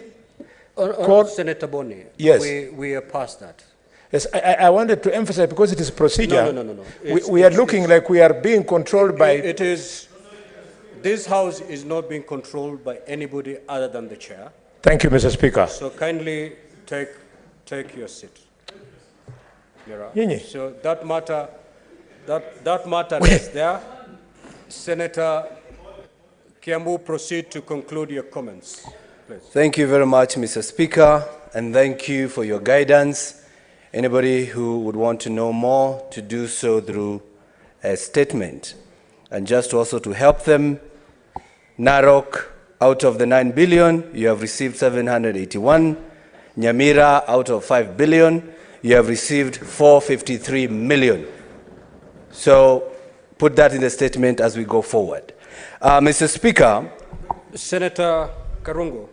[SPEAKER 2] Senator Boni,
[SPEAKER 5] yes.
[SPEAKER 2] We are past that.
[SPEAKER 5] Yes, I wanted to emphasize, because it is procedure.
[SPEAKER 2] No.
[SPEAKER 5] We are looking like we are being controlled by...
[SPEAKER 2] It is... This House is not being controlled by anybody other than the chair.
[SPEAKER 5] Thank you, Mr. Speaker.
[SPEAKER 2] So kindly take your seat.
[SPEAKER 5] Ngunyi.
[SPEAKER 2] So that matter is there. Senator Kiambu, proceed to conclude your comments, please.
[SPEAKER 14] Thank you very much, Mr. Speaker, and thank you for your guidance. Anybody who would want to know more, to do so through a statement. And just also to help them, Narok, out of the 9 billion, you have received 781. Nyamira, out of 5 billion, you have received 453 million. So put that in the statement as we go forward. Mr. Speaker.
[SPEAKER 2] Senator Karungo,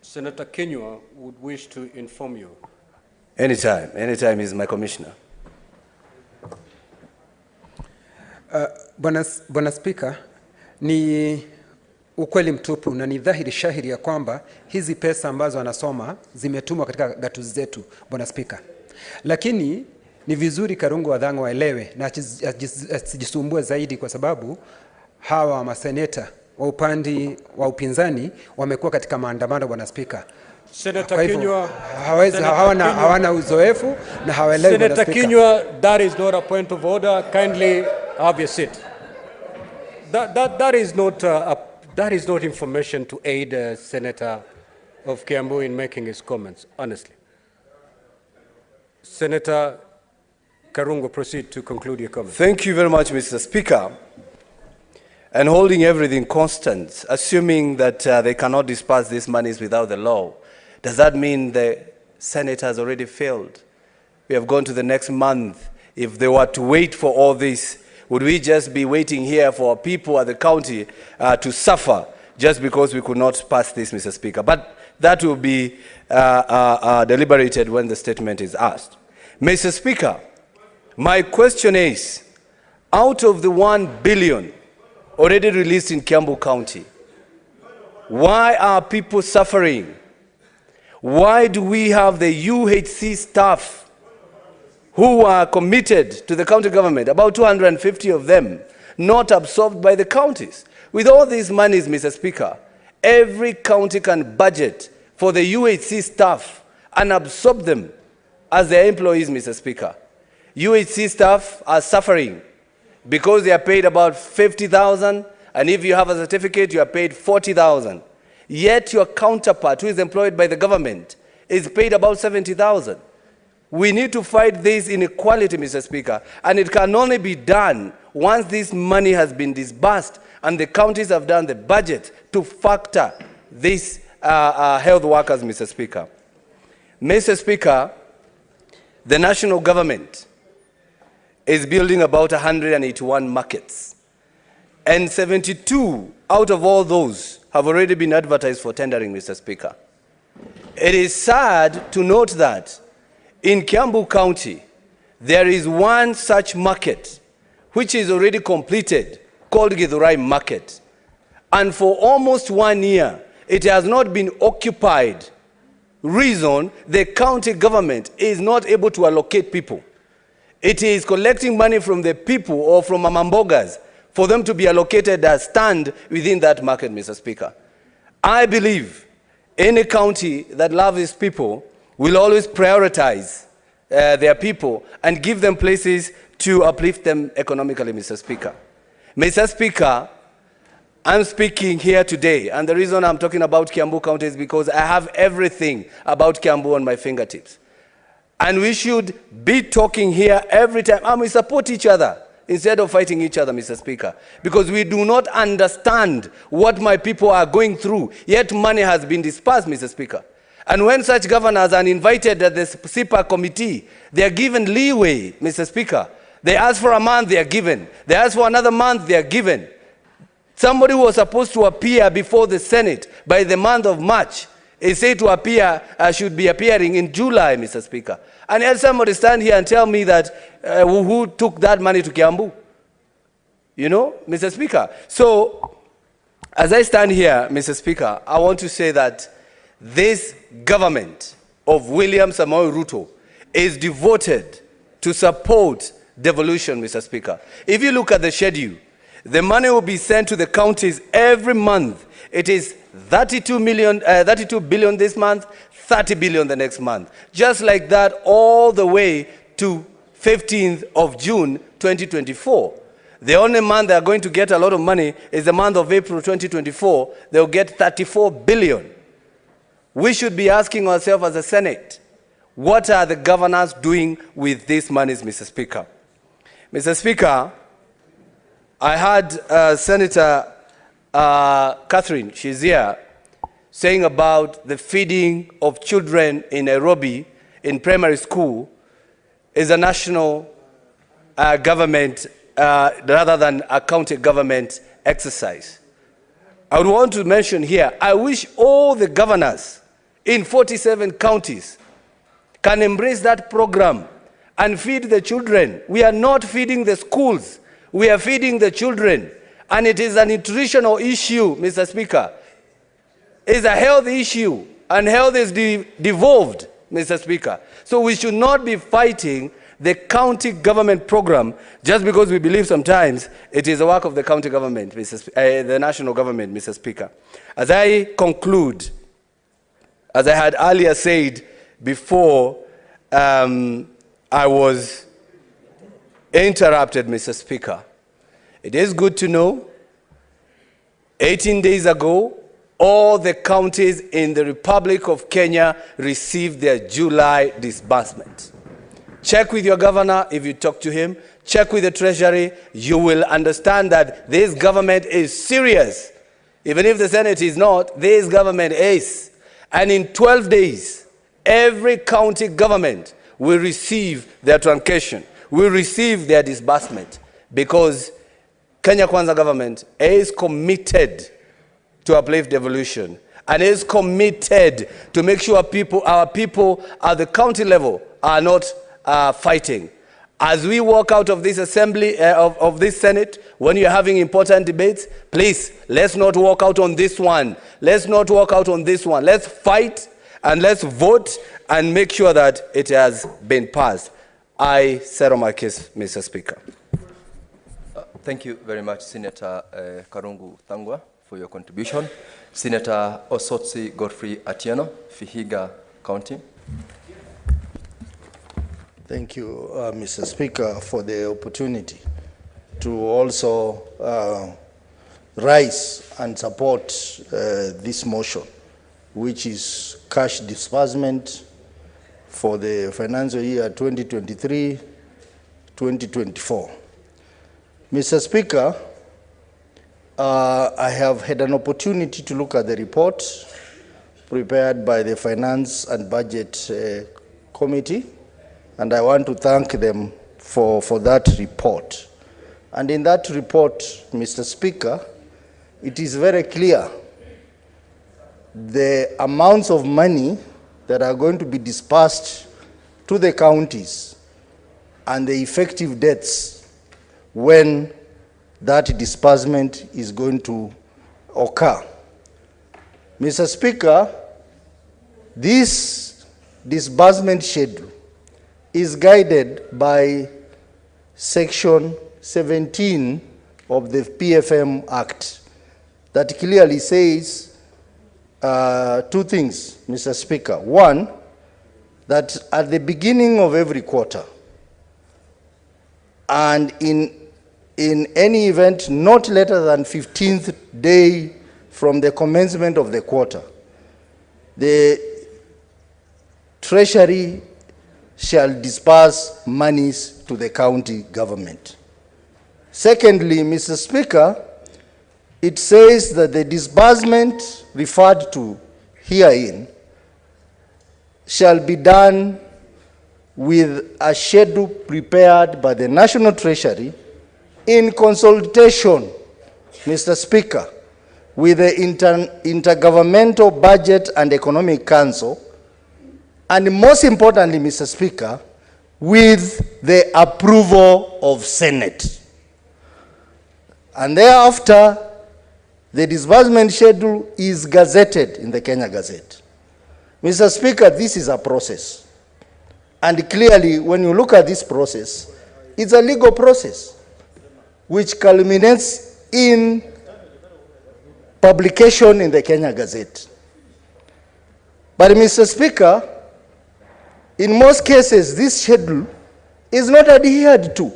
[SPEAKER 2] Senator Kenywa would wish to inform you.
[SPEAKER 14] Anytime is my commissioner.
[SPEAKER 19] Bwana Spika, ni ukweli mtupu na ni dhahiri shahiri ya kwamba hizi pesa ambazo anasoma zimetumwa katika gatuzi zetu, Bwana Spika. Lakini ni vizuri Karungo Wadhanga waelewe na asijisumbue zaidi, kwa sababu hawa maseneta wa upande wa upinzani wamekuwa katika maandamano, Bwana Spika.
[SPEAKER 2] Senator Kenywa,
[SPEAKER 19] hawana uzoefu na hawaelewi.
[SPEAKER 2] Senator Kenywa, that is not a point of order. Kindly have your seat. That is not information to aid Senator of Kiambu in making his comments, honestly. Senator Karungo, proceed to conclude your comments.
[SPEAKER 14] Thank you very much, Mr. Speaker. And holding everything constant, assuming that they cannot disperse these monies without the law, does that mean the Senate has already failed we have gone to the next month. If they were to wait for all this, would we just be waiting here for people at the county to suffer just because we could not pass this, Mr. Speaker? But that will be deliberated when the statement is asked. Mr. Speaker, my question is, out of the 1 billion already released in Kiambu County, why are people suffering? Why do we have the UHC staff who are committed to the county government, about 250 of them, not absorbed by the counties? With all these monies, Mr. Speaker, every county can budget for the UHC staff and absorb them as their employees, Mr. Speaker. UHC staff are suffering because they are paid about 50,000, and if you have a certificate, you are paid 40,000. Yet your counterpart, who is employed by the government, is paid about 70,000. We need to fight this inequality, Mr. Speaker, and it can only be done once this money has been disbursed and the counties have done the budget to factor these health workers, Mr. Speaker. Mr. Speaker, the national government is building about 181 markets, and 72 out of all those have already been advertised for tendering, Mr. Speaker. It is sad to note that in Kiambu County, there is one such market which is already completed, called Githurai Market. And for almost 1 year, it has not been occupied. Reason, the county government is not able to allocate people. It is collecting money from the people or from amambogas for them to be allocated as stand within that market, Mr. Speaker. I believe any county that loves its people will always prioritize their people and give them places to uplift them economically, Mr. Speaker. Mr. Speaker, I'm speaking here today, and the reason I'm talking about Kiambu County is because I have everything about Kiambu on my fingertips. And we should be talking here every time, and we support each other instead of fighting each other, Mr. Speaker, because we do not understand what my people are going through, yet money has been dispersed, Mr. Speaker. And when such governors are invited at the SIPA committee, they are given leeway, Mr. Speaker. They ask for a month, they are given. They ask for another month, they are given. Somebody who was supposed to appear before the Senate by the month of March is said to appear, should be appearing in July, Mr. Speaker. And yet somebody stand here and tell me that who took that money to Kiambu? You know, Mr. Speaker. So, as I stand here, Mr. Speaker, I want to say that this government of William Samoei Ruto is devoted to support devolution, Mr. Speaker. If you look at the schedule, the money will be sent to the counties every month. It is 32 billion this month, 30 billion the next month. Just like that all the way to 15th of June 2024. The only month they are going to get a lot of money is the month of April 2024. They'll get 34 billion. We should be asking ourselves as a Senate, what are the governors doing with these monies, Mr. Speaker? Mr. Speaker, I heard Senator Catherine, she's here, saying about the feeding of children in Nairobi in primary school is a national government rather than a county government exercise. I would want to mention here, I wish all the governors in 47 counties can embrace that program and feed the children. We are not feeding the schools, we are feeding the children. And it is a nutritional issue, Mr. Speaker. It's a health issue, and health is devolved, Mr. Speaker. So we should not be fighting the county government program just because we believe sometimes it is the work of the county government, the national government, Mr. Speaker. As I conclude, as I had earlier said before I was interrupted, Mr. Speaker, it is good to know 18 days ago, all the counties in the Republic of Kenya received their July disbursement. Check with your governor if you talk to him. Check with the Treasury. You will understand that this government is serious. Even if the Senate is not, this government is. And in 12 days, every county government will receive their truncation, will receive their disbursement, because Kenya Kwanza government is committed to uplift devolution and is committed to make sure our people at the county level are not fighting. As we walk out of this assembly, of this Senate, when you're having important debates, please, let's not walk out on this one. Let's not walk out on this one. Let's fight and let's vote and make sure that it has been passed. I settle my case, Mr. Speaker.
[SPEAKER 16] Thank you very much, Senator Karungu Thangwa, for your contribution. Senator Osotsi Godfrey Atieno, Vihiga County.
[SPEAKER 20] Thank you, Mr. Speaker, for the opportunity to also rise and support this motion, which is cash disbursement for the financial year 2023-2024. Mr. Speaker, I have had an opportunity to look at the report prepared by the Finance and Budget Committee, and I want to thank them for that report. And in that report, Mr. Speaker, it is very clear the amounts of money that are going to be dispersed to the counties and the effective dates when that disbursement is going to occur. Mr. Speaker, this disbursement schedule is guided by Section 17 of the PFM Act that clearly says two things, Mr. Speaker. One, that at the beginning of every quarter, and in any event not later than 15th day from the commencement of the quarter, the Treasury shall disperse monies to the county government. Secondly, Mr. Speaker, it says that the disbursement referred to herein shall be done with a schedule prepared by the National Treasury in consultation, Mr. Speaker, with the Intergovernmental Budget and Economic Council, and most importantly, Mr. Speaker, with the approval of Senate. And thereafter, the disbursement schedule is gazetted in the Kenya Gazette. Mr. Speaker, this is a process. And clearly, when you look at this process, it's a legal process which culminates in publication in the Kenya Gazette. But Mr. Speaker, in most cases, this schedule is not adhered to.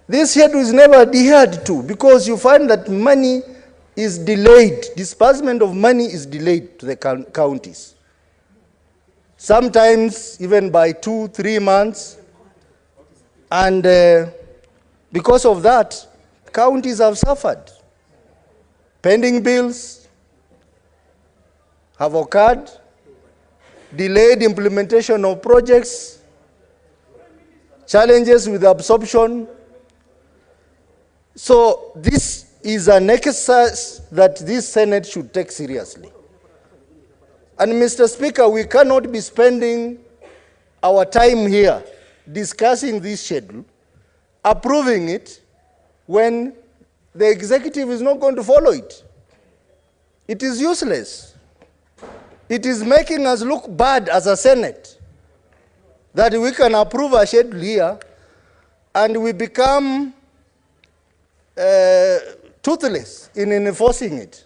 [SPEAKER 20] This schedule is never adhered to because you find that money is delayed. Disbursement of money is delayed to the counties. Sometimes even by 2-3 months. And because of that, counties have suffered. Pending bills have occurred. Delayed implementation of projects, challenges with absorption. So this is an exercise that this Senate should take seriously. And Mr. Speaker, we cannot be spending our time here discussing this schedule, approving it, when the executive is not going to follow it. It is useless. It is making us look bad as a Senate that we can approve a schedule here and we become toothless in enforcing it.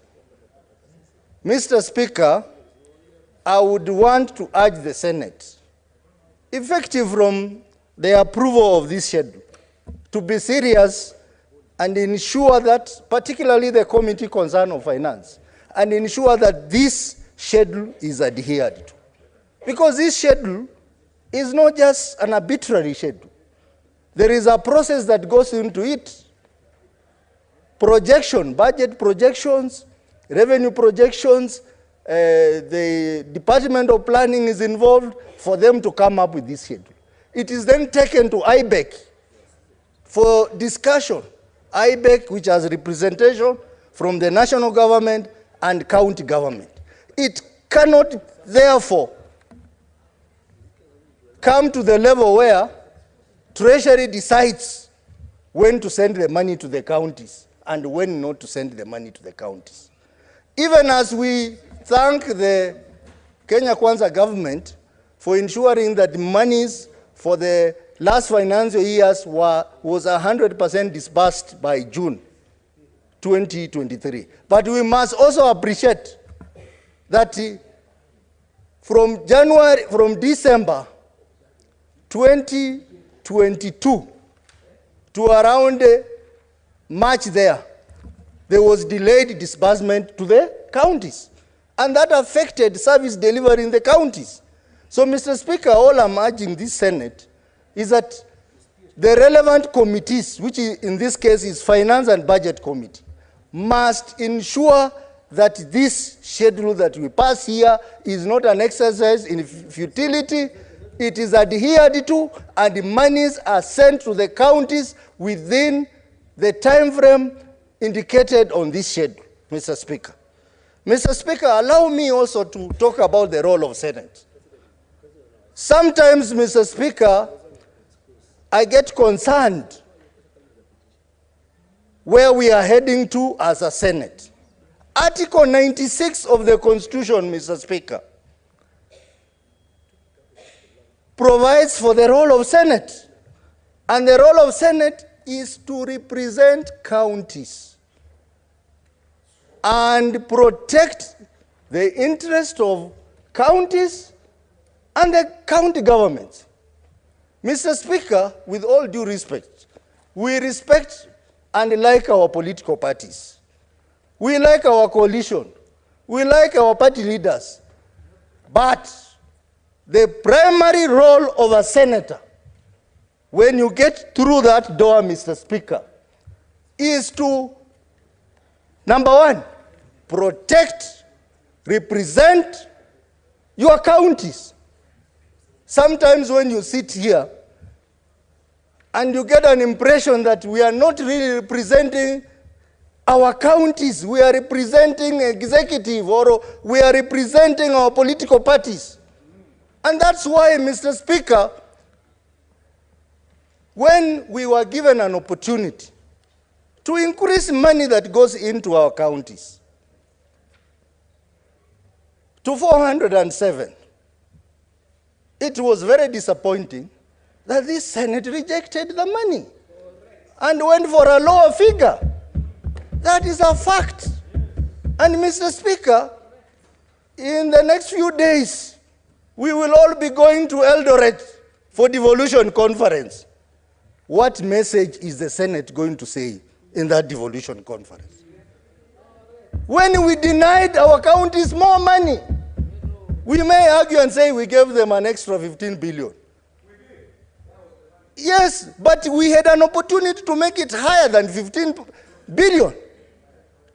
[SPEAKER 20] Mr. Speaker, I would want to urge the Senate, effective from the approval of this schedule, to be serious and ensure that, particularly the Committee Concerned of Finance, and ensure that this schedule is adhered to. Because this schedule is not just an arbitrary schedule. There is a process that goes into it. Projection, budget projections, revenue projections, the Department of Planning is involved for them to come up with this schedule. It is then taken to IBEC for discussion. IBEC, which has representation from the national government and county government. It cannot, therefore, come to the level where Treasury decides when to send the money to the counties and when not to send the money to the counties. Even as we thank the Kenya Kwanza government for ensuring that monies for the last financial years was 100% disbursed by June 2023. But we must also appreciate that from December 2022 to around March there was delayed disbursement to the counties. And that affected service delivery in the counties. So, Mr. Speaker, all I'm urging this Senate is that the relevant committees, which in this case is Finance and Budget Committee, must ensure that this schedule that we pass here is not an exercise in futility. It is adhered to, and the monies are sent to the counties within the time frame indicated on this schedule, Mr. Speaker. Mr. Speaker, allow me also to talk about the role of Senate. Sometimes, Mr. Speaker, I get concerned where we are heading to as a Senate. Article 96 of the Constitution, Mr. Speaker, provides for the role of Senate. And the role of Senate is to represent counties and protect the interest of counties and the county governments. Mr. Speaker, with all due respect, we respect and like our political parties. We like our coalition. We like our party leaders. But the primary role of a senator, when you get through that door, Mr. Speaker, is to, number one, protect, represent your counties. Sometimes when you sit here and you get an impression that we are not really representing our counties, we are representing executive, or we are representing our political parties. And that's why, Mr. Speaker, when we were given an opportunity to increase money that goes into our counties to 407, it was very disappointing that this Senate rejected the money and went for a lower figure. That is a fact. And Mr. Speaker, in the next few days, we will all be going to Eldoret for devolution conference. What message is the Senate going to say in that devolution conference? When we denied our counties more money, we may argue and say we gave them an extra 15 billion. Yes, but we had an opportunity to make it higher than 15 billion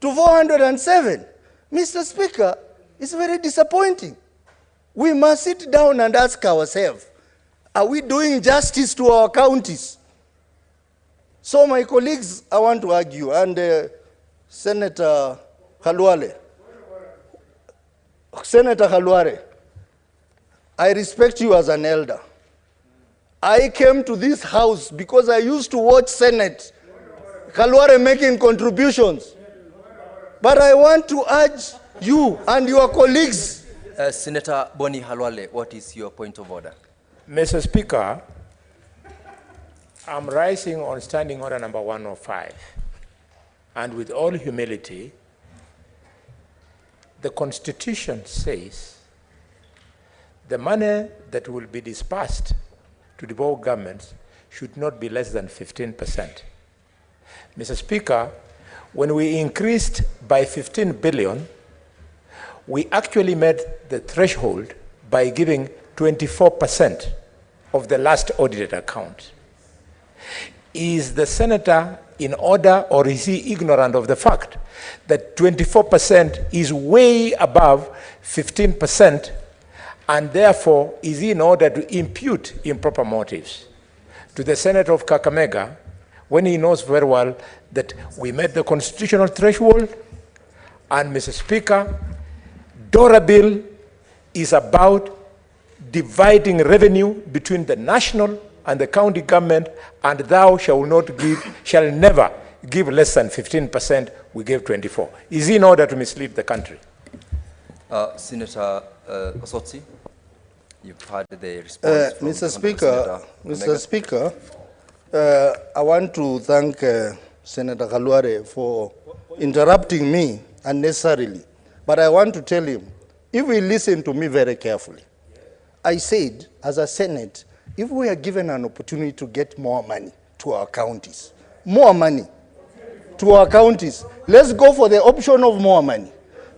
[SPEAKER 20] to 407. Mr. Speaker, it's very disappointing. We must sit down and ask ourselves, are we doing justice to our counties? So my colleagues, I want to argue, and Senator Khalwale, I respect you as an elder. I came to this house because I used to watch Senate Khalwale making contributions. But I want to urge you and your colleagues.
[SPEAKER 16] Senator Boni Khalwale, what is your point of order?
[SPEAKER 5] Mr. Speaker, I'm rising on standing order number 105. And with all humility, the Constitution says the money that will be disbursed to the devolved governments should not be less than 15%. Mr. Speaker, when we increased by 15 billion, we actually met the threshold by giving 24% of the last audited account. is the senator in order, or is he ignorant of the fact that 24% is way above 15%, and therefore is he in order to impute improper motives to the Senator of Kakamega when he knows very well that we met the constitutional threshold? And Mr. Speaker, DORA bill is about dividing revenue between the national and the county government, and thou shall never give less than 15%, we gave 24. Is he in order to mislead the country?
[SPEAKER 16] Senator Osotsi, you've heard the response from
[SPEAKER 20] Mr. Speaker, I want to thank Senator Khalware for interrupting me unnecessarily. But I want to tell him, if we listen to me very carefully, I said, as a Senate, if we are given an opportunity to get more money to our counties, more money to our counties, let's go for the option of more money.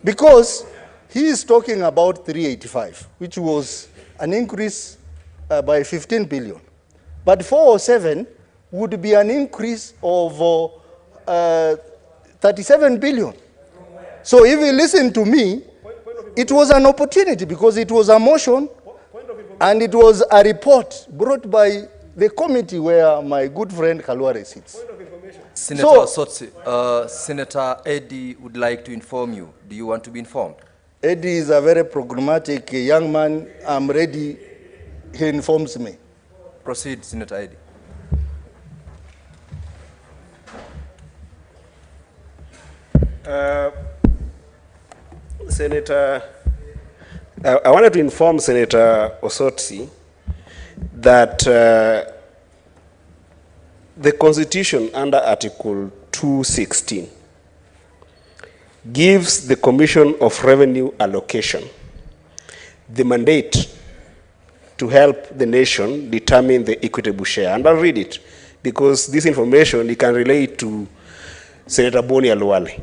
[SPEAKER 20] Because he is talking about 385, which was an increase by 15 billion. But 407 would be an increase of 37 billion. So if you listen to me, it was an opportunity because it was a motion and it was a report brought by the committee where my good friend Khalware sits.
[SPEAKER 16] Senator Osotsi, Senator Eddie would like to inform you. Do you want to be informed?
[SPEAKER 20] Eddie is a very programmatic young man. I'm ready. He informs me.
[SPEAKER 16] Proceed, Senator Eddie.
[SPEAKER 21] Senator, I wanted to inform Senator Osotsi that the Constitution under Article 216 gives the Commission of Revenue Allocation the mandate to help the nation determine the equitable share. And I'll read it because this information can relate to Senator Boni Aluwale.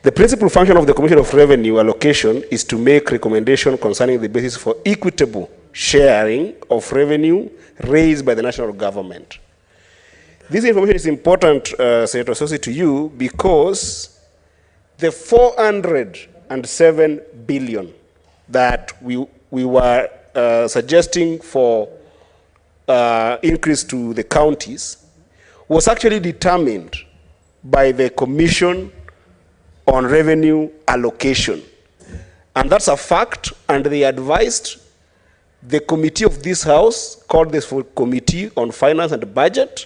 [SPEAKER 21] The principal function of the Commission of Revenue Allocation is to make recommendations concerning the basis for equitable sharing of revenue raised by the national government. This information is important, Senator Osotsi, to you because the 407 billion that we were suggesting for increase to the counties was actually determined by the Commission on Revenue Allocation. And that's a fact, and they advised the committee of this House, called this Committee on Finance and Budget,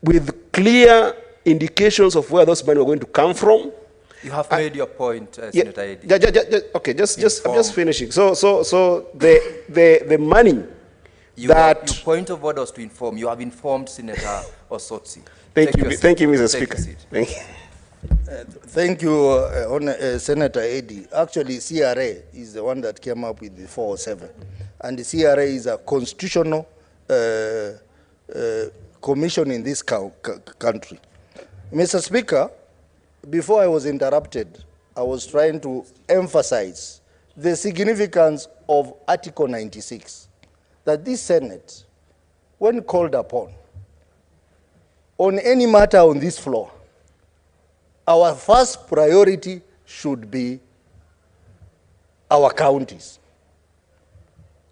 [SPEAKER 21] with clear indications of where those money were going to come from.
[SPEAKER 16] You have made your point, Senator Eddie.
[SPEAKER 21] Okay, I'm just finishing. So the money
[SPEAKER 16] your point of order was to inform. You have informed Senator Osotsi.
[SPEAKER 21] Thank you, Mr. Speaker. Thank you.
[SPEAKER 20] Thank you, Senator Eddie. Actually, CRA is the one that came up with the 407. And the CRA is a constitutional commission in this country. Mr. Speaker, before I was interrupted, I was trying to emphasize the significance of Article 96, that this Senate, when called upon on any matter on this floor, our first priority should be our counties.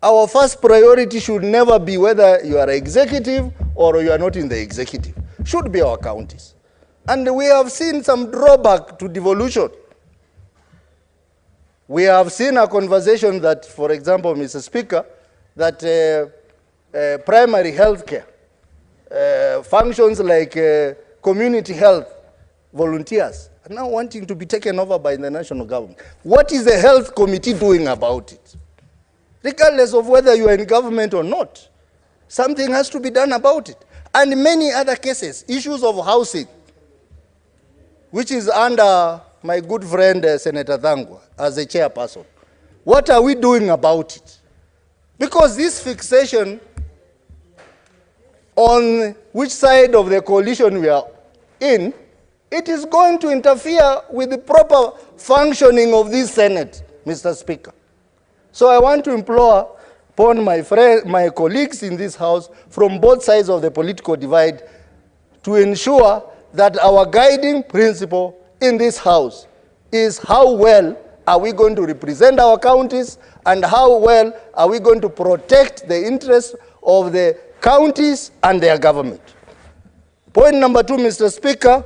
[SPEAKER 20] Our first priority should never be whether you are executive or you are not in the executive. Should be our counties. And we have seen some drawback to devolution. We have seen a conversation that, for example, Mr. Speaker, that primary health care functions like community health volunteers are now wanting to be taken over by the national government. What is the health committee doing about it? Regardless of whether you are in government or not, something has to be done about it. And many other cases, issues of housing, which is under my good friend Senator Thangwa as a chairperson. What are we doing about it? Because this fixation on which side of the coalition we are in, it is going to interfere with the proper functioning of this Senate, Mr. Speaker. So I want to implore upon my colleagues in this House from both sides of the political divide to ensure that our guiding principle in this House is how well are we going to represent our counties and how well are we going to protect the interests of the counties and their government. Point number 2, Mr. Speaker,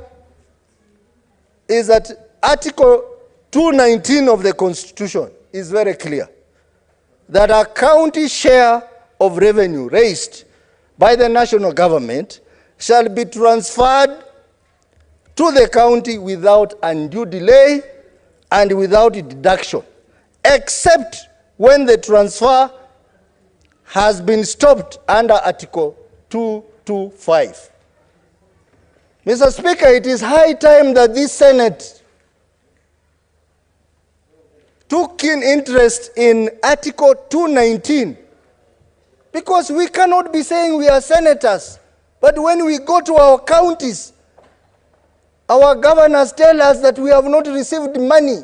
[SPEAKER 20] is that Article 219 of the Constitution is very clear that a county share of revenue raised by the national government shall be transferred to the county without undue delay and without deduction, except when the transfer has been stopped under Article 225. Mr. Speaker, it is high time that this Senate took keen interest in Article 219, because we cannot be saying we are senators, but when we go to our counties, our governors tell us that we have not received money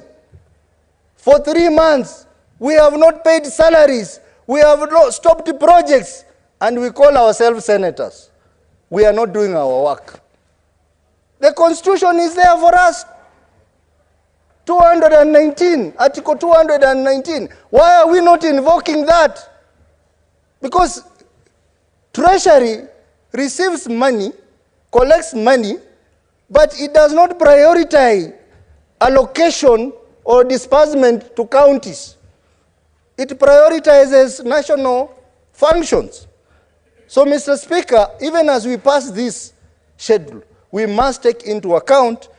[SPEAKER 20] for 3 months. We have not paid salaries. We have not stopped projects, and we call ourselves senators. We are not doing our work. The Constitution is there for us. 219, Article 219. Why are we not invoking that? Because Treasury receives money, collects money, but it does not prioritize allocation or disbursement to counties. It prioritizes national functions. So, Mr. Speaker, even as we pass this schedule, we must take into account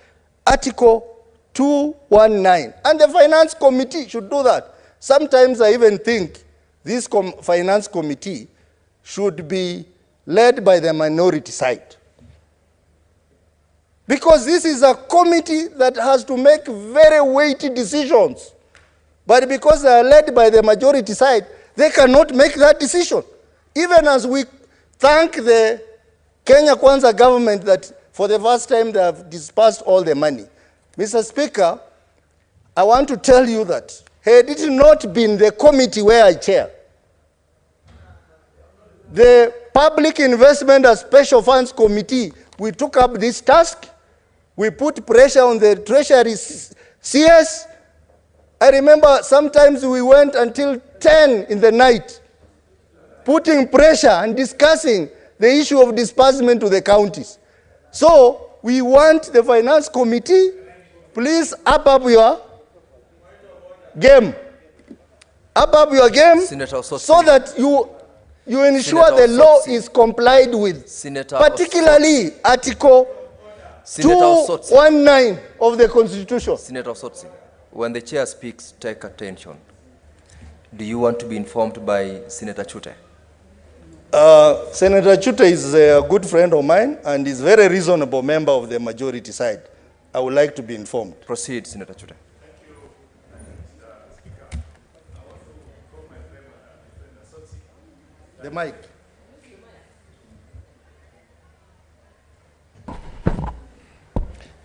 [SPEAKER 20] Article 219. And the Finance Committee should do that. Sometimes I even think this Finance Committee should be led by the minority side. Because this is a committee that has to make very weighty decisions. But because they are led by the majority side, they cannot make that decision. Even as we thank the Kenya Kwanza government that for the first time they have disbursed all the money. Mr. Speaker, I want to tell you that had it not been the committee where I chair, the Public Investment and Special Funds Committee, we took up this task. We put pressure on the Treasury CS. I remember sometimes we went until 10 in the night, putting pressure and discussing the issue of disbursement to the counties. So we want the Finance Committee, please up your game. Up your game so that you ensure the law is complied with. Particularly Article 219 of the Constitution.
[SPEAKER 16] Senator Sotsi, when the chair speaks, take attention. Do you want to be informed by Senator Chute?
[SPEAKER 20] Senator Chute is a good friend of mine and is a very reasonable member of the majority side. I would like to be informed.
[SPEAKER 16] Proceed, Senator Chute.
[SPEAKER 20] The mic.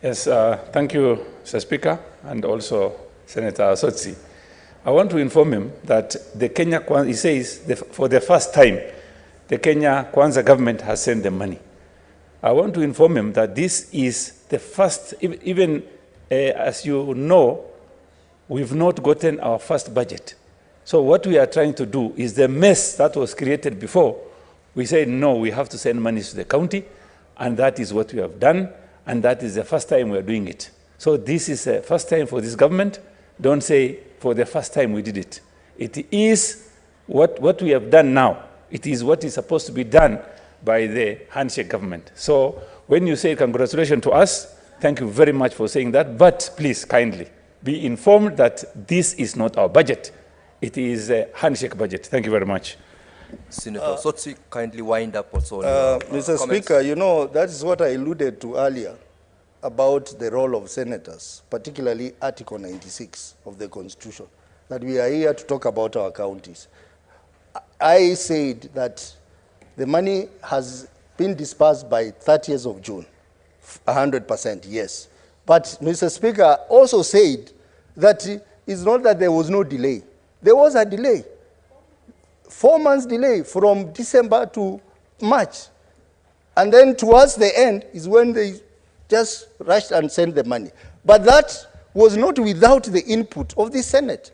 [SPEAKER 1] Yes, thank you, Mr. Speaker, and also Senator Sotsi. I want to inform him that the Kenya Kwanza, he says, for the first time, the Kenya Kwanza government has sent the money. I want to inform him that this is the first, even as you know, we've not gotten our first budget. So what we are trying to do is the mess that was created before. We said, no, we have to send money to the county, and that is what we have done, and that is the first time we are doing it. So this is the first time for this government. Don't say, for the first time we did it. It is what we have done now. It is what is supposed to be done by the handshake government. So when you say congratulations to us, thank you very much for saying that, but please kindly be informed that this is not our budget. It is a handshake budget. Thank you very much.
[SPEAKER 16] Senator Sotsi, kindly wind up also.
[SPEAKER 20] Mr. Speaker, you know, that is what I alluded to earlier about the role of senators, particularly Article 96 of the Constitution, that we are here to talk about our counties. I said that the money has been disbursed by 30th of June, 100%, yes. But Mr. Speaker also said that it's not that there was no delay. There was a delay. 4 months delay from December to March. And then towards the end is when they just rushed and sent the money. But that was not without the input of the Senate.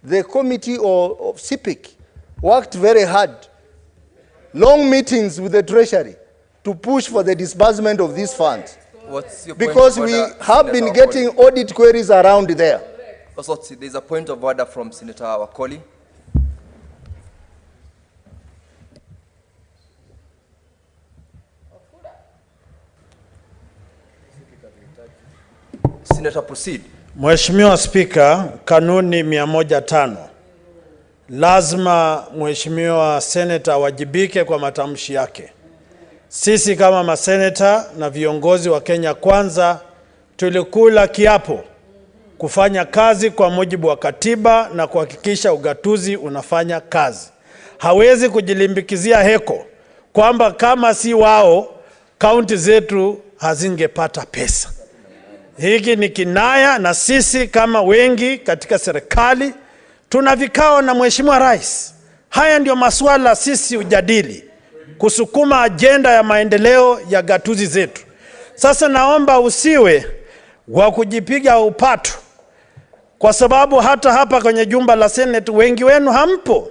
[SPEAKER 20] The committee of CPIC worked very hard, long meetings with the Treasury to push for the disbursement of these funds.
[SPEAKER 16] What's your
[SPEAKER 20] because
[SPEAKER 16] point of
[SPEAKER 20] we
[SPEAKER 16] order,
[SPEAKER 20] have
[SPEAKER 16] Senator
[SPEAKER 20] been getting
[SPEAKER 16] Wakoli?
[SPEAKER 20] audit queries around there.
[SPEAKER 16] Osotsi, there's a point of order from Senator Wakoli. Senator, proceed.
[SPEAKER 5] Mheshimiwa Spika, kanuni 105. Lazima Mheshimiwa Senator wajibike kwa matamshi yake. Sisi kama maseneta na viongozi wa Kenya Kwanza tulikula kiapo kufanya kazi kwa mujibu wa katiba na kuhakikisha ugatuzi unafanya kazi. Hawezi kujilimbikizia heko kwamba kama si wao kaunti zetu hazingepata pesa. Hiki ni kinaya, na sisi kama wengi katika serikali tuna vikao na Mheshimiwa Rais. Haya ndio masuala sisi ujadili, kusukuma ajenda ya maendeleo ya gatuzi zetu. Sasa naomba usiwe wa kujipiga upatu, kwa sababu hata hapa kwenye jumba la Senate wengi wenu hampo.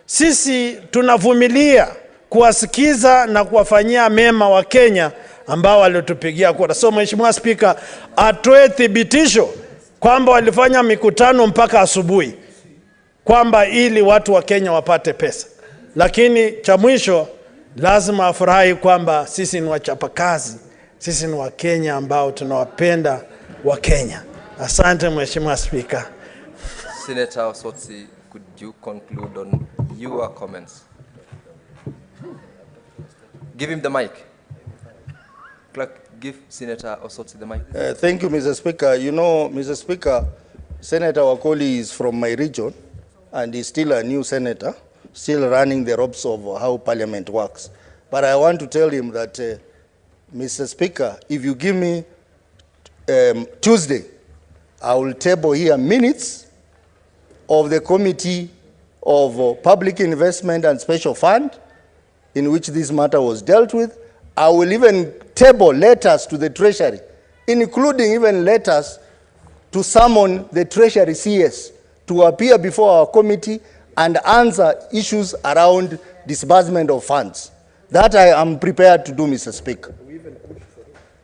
[SPEAKER 5] Sisi tunavumilia kuwasikiza na kuwafanyia mema wa Kenya ambao walitupigia kura. So Mheshimiwa Spika, atoe thibitisho kwamba walifanya mikutano mpaka asubuhi kwamba ili watu wa Kenya wapate pesa. Lakini cha mwisho lazima afurahi kwamba sisi ni wachapakazi, sisi ni wa Kenya ambao tunawapenda wa Kenya. Asante Mheshimiwa Spika.
[SPEAKER 16] Senator Osotsi, could you conclude on your comments? Give him the mic. Clerk, give Senator Osotsi the mic.
[SPEAKER 20] Thank you, Mr. Speaker. You know, Mr. Speaker, Senator Wakoli is from my region, and he's still a new senator, still running the ropes of how parliament works. But I want to tell him that, Mr. Speaker, if you give me Tuesday, I will table here minutes of the Committee of Public Investment and Special Fund, in which this matter was dealt with. I will even table letters to the Treasury, including even letters to summon the Treasury CS to appear before our committee and answer issues around disbursement of funds. That I am prepared to do, Mr. Speaker.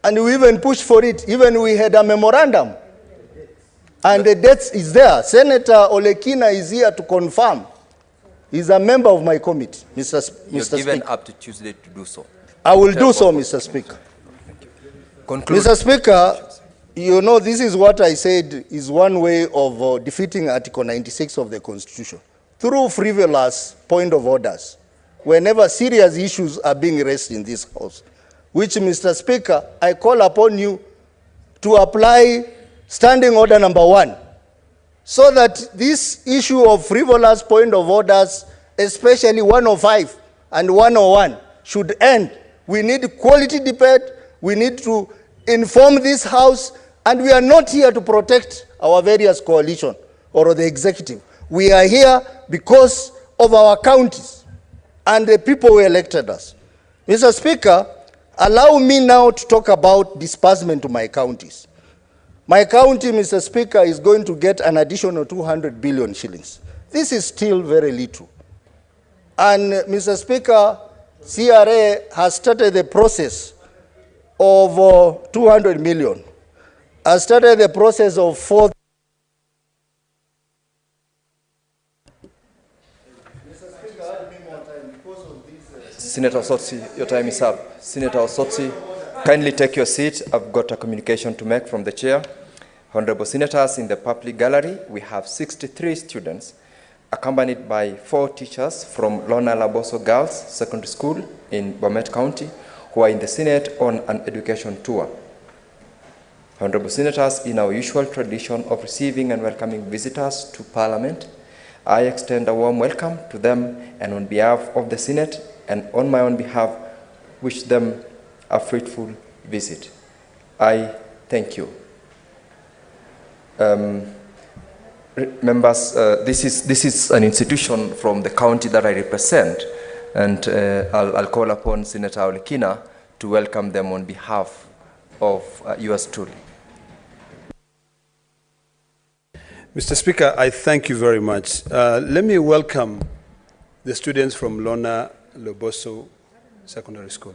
[SPEAKER 20] And we even pushed for it. Even we had a memorandum. And the date is there. Senator Olekina is here to confirm. He's a member of my committee, Mr.
[SPEAKER 16] You're given
[SPEAKER 20] Speaker.
[SPEAKER 16] up to Tuesday to do so.
[SPEAKER 20] I will do so, Mr. Speaker.
[SPEAKER 16] Conclude.
[SPEAKER 20] Mr. Speaker, you know, this is what I said is one way of defeating Article 96 of the Constitution. Through frivolous point of orders, whenever serious issues are being raised in this House, which, Mr. Speaker, I call upon you to apply Standing Order number 1, so that this issue of frivolous point of orders, especially 105 and 101, should end. We need quality debate. We need to inform this House, and we are not here to protect our various coalition or the executive. We are here because of our counties and the people who elected us. Mr. Speaker, allow me now to talk about disbursement to my counties. My county, Mr. Speaker, is going to get an additional 200 billion shillings. This is still very little. And Mr. Speaker, CRA has started the process of 200 million. Has started the process of 4.
[SPEAKER 16] Senator Osotsi, your time is up. Senator Osotsi, kindly take your seat. I've got a communication to make from the chair. Honorable Senators, in the public gallery, we have 63 students accompanied by 4 teachers from Lona Laboso Girls Secondary School in Bomet County who are in the Senate on an education tour. Honorable Senators, in our usual tradition of receiving and welcoming visitors to Parliament, I extend a warm welcome to them, and on behalf of the Senate and on my own behalf, wish them a fruitful visit. I thank you. Members, this is an institution from the county that I represent, and I'll call upon Senator Olekina to welcome them on behalf of yours truly.
[SPEAKER 18] Mr. Speaker, I thank you very much. Let me welcome the students from Lona Loboso Secondary School.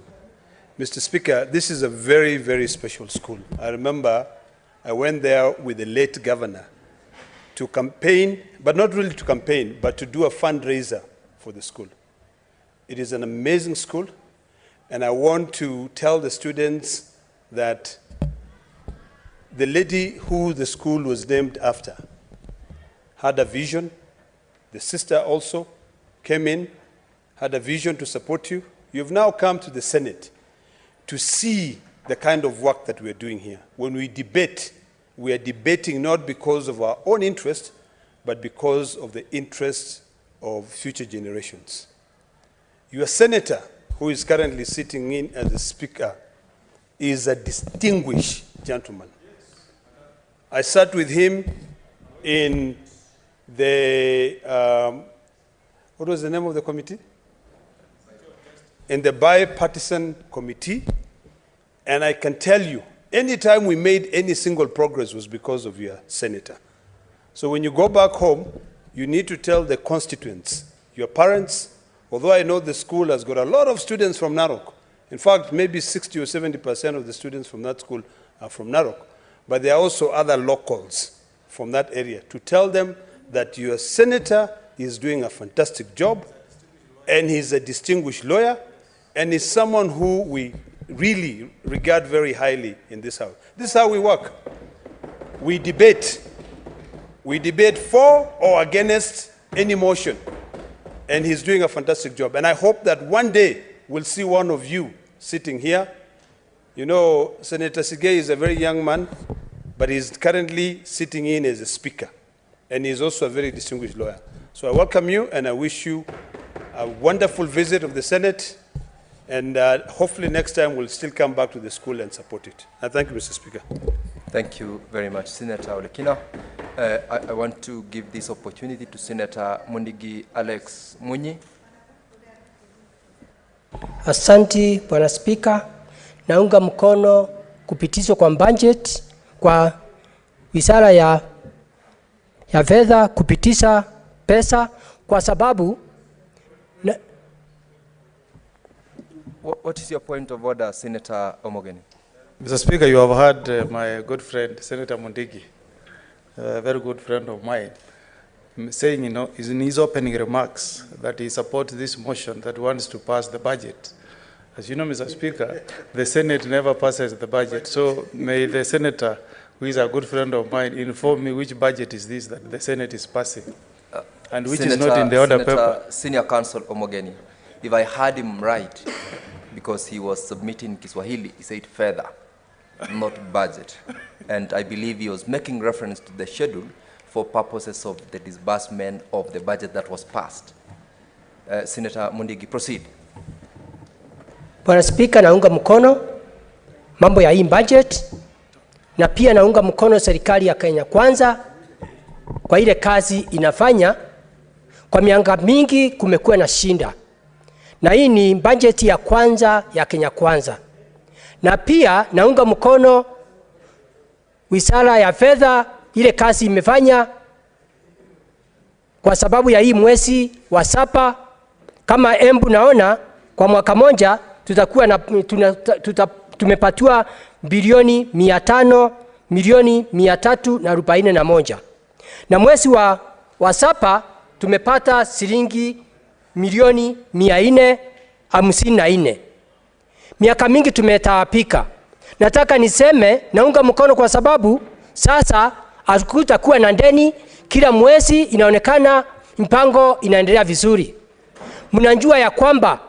[SPEAKER 18] Mr. Speaker, this is a very, very special school. I remember I went there with the late governor to campaign, but not really to campaign, but to do a fundraiser for the school. It is an amazing school, and I want to tell the students that the lady who the school was named after had a vision. The sister also came in, had a vision to support you. You've now come to the Senate to see the kind of work that we're doing here. When we debate, we are debating not because of our own interest, but because of the interests of future generations. Your senator, who is currently sitting in as the speaker, is a distinguished gentleman. I sat with him in the, what was the name of the committee? In the bipartisan committee, and I can tell you, anytime we made any single progress was because of your senator. So when you go back home, you need to tell the constituents, your parents, although I know the school has got a lot of students from Narok. In fact, maybe 60 or 70% of the students from that school are from Narok. But there are also other locals from that area, to tell them that your senator is doing a fantastic job, and he's a distinguished lawyer, and he's someone who we really regard very highly in this house. This is how we work. We debate. We debate for or against any motion, and he's doing a fantastic job. And I hope that one day we'll see one of you sitting here. You know, Senator Sigei is a very young man, but he's currently sitting in as a speaker, and he's also a very distinguished lawyer. So I welcome you, and I wish you a wonderful visit of the Senate, and hopefully next time we'll still come back to the school and support it. I thank you, Mr. Speaker.
[SPEAKER 16] Thank you very much, Senator Olekina. I want to give this opportunity to Senator Mundigi Alex Ngunyi.
[SPEAKER 3] Asanti, Bwana Spika. Naunga mkono kupitishwa kwa budget kwa Wizara ya Fedha kupitisha pesa kwa sababu
[SPEAKER 16] What is your point of order, Senator Omogeni?
[SPEAKER 13] Mr. Speaker, you have heard my good friend, Senator Mundigi, a very good friend of mine, saying, you know, in his opening remarks that he supports this motion that wants to pass the budget. As you know, Mr. Speaker, the Senate never passes the budget. So may the senator, who is a good friend of mine, inform me which budget is this that the Senate is passing, and which is not in the order paper.
[SPEAKER 16] Senior Counsel Omogeni, if I heard him right, because he was submitting Kiswahili, he said further, not budget. And I believe he was making reference to the schedule for purposes of the disbursement of the budget that was passed. Senator Mundigi, proceed.
[SPEAKER 3] Bwana Spika, naunga mkono mambo ya hii budget, na pia naunga mkono serikali ya Kenya Kwanza kwa ile kazi inafanya. Kwa miaka mingi kumekuwa na shinda, na hii ni budget ya kwanza ya Kenya Kwanza. Na pia naunga mkono Wizara ya Fedha ile kazi imefanya, kwa sababu ya hii mwezi wa saba kama Embu naona kwa mwaka moja tutakuwa na tumepatiwa bilioni 500 milioni 341, na mwezi wa saba tumepata shilingi milioni 454. Miaka mingi tumetaapika. Nataka niseme naunga mkono kwa sababu sasa hakutakuwa na ndeni, kila mwezi inaonekana mpango inaendelea vizuri. Mnajua ya kwamba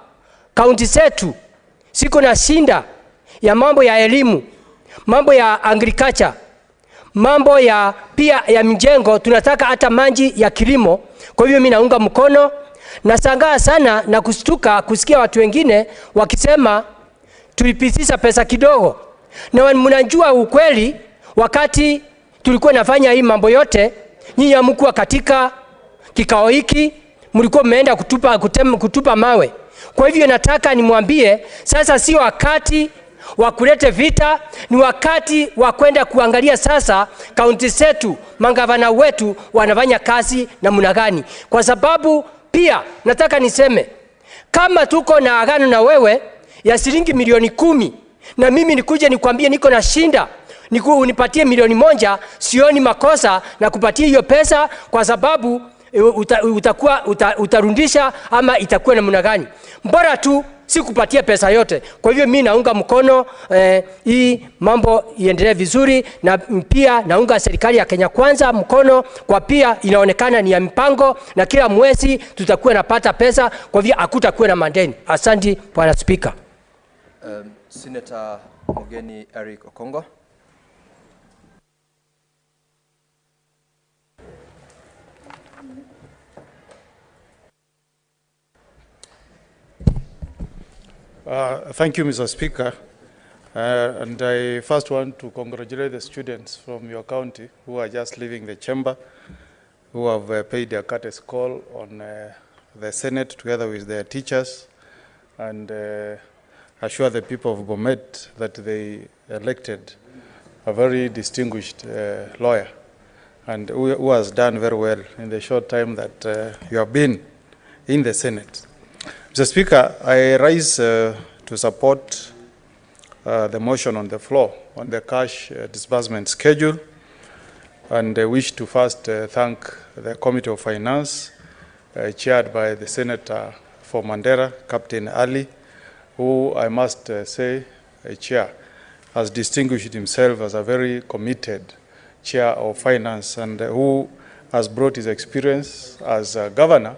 [SPEAKER 3] kaunti zetu siko na shinda ya mambo ya elimu, mambo ya agriculture, mambo ya pia ya mijengo, tunataka hata maji ya kilimo. Kwa hivyo mimi naunga mkono. Nashangaa sana na kushtuka kusikia watu wengine wakisema tulipitisha pesa kidogo. Na mnajua ukweli, wakati tulikuwa nafanya hii mambo yote nyinyi hamkuwa katika kikao hiki, mlikuwa mmeenda kutupa mawe. Kwa hivyo nataka nimwambie sasa sio wakati wa kuleta vita, ni wakati wa kwenda kuangalia sasa kaunti zetu, mangavana wetu wanafanya kazi namna gani. Kwa sababu pia nataka niseme kama tuko na agano na wewe ya shilingi milioni 10 na mimi nikuje nikwambie niko na shinda unipatie milioni 1, sioni makosa na kupatia hiyo pesa, kwa sababu utarundisha ama itakuwa namna gani. Bora tu si kupatia pesa yote. Kwa hivyo mimi naunga mkono hii mambo iendelee vizuri, na pia naunga serikali ya Kenya Kwanza mkono, kwa pia inaonekana ni ya mpango na kila mwezi tutakuwa napata pesa, kwa hivyo hakutakuwa na madeni. Asante Bwana Speaker.
[SPEAKER 16] Senator Mugeni Eric Okongo.
[SPEAKER 13] Thank you, Mr. Speaker. And I first want to congratulate the students from your county who are just leaving the chamber, who have paid their courtesy call on the Senate together with their teachers, and assure the people of Bomet that they elected a very distinguished lawyer, and who has done very well in the short time that you have been in the Senate. Mr. Speaker, I rise to support the motion on the floor on the cash disbursement schedule, and I wish to first thank the Committee of Finance, chaired by the Senator for Mandera, Captain Ali, who I must say, chair, has distinguished himself as a very committed chair of finance, and who has brought his experience as a governor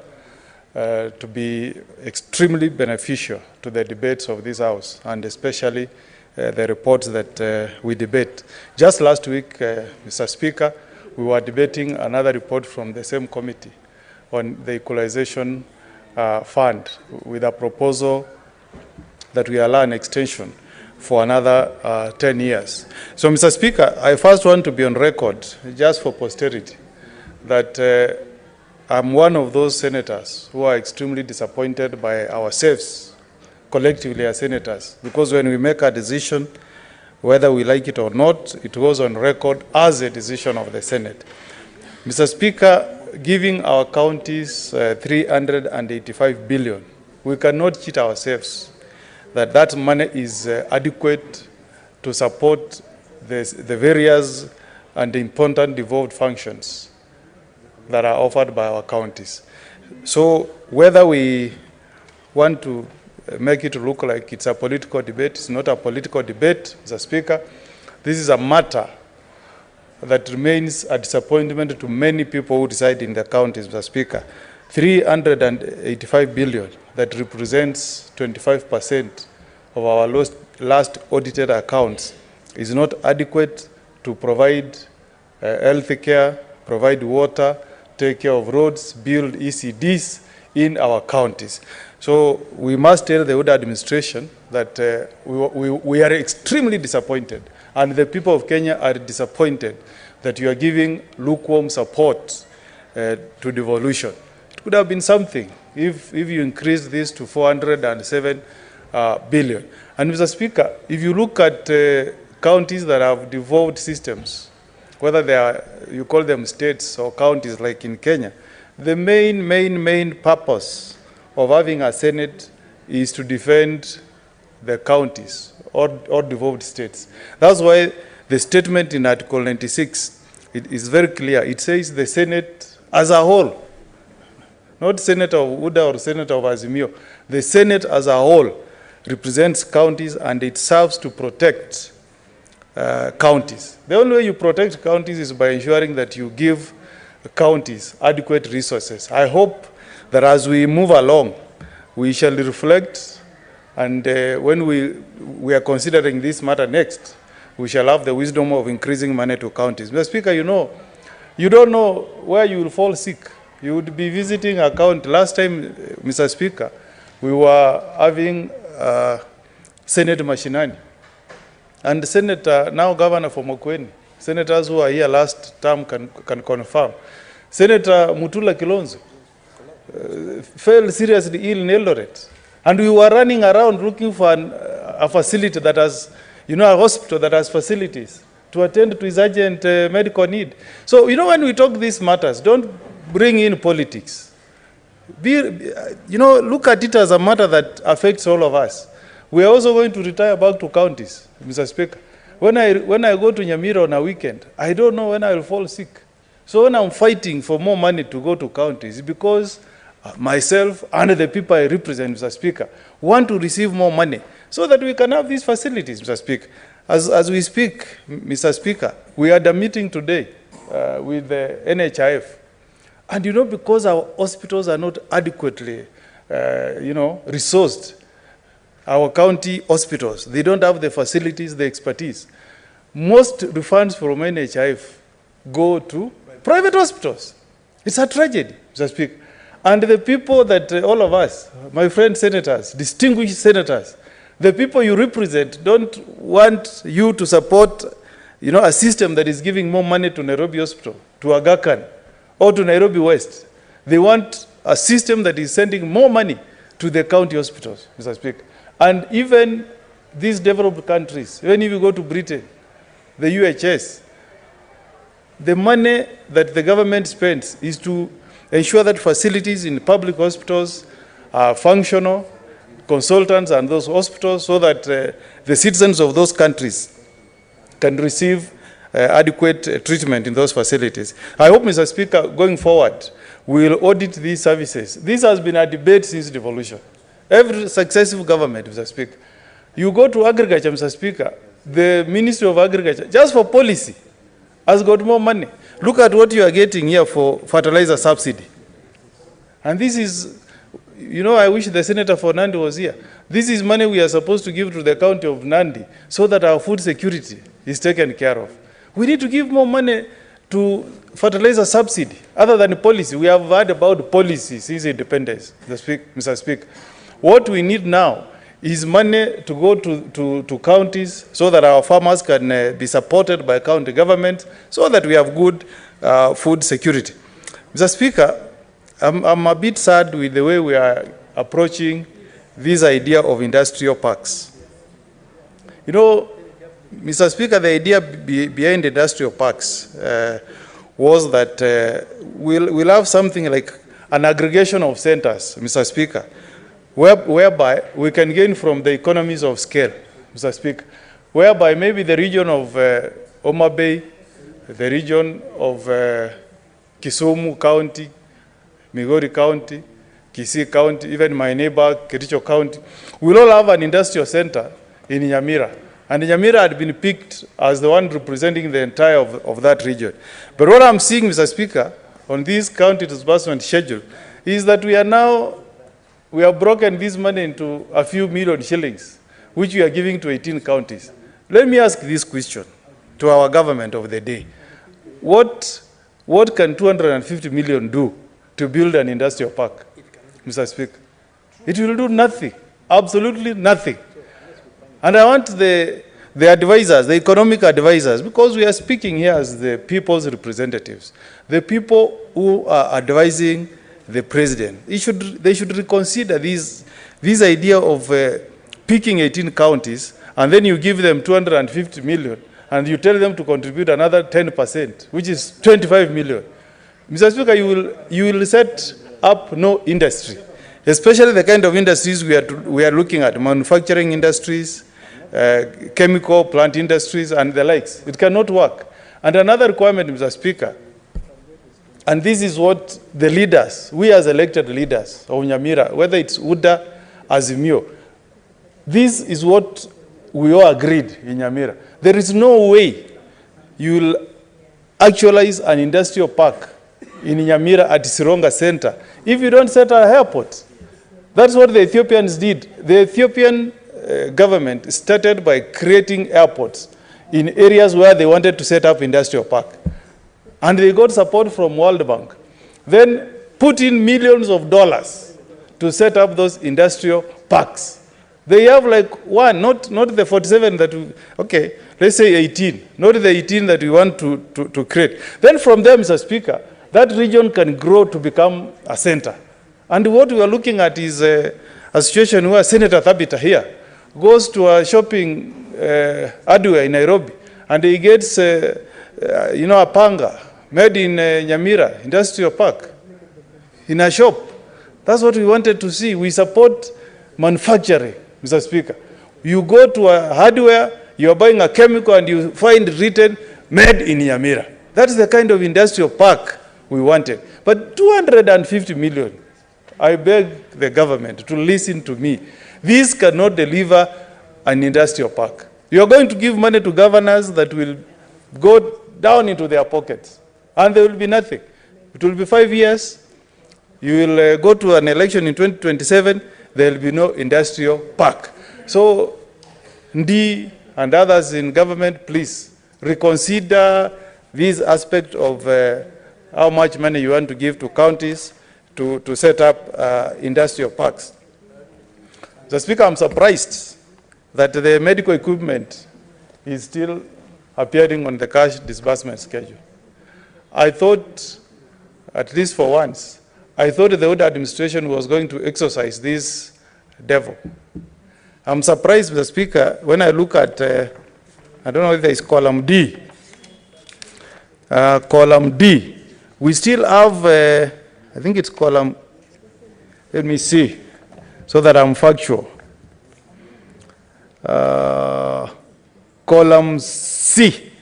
[SPEAKER 13] to be extremely beneficial to the debates of this House, and especially the reports that we debate. Just last week, Mr. Speaker, we were debating another report from the same committee on the equalization fund, with a proposal that we allow an extension for another 10 years. So, Mr. Speaker, I first want to be on record, just for posterity, that I'm one of those senators who are extremely disappointed by ourselves, collectively as senators, because when we make a decision, whether we like it or not, it goes on record as a decision of the Senate. Mr. Speaker, giving our counties 385 billion, we cannot cheat ourselves that that money is adequate to support the various and important devolved functions that are offered by our counties. So whether we want to make it look like it's a political debate, it's not a political debate, Mr. Speaker. This is a matter that remains a disappointment to many people who reside in the counties, Mr. Speaker. 385 billion, that represents 25% of our last audited accounts, is not adequate to provide health care, provide water, take care of roads, build ECDs in our counties. So we must tell the Oda administration that we are extremely disappointed, and the people of Kenya are disappointed that you are giving lukewarm support to devolution. It could have been something if you increase this to 407 billion. And Mr. Speaker, if you look at counties that have devolved systems, whether they are, you call them states or counties like in Kenya, the main purpose of having a Senate is to defend the counties or devolved states. That's why the statement in Article 96, it is very clear. It says the Senate as a whole, not Senator of UDA or Senator of Azimio, the Senate as a whole represents counties, and it serves to protect counties. The only way you protect counties is by ensuring that you give counties adequate resources. I hope that as we move along, we shall reflect, and when we are considering this matter next, we shall have the wisdom of increasing money to counties. Mr. Speaker, you don't know where you will fall sick. You would be visiting a county. Last time, Mr. Speaker, we were having Senate Mashinani, and the Senator, now Governor for Makwiny, senators who are here last term can confirm Senator Mutula Kilonzo fell seriously ill in Eldoret. And we were running around looking for a facility that has, a hospital that has facilities to attend to his urgent medical need. So, when we talk these matters, don't bring in politics. Look at it as a matter that affects all of us. We are also going to retire back to counties, Mr. Speaker. When I go to Nyamira on a weekend, I don't know when I will fall sick. So when I'm fighting for more money to go to counties, because myself and the people I represent, Mr. Speaker, want to receive more money so that we can have these facilities, Mr. Speaker. As we speak, Mr. Speaker, we had a meeting today with the NHIF. And because our hospitals are not adequately, resourced, our county hospitals, they don't have the facilities, the expertise. Most refunds from NHIF go to private hospitals. It's a tragedy, Mr. Speaker. And the people that all of us, my friends senators, distinguished senators, the people you represent don't want you to support, a system that is giving more money to Nairobi Hospital, to Aga Khan, or to Nairobi West. They want a system that is sending more money to the county hospitals, Mr. Speaker. And even these developed countries, even if you go to Britain, the UHS, the money that the government spends is to ensure that facilities in public hospitals are functional, consultants and those hospitals, so that the citizens of those countries can receive adequate treatment in those facilities. I hope, Mr. Speaker, going forward, we will audit these services. This has been a debate since devolution. Every successive government, Mr. Speaker. You go to agriculture, Mr. Speaker, the Ministry of Agriculture, just for policy, has got more money. Look at what you are getting here for fertilizer subsidy. And this is, I wish the Senator for Nandi was here. This is money we are supposed to give to the county of Nandi so that our food security is taken care of. We need to give more money to fertilizer subsidy, other than policy. We have heard about policy since independence, Mr. Speaker. What we need now is money to go to counties so that our farmers can be supported by county government so that we have good food security. Mr. Speaker, I'm a bit sad with the way we are approaching this idea of industrial parks. Mr. Speaker, the idea behind industrial parks was that we'll have something like an aggregation of centers, Mr. Speaker, whereby we can gain from the economies of scale, Mr. Speaker, whereby maybe the region of Mutembei, the region of Kisumu County, Migori County, Kisii County, even my neighbor, Kericho County, will all have an industrial center in Nyamira. And Nyamira had been picked as the one representing the entire of that region. But what I'm seeing, Mr. Speaker, on this county disbursement schedule is that we have broken this money into a few million shillings, which we are giving to 18 counties. Let me ask this question to our government of the day. What can 250 million do to build an industrial park, Mr. Speaker? It will do nothing, absolutely nothing. And I want the advisors, the economic advisors, because we are speaking here as the people's representatives, the people who are advising the president, they should reconsider this idea of picking 18 counties and then you give them 250 million and you tell them to contribute another 10%, which is 25 million. Mr. Speaker, you will set up no industry, especially the kind of industries we are looking at, manufacturing industries, chemical plant industries and the likes. It cannot work. And another requirement, Mr. Speaker, and this is what the leaders, we as elected leaders of Nyamira, whether it's UDA, Azimio, this is what we all agreed in Nyamira. There is no way you will actualize an industrial park in Nyamira at Sironga Center if you don't set an airport. That's what the Ethiopians did. The Ethiopian government started by creating airports in areas where they wanted to set up industrial park. And they got support from World Bank. Then put in millions of dollars to set up those industrial parks. They have like one, not the 47 that we, okay, let's say 18, not the 18 that we want to create. Then from there, Mr. Speaker, that region can grow to become a center. And what we are looking at is a situation where Senator Thabita here goes to a shopping hardware in Nairobi, and he gets, a panga made in Nyamira Industrial Park in a shop. That's what we wanted to see. We support manufacturing, Mr. Speaker. You go to a hardware, you are buying a chemical, and you find written, made in Nyamira. That's the kind of industrial park we wanted. But 250 million, I beg the government to listen to me. This cannot deliver an industrial park. You are going to give money to governors that will go down into their pockets, and there will be nothing. It will be 5 years. You will go to an election in 2027, there will be no industrial park. So, Ndi and others in government, please reconsider this aspect of how much money you want to give to counties to set up industrial parks. Mr. Speaker, I'm surprised that the medical equipment is still appearing on the cash disbursement schedule. I thought, at least for once, I thought the old administration was going to exorcise this devil. I'm surprised, Mr. Speaker, when I look at, I don't know if it's column D. Column D, we still have, I think it's column, let me see, so that I'm factual. Column C,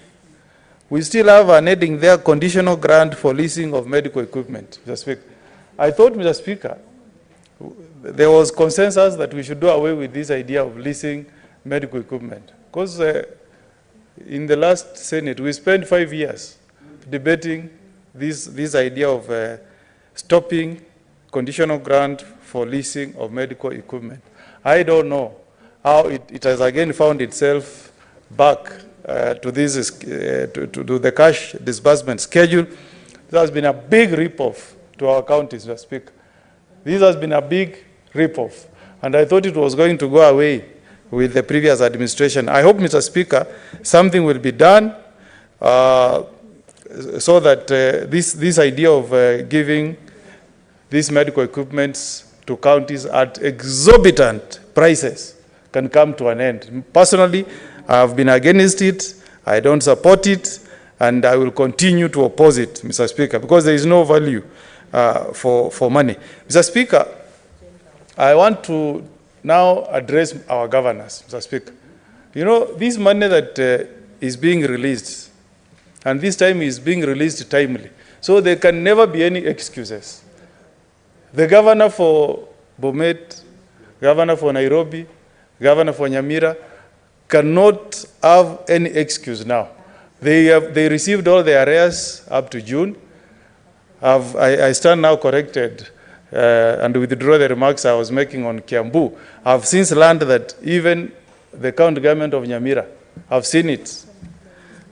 [SPEAKER 13] we still have an heading there, conditional grant for leasing of medical equipment, Mr. Speaker. I thought, Mr. Speaker, there was consensus that we should do away with this idea of leasing medical equipment. Because in the last Senate, we spent 5 years debating this idea of stopping conditional grant for leasing of medical equipment. I don't know how it has again found itself back to this to the cash disbursement schedule. This has been a big rip-off to our counties, Mr. Speaker. This has been a big rip-off, and I thought it was going to go away with the previous administration. I hope, Mr. Speaker, something will be done so that this idea of giving these medical equipments to counties at exorbitant prices can come to an end. Personally, I have been against it. I don't support it, and I will continue to oppose it, Mr. Speaker, because there is no value for money. Mr. Speaker, I want to now address our governors, Mr. Speaker. You know, this money that is being released, and this time is being released timely, so there can never be any excuses. The governor for Bomet, governor for Nairobi, governor for Nyamira cannot have any excuse now. They received all their arrears up to June. I stand now corrected and withdraw the remarks I was making on Kiambu. I've since learned that even the county government of Nyamira, I've seen it,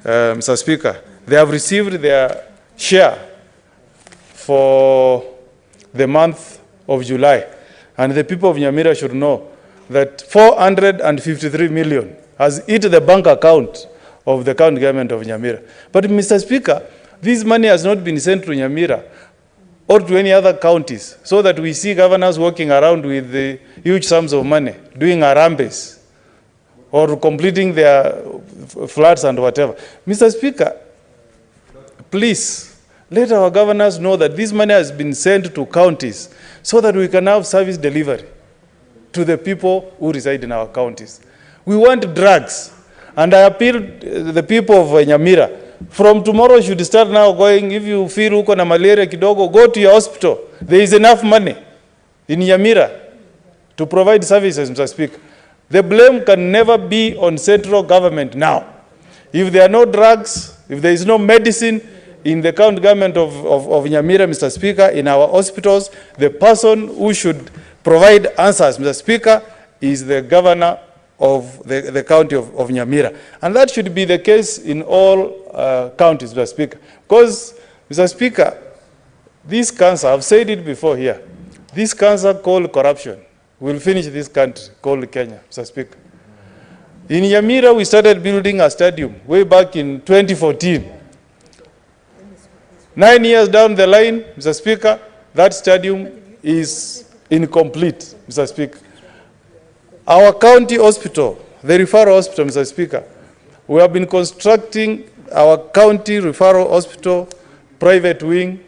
[SPEAKER 13] Mr. Speaker, they have received their share for the month of July. And the people of Nyamira should know that 453 million has hit the bank account of the county government of Nyamira. But, Mr. Speaker, this money has not been sent to Nyamira or to any other counties, so that we see governors walking around with the huge sums of money, doing arambes, or completing their floods and whatever. Mr. Speaker, please, let our governors know that this money has been sent to counties so that we can have service delivery to the people who reside in our counties. We want drugs, and I appeal to the people of Nyamira. From tomorrow, you should start now going, if you feel uko na malaria kidogo, go to your hospital. There is enough money in Nyamira to provide services, Mr. Speaker. The blame can never be on central government now. If there are no drugs, if there is no medicine in the county government of Nyamira, Mr. Speaker, in our hospitals, the person who should provide answers, Mr. Speaker, is the governor of the county of Nyamira. And that should be the case in all counties, Mr. Speaker. Because, Mr. Speaker, this cancer, I've said it before here, this cancer called corruption will finish this country called Kenya, Mr. Speaker. In Nyamira, we started building a stadium way back in 2014. 9 years down the line, Mr. Speaker, that stadium is incomplete, Mr. Speaker. Our county hospital, the referral hospital, Mr. Speaker, we have been constructing our county referral hospital private wing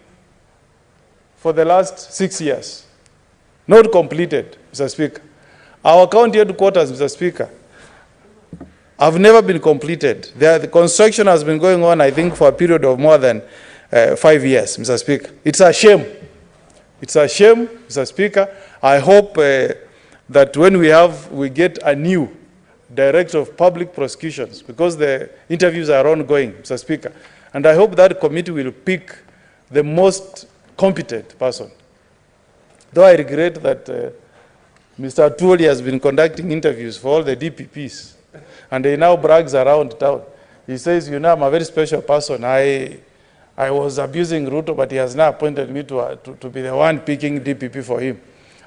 [SPEAKER 13] for the last 6 years. Not completed, Mr. Speaker. Our county headquarters, Mr. Speaker, have never been completed. The construction has been going on, I think, for a period of more than 5 years, Mr. Speaker. It's a shame. It's a shame, Mr. Speaker. I hope that when we get a new director of public prosecutions, because the interviews are ongoing, Mr. Speaker, and I hope that committee will pick the most competent person. Though I regret that Mr. Atuoli has been conducting interviews for all the DPPs, and he now brags around town. He says, you know, I'm a very special person. I was abusing RUTO, but he has now appointed me to be the one picking DPP for him.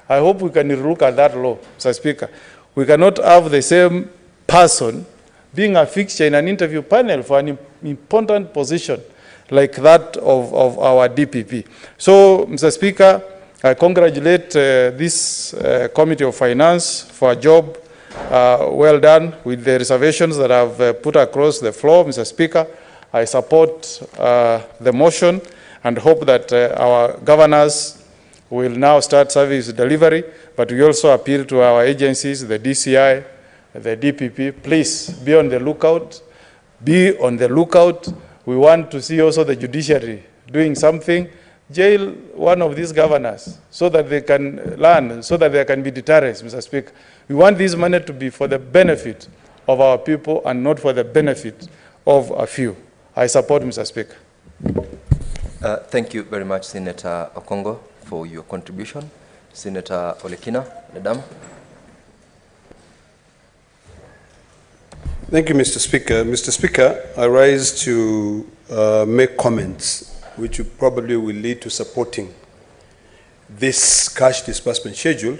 [SPEAKER 13] I hope we can look at that law, Mr. Speaker. We cannot have the same person being a fixture in an interview panel for an important position like that of our DPP. So, Mr. Speaker, I congratulate this Committee of Finance for a job well done with the reservations that I've put across the floor, Mr. Speaker. I support the motion and hope that our governors will now start service delivery, but we also appeal to our agencies, the DCI, the DPP, please be on the lookout. Be on the lookout. We want to see also the judiciary doing something. Jail one of these governors so that they can learn, so that there can be deterrence, Mr. Speaker. We want this money to be for the benefit of our people and not for the benefit of a few. I support, Mr. Speaker.
[SPEAKER 16] Thank you very much, Senator Okongo, for your contribution. Senator Olekina, Madam.
[SPEAKER 18] Thank you, Mr. Speaker. Mr. Speaker, I rise to make comments which probably will lead to supporting this cash disbursement schedule.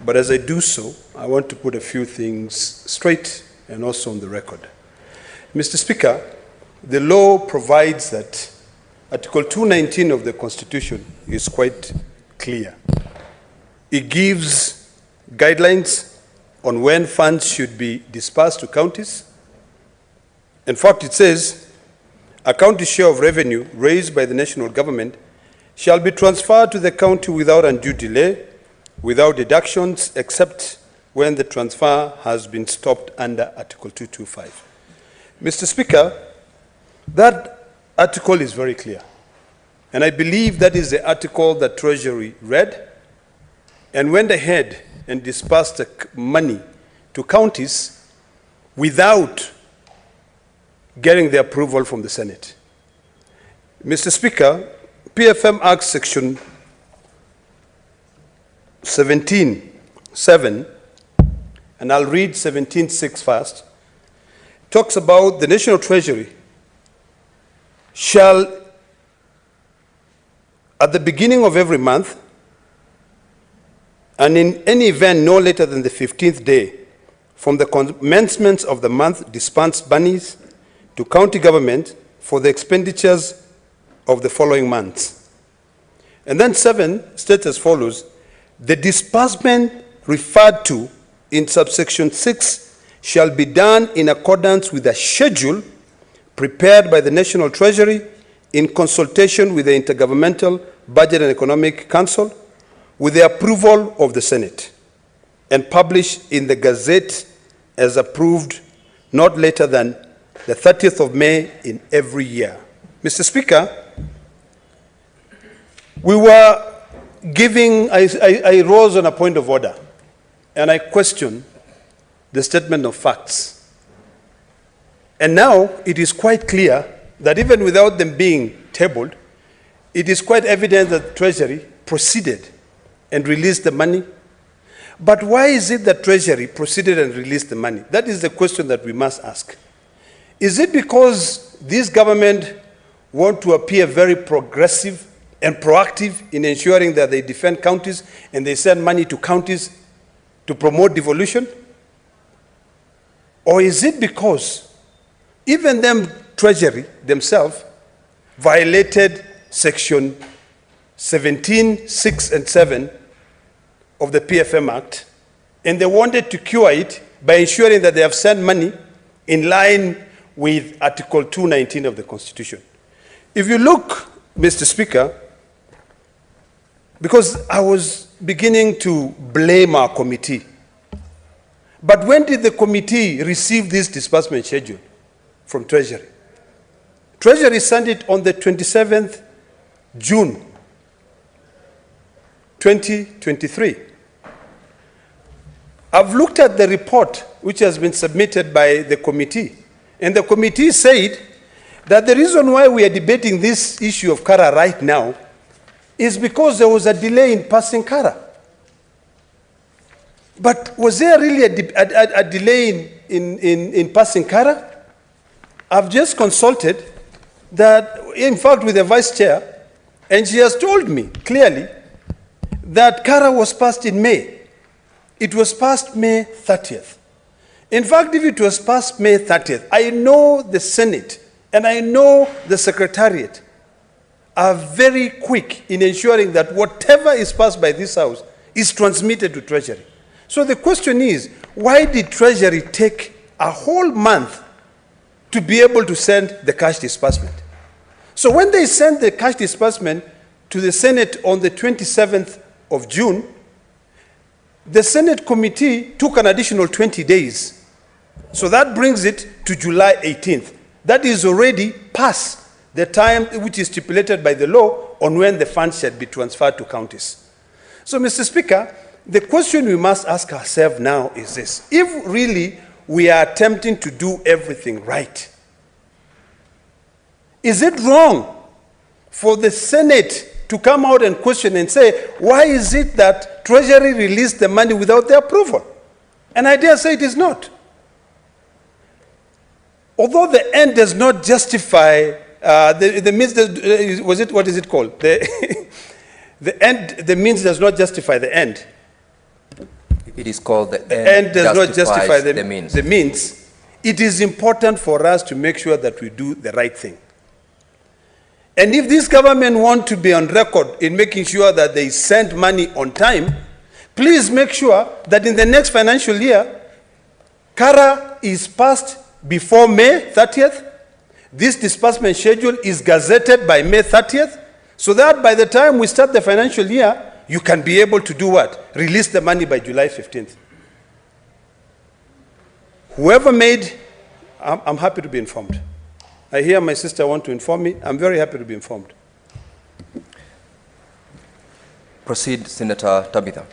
[SPEAKER 18] But as I do so, I want to put a few things straight and also on the record. Mr. Speaker, the law provides that Article 219 of the Constitution is quite clear. It gives guidelines on when funds should be dispersed to counties. In fact, it says, a county share of revenue raised by the national government shall be transferred to the county without undue delay, without deductions, except when the transfer has been stopped under Article 225. Mr. Speaker, that article is very clear. And I believe that is the article that Treasury read and went ahead and dispersed the money to counties without getting the approval from the Senate. Mr. Speaker, PFM Act Section 17(7), and I'll read 17(6) first, talks about the National Treasury shall, at the beginning of every month, and in any event no later than the 15th day from the commencement of the month, dispense monies to county government for the expenditures of the following months. And then 7 states as follows: the disbursement referred to in subsection 6 shall be done in accordance with a schedule prepared by the National Treasury in consultation with the Intergovernmental Budget and Economic Council with the approval of the Senate and published in the Gazette as approved not later than the 30th of May in every year. Mr. Speaker, we were giving, I rose on a point of order and I questioned the statement of facts. And now it is quite clear that even without them being tabled, it is quite evident that the Treasury proceeded and released the money. But why is it that Treasury proceeded and released the money? That is the question that we must ask. Is it because this government want to appear very progressive and proactive in ensuring that they defend counties and they send money to counties to promote devolution? Or is it because even them Treasury themselves violated Section 17, 6, and 7 of the PFM Act, and they wanted to cure it by ensuring that they have sent money in line with Article 219 of the Constitution. If you look, Mr. Speaker, because I was beginning to blame our committee, but when did the committee receive this disbursement schedule from Treasury? Treasury sent it on the 27th June 2023. I've looked at the report which has been submitted by the committee, and the committee said that the reason why we are debating this issue of Kara right now is because there was a delay in passing Kara. But was there really a delay in passing Kara? I've just consulted that, in fact, with the vice chair, and she has told me clearly that Kara was passed in May. It was passed May 30th. In fact, if it was passed May 30th, I know the Senate and I know the Secretariat are very quick in ensuring that whatever is passed by this House is transmitted to Treasury. So the question is, why did Treasury take a whole month to be able to send the cash disbursement? So when they sent the cash disbursement to the Senate on the 27th of June, the Senate committee took an additional 20 days. So that brings it to July 18th. That is already past the time which is stipulated by the law on when the funds should be transferred to counties. So, Mr. Speaker, the question we must ask ourselves now is this. If really we are attempting to do everything right, is it wrong for the Senate to come out and question and say, why is it that Treasury released the money without their approval? And I dare say it is not. Although the end does not justify, the means, what is it called? The means does not justify the end.
[SPEAKER 16] It is called the
[SPEAKER 18] end does not justify
[SPEAKER 16] the means.
[SPEAKER 18] The means. It is important for us to make sure that we do the right thing. And if this government wants to be on record in making sure that they send money on time, please make sure that in the next financial year, Kara is passed before May 30th. This disbursement schedule is gazetted by May 30th, so that by the time we start the financial year, you can be able to do what? Release the money by July 15th. Whoever made, I'm happy to be informed. I hear my sister want to inform me. I'm very happy to be informed.
[SPEAKER 16] Proceed, Senator Tabitha.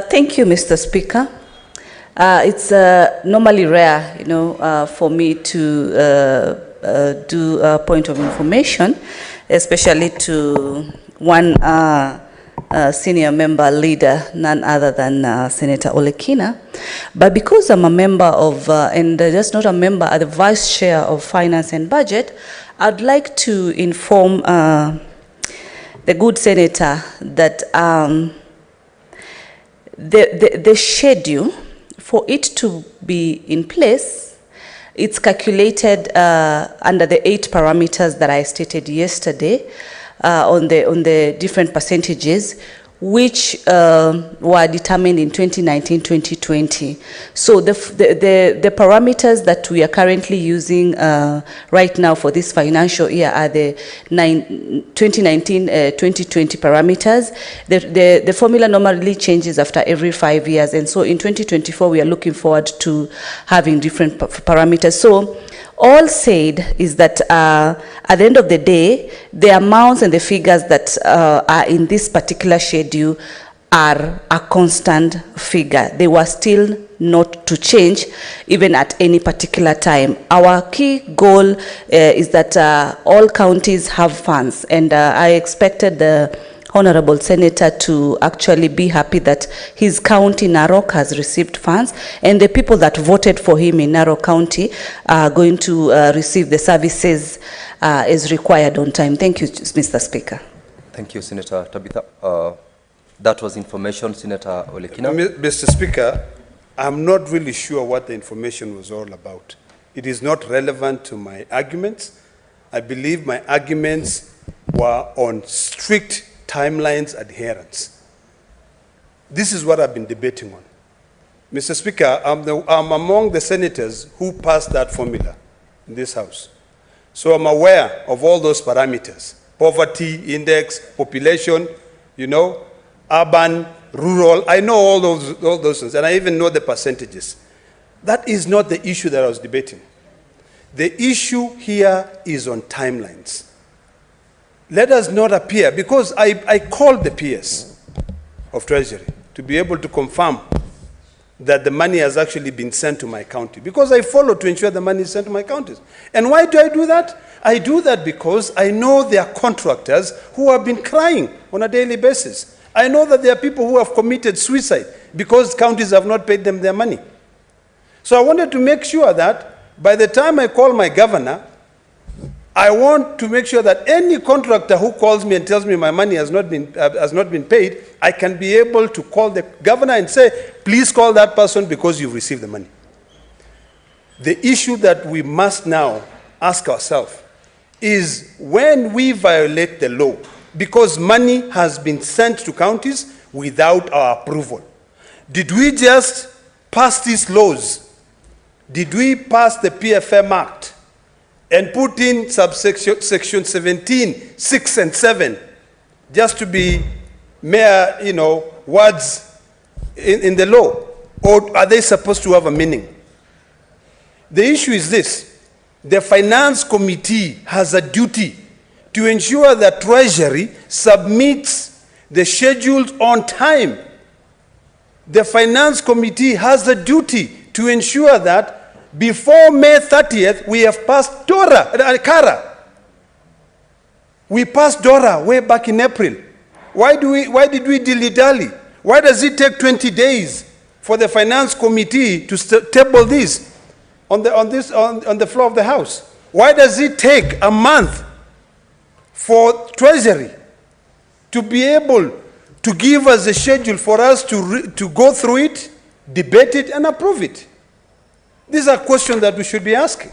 [SPEAKER 4] Thank you, Mr. Speaker. It's normally rare, for me to do a point of information, especially to one senior member leader, none other than Senator Olekina. But because I'm a member of, and just not a member, the Vice Chair of Finance and Budget, I'd like to inform the good Senator that the schedule, for it to be in place, it's calculated under the 8 parameters that I stated yesterday on the different percentages, which were determined in 2019-2020. So the parameters that we are currently using right now for this financial year are the 2019-2020 parameters. The formula normally changes after every 5 years, and so in 2024 we are looking forward to having different parameters. So all said is that at the end of the day, the amounts and the figures that are in this particular schedule are a constant figure. They were still not to change even at any particular time. Our key goal is that all counties have funds, and I expected the honorable senator to actually be happy that his county, Narok, has received funds, and the people that voted for him in Narok County are going to receive the services as required on time. Thank you, Mr. Speaker.
[SPEAKER 16] Thank you, Senator Tabitha. That was information, Senator Olekina.
[SPEAKER 18] Mr. Speaker, I'm not really sure what the information was all about. It is not relevant to my arguments. I believe my arguments were on strict timelines adherence. This is what I've been debating on. Mr. Speaker, I'm among the senators who passed that formula in this House. So I'm aware of all those parameters: poverty index, population, you know, urban, rural. I know all those things, and I even know the percentages. That is not the issue that I was debating. The issue here is on timelines. Let us not appear, because I called the PS of Treasury to be able to confirm that the money has actually been sent to my county, because I follow to ensure the money is sent to my counties. And why do I do that? I do that because I know there are contractors who have been crying on a daily basis. I know that there are people who have committed suicide because counties have not paid them their money. So I wanted to make sure that by the time I call my governor, I want to make sure that any contractor who calls me and tells me my money has not been paid, I can be able to call the governor and say, please call that person because you've received the money. The issue that we must now ask ourselves is, when we violate the law because money has been sent to counties without our approval, did we just pass these laws? Did we pass the PFM Act and put in section 17, 6 and 7, just to be mere, words in the law? Or are they supposed to have a meaning? The issue is this: the Finance Committee has a duty to ensure that Treasury submits the schedules on time. The Finance Committee has a duty to ensure that before May 30th, we have passed CARA. We passed DORA way back in April. Why did we dilly-dally? Why does it take 20 days for the Finance Committee to table this on the floor of the House? Why does it take a month for Treasury to be able to give us a schedule for us to go through it, debate it, and approve it? These are questions that we should be asking.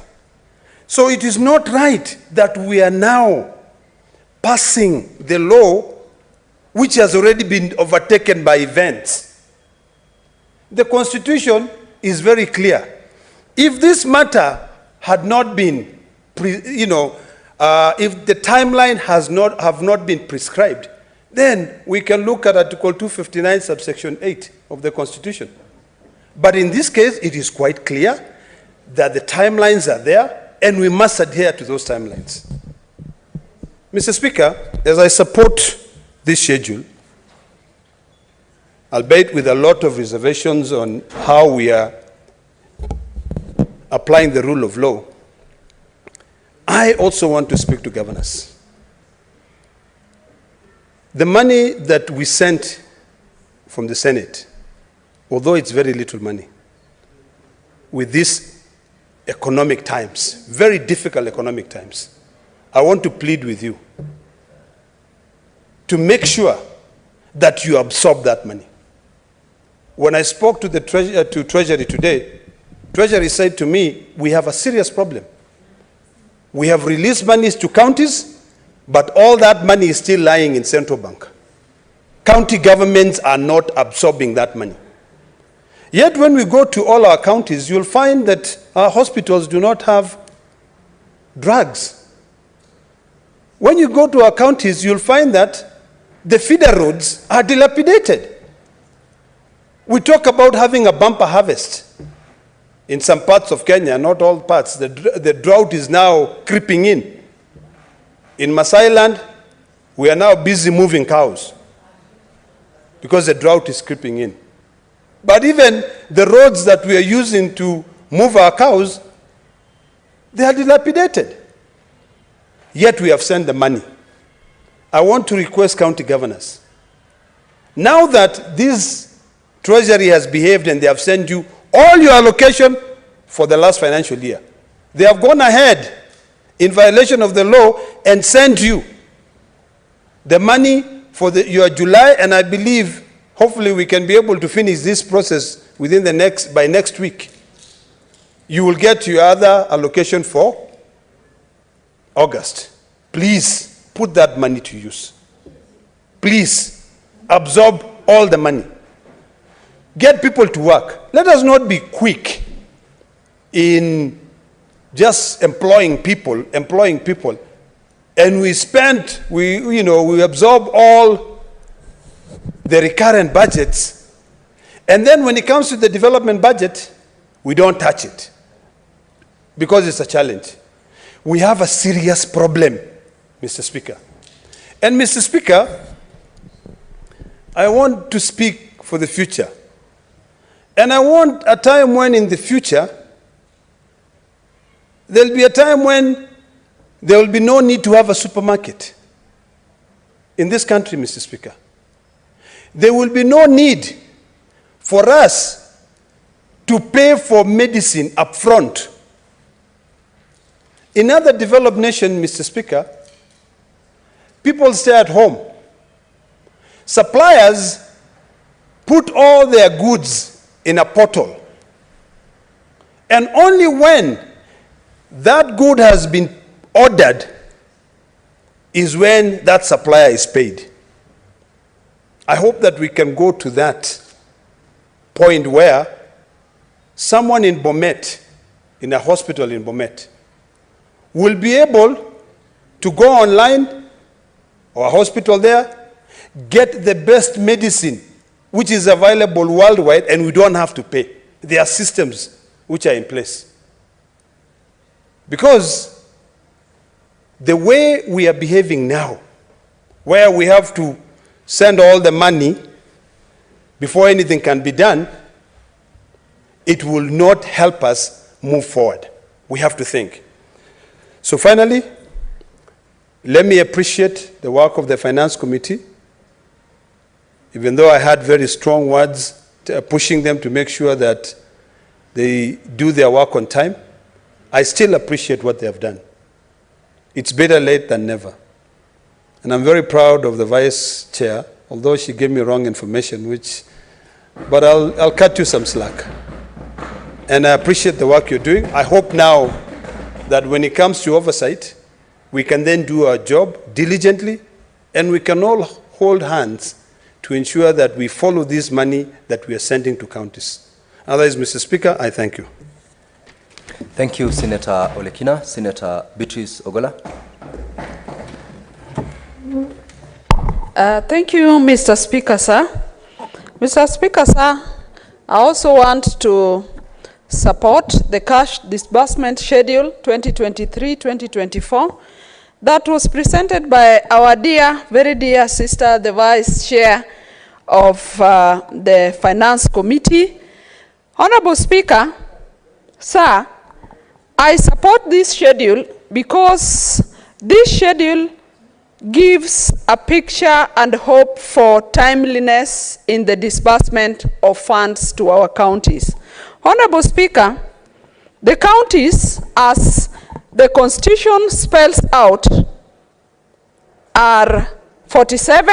[SPEAKER 18] So it is not right that we are now passing the law which has already been overtaken by events. The Constitution is very clear. If this matter had not been, if the timeline have not been prescribed, then we can look at Article 259, subsection 8 of the Constitution. But in this case, it is quite clear that the timelines are there, and we must adhere to those timelines. Mr. Speaker, as I support this schedule, albeit with a lot of reservations on how we are applying the rule of law, I also want to speak to governors. The money that we sent from the Senate, although it's very little money, with these economic times, very difficult economic times, I want to plead with you to make sure that you absorb that money. When I spoke to Treasury today, Treasury said to me, we have a serious problem. We have released monies to counties, but all that money is still lying in central bank. County governments are not absorbing that money. Yet when we go to all our counties, you'll find that our hospitals do not have drugs. When you go to our counties, you'll find that the feeder roads are dilapidated. We talk about having a bumper harvest in some parts of Kenya, not all parts. The drought is now creeping in. In Masai land, we are now busy moving cows because the drought is creeping in. But even the roads that we are using to move our cows, they are dilapidated. Yet we have sent the money. I want to request county governors, now that this treasury has behaved and they have sent you all your allocation for the last financial year, they have gone ahead in violation of the law and sent you the money for your July, and I believe hopefully we can be able to finish this process within by next week. You will get your other allocation for August. Please put that money to use. Please absorb all the money. Get people to work. Let us not be quick in just employing people, and we absorb all the recurrent budgets, and then when it comes to the development budget, we don't touch it because it's a challenge. We have a serious problem, Mr. Speaker. And Mr. Speaker, I want to speak for the future. And I want a time when in the future, there'll be a time when there will be no need to have a supermarket in this country, Mr. Speaker. There will be no need for us to pay for medicine up front. In other developed nations, Mr. Speaker, people stay at home. Suppliers put all their goods in a portal. And only when that good has been ordered is when that supplier is paid. I hope that we can go to that point where someone in Bomet, in a hospital in Bomet, will be able to go online or a hospital there, get the best medicine which is available worldwide, and we don't have to pay. There are systems which are in place. Because the way we are behaving now, where we have to send all the money before anything can be done, it will not help us move forward. We have to think. So finally, let me appreciate the work of the Finance Committee. Even though I had very strong words pushing them to make sure that they do their work on time, I still appreciate what they have done. It's better late than never. And I'm very proud of the Vice Chair, although she gave me wrong information, but I'll cut you some slack. And I appreciate the work you're doing. I hope now that when it comes to oversight, we can then do our job diligently, and we can all hold hands to ensure that we follow this money that we are sending to counties. Otherwise, Mr. Speaker, I thank you.
[SPEAKER 16] Thank you, Senator Olekina. Senator Beatrice Ogola.
[SPEAKER 17] Thank you, Mr. Speaker, sir. Mr. Speaker, sir, I also want to support the cash disbursement schedule 2023-2024 that was presented by our dear, very dear sister, the Vice Chair of the Finance Committee. Honorable Speaker, sir, I support this schedule because this schedule gives a picture and hope for timeliness in the disbursement of funds to our counties. Honorable Speaker, the counties, as the Constitution spells out, are 47,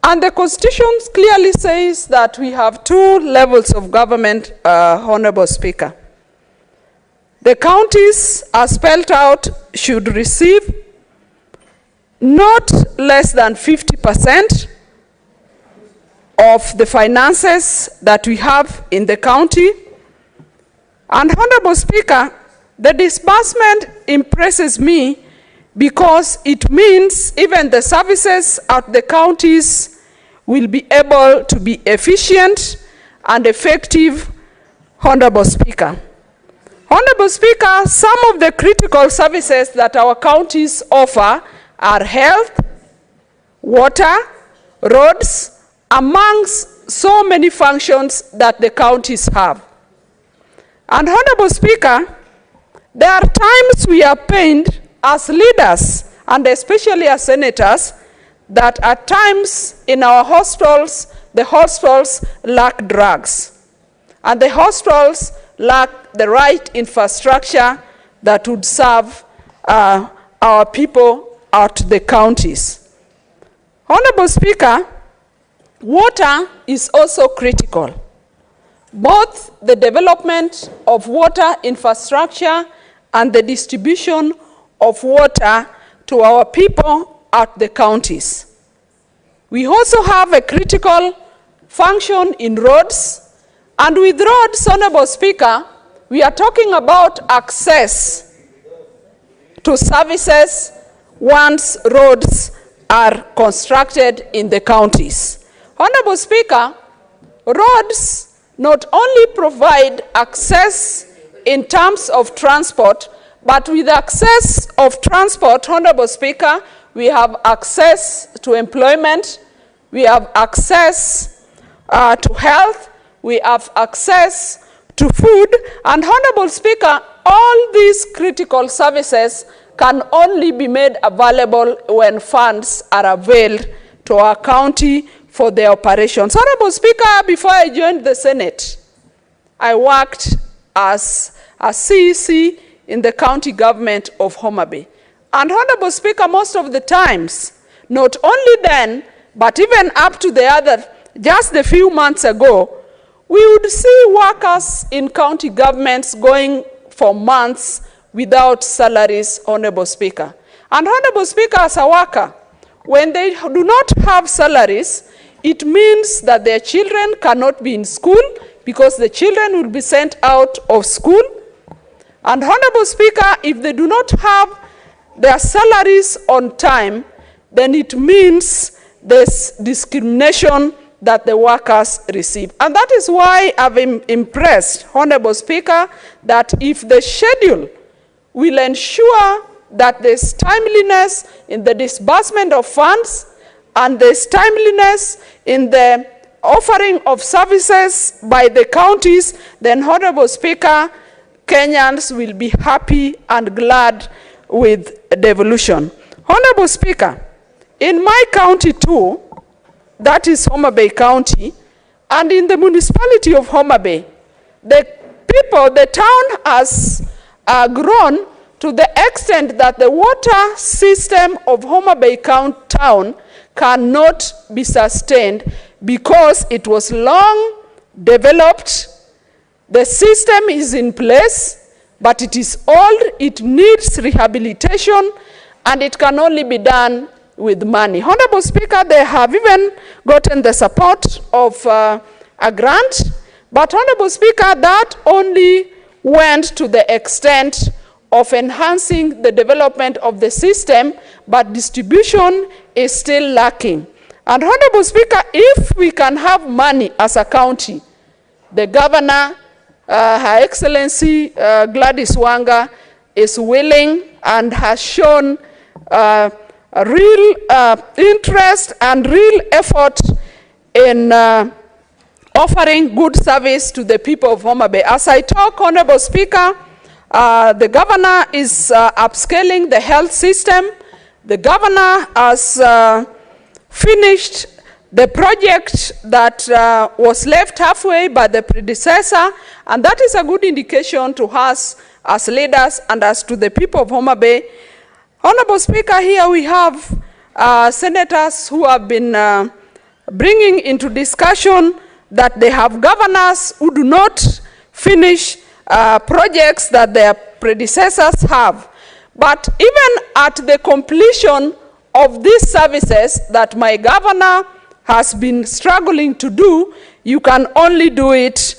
[SPEAKER 17] and the Constitution clearly says that we have 2 levels of government, Honorable Speaker. The counties, as spelled out, should receive not less than 50% of the finances that we have in the county. And Honorable Speaker, the disbursement impresses me because it means even the services at the counties will be able to be efficient and effective, Honorable Speaker. Honorable Speaker, some of the critical services that our counties offer are health, water, roads, amongst so many functions that the counties have. And Honorable Speaker, there are times we are pained as leaders, and especially as senators, that at times in our hostels, the hostels lack drugs, and the hostels lack the right infrastructure that would serve our people at the counties. Honorable Speaker, water is also critical. Both the development of water infrastructure and the distribution of water to our people at the counties. We also have a critical function in roads, and with roads, Honorable Speaker, we are talking about access to services once roads are constructed in the counties. Honorable Speaker, roads not only provide access in terms of transport, but with access of transport, Honorable Speaker, we have access to employment, we have access to health, we have access to food, and Honorable Speaker, all these critical services can only be made available when funds are availed to our county for their operations. Honorable Speaker, before I joined the Senate, I worked as a CEC in the county government of Homa Bay. And Honorable Speaker, most of the times, not only then, but even up to just a few months ago, we would see workers in county governments going for months without salaries, Honorable Speaker. And Honorable Speaker, as a worker, when they do not have salaries, it means that their children cannot be in school because the children will be sent out of school. And Honorable Speaker, if they do not have their salaries on time, then it means there's discrimination that the workers receive. And that is why I've impressed, Honorable Speaker, that if the schedule will ensure that there's timeliness in the disbursement of funds and there's timeliness in the offering of services by the counties, then Honorable Speaker, Kenyans will be happy and glad with devolution. Honorable Speaker, in my county too, that is Homa Bay County, and in the municipality of Homa Bay, the town has grown to the extent that the water system of Homa Bay town cannot be sustained because it was long developed. The system is in place, but it is old, it needs rehabilitation, and it can only be done with money. Honorable Speaker, they have even gotten the support of a grant, but Honorable Speaker, that only went to the extent of enhancing the development of the system, but distribution is still lacking. And Honorable Speaker, if we can have money as a county, the governor, Her Excellency Gladys Wanga, is willing and has shown a real interest and real effort in offering good service to the people of Homa Bay. As I talk, Honorable Speaker, the governor is upscaling the health system. The governor has finished the project that was left halfway by the predecessor, and that is a good indication to us as leaders and as to the people of Homa Bay. Honorable Speaker, here we have senators who have been bringing into discussion that they have governors who do not finish projects that their predecessors have. But even at the completion of these services that my governor has been struggling to do, you can only do it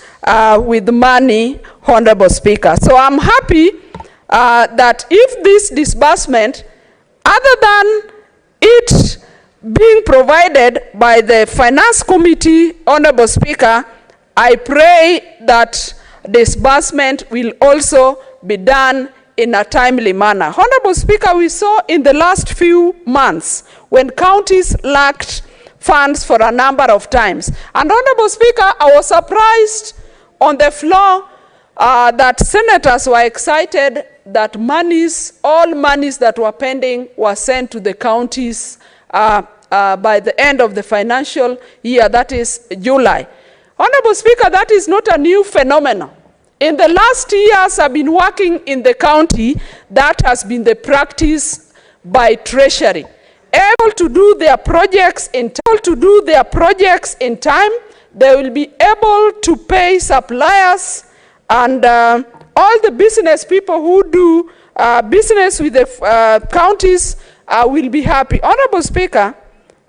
[SPEAKER 17] with money, Honorable Speaker. So I'm happy that if this disbursement, other than it being provided by the Finance Committee, Honorable Speaker, I pray that disbursement will also be done in a timely manner. Honorable Speaker, we saw in the last few months when counties lacked funds for a number of times. And Honorable Speaker, I was surprised on the floor that senators were excited that all monies that were pending were sent to the counties by the end of the financial year, that is July. Honorable Speaker, that is not a new phenomenon. In the last years I've been working in the county, that has been the practice by Treasury. Able to do their projects in time, they will be able to pay suppliers and all the business people who do business with the counties will be happy. Honorable Speaker,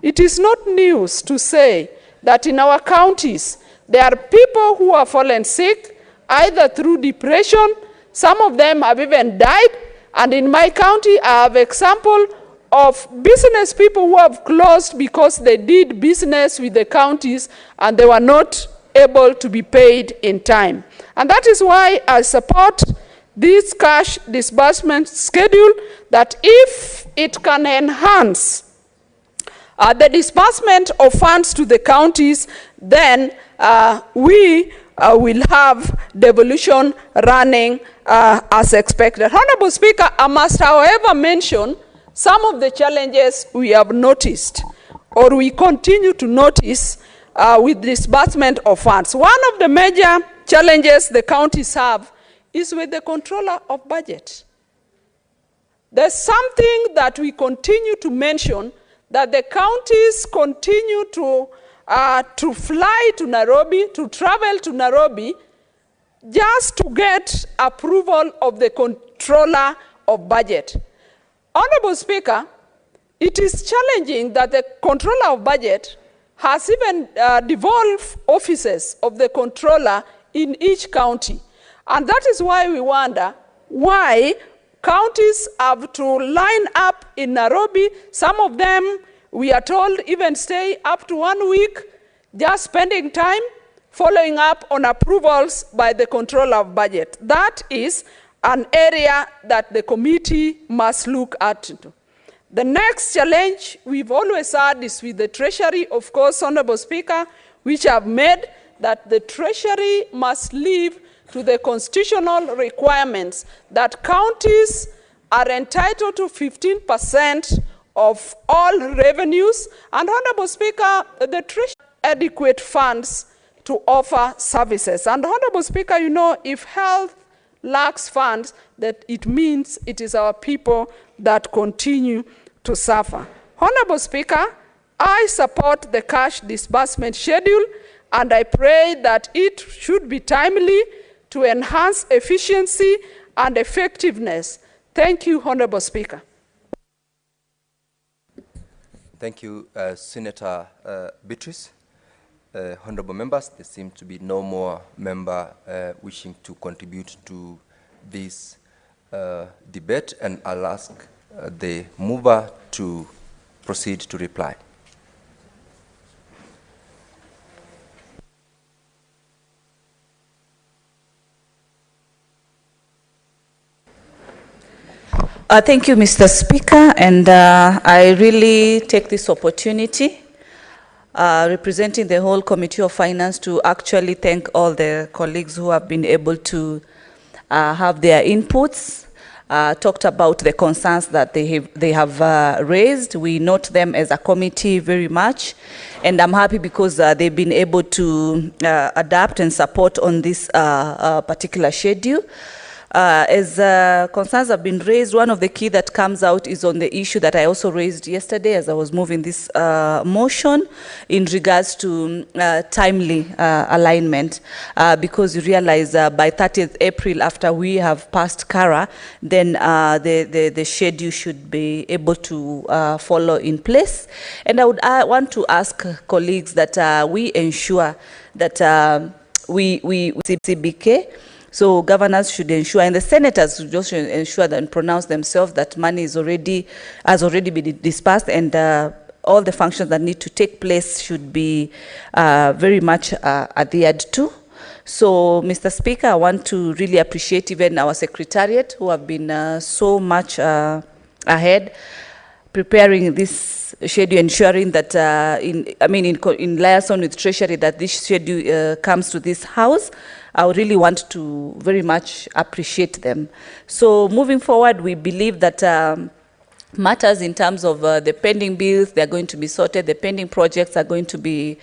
[SPEAKER 17] it is not news to say that in our counties, there are people who have fallen sick, either through depression, some of them have even died, and in my county I have example of business people who have closed because they did business with the counties and they were not able to be paid in time. And that is why I support this cash disbursement schedule, that if it can enhance the disbursement of funds to the counties, then we will have devolution running as expected. Honorable Speaker, I must however mention some of the challenges we have noticed or we continue to notice with disbursement of funds. One of the major challenges the counties have is with the controller of budget. There's something that we continue to mention, that the counties continue to fly to Nairobi, to travel to Nairobi, just to get approval of the controller of budget. Honorable Speaker, it is challenging that the controller of budget has even devolved offices of the controller in each county. And that is why we wonder why counties have to line up in Nairobi. Some of them, we are told, even stay up to 1 week, just spending time following up on approvals by the controller of budget. That is an area that the committee must look at. The next challenge we've always had is with the Treasury, of course, Honorable Speaker, which have made that the Treasury must live to the constitutional requirements that counties are entitled to 15% of all revenues. And Honorable Speaker, the Treasury adequate funds to offer services. And Honorable Speaker, you know, if health lacks funds, that it means it is our people that continue to suffer. Honorable Speaker, I support the cash disbursement schedule, and I pray that it should be timely to enhance efficiency and effectiveness. Thank you, Honorable Speaker.
[SPEAKER 16] Thank you, Senator Beatrice. Honorable members, there seem to be no more member wishing to contribute to this debate, and I'll ask the mover to proceed to reply.
[SPEAKER 4] Thank you, Mr. Speaker, and I really take this opportunity representing the whole Committee of Finance to actually thank all the colleagues who have been able to have their inputs, talked about the concerns that they have raised. We note them as a committee very much, and I'm happy because they've been able to adapt and support on this particular schedule. As concerns have been raised, one of the key that comes out is on the issue that I also raised yesterday as I was moving this motion in regards to timely alignment, because you realize by 30th April, after we have passed CARA, then the schedule should be able to follow in place. And I would want to ask colleagues that we ensure that we CBK. So governors should ensure, and the senators should also ensure that and pronounce themselves that money has already been dispersed, and all the functions that need to take place should be very much adhered to. So, Mr. Speaker, I want to really appreciate even our secretariat who have been so much ahead preparing this schedule, ensuring that in liaison with Treasury that this schedule comes to this House. I would really want to very much appreciate them. So moving forward, we believe that matters in terms of the pending bills, they're going to be sorted, the pending projects are going to be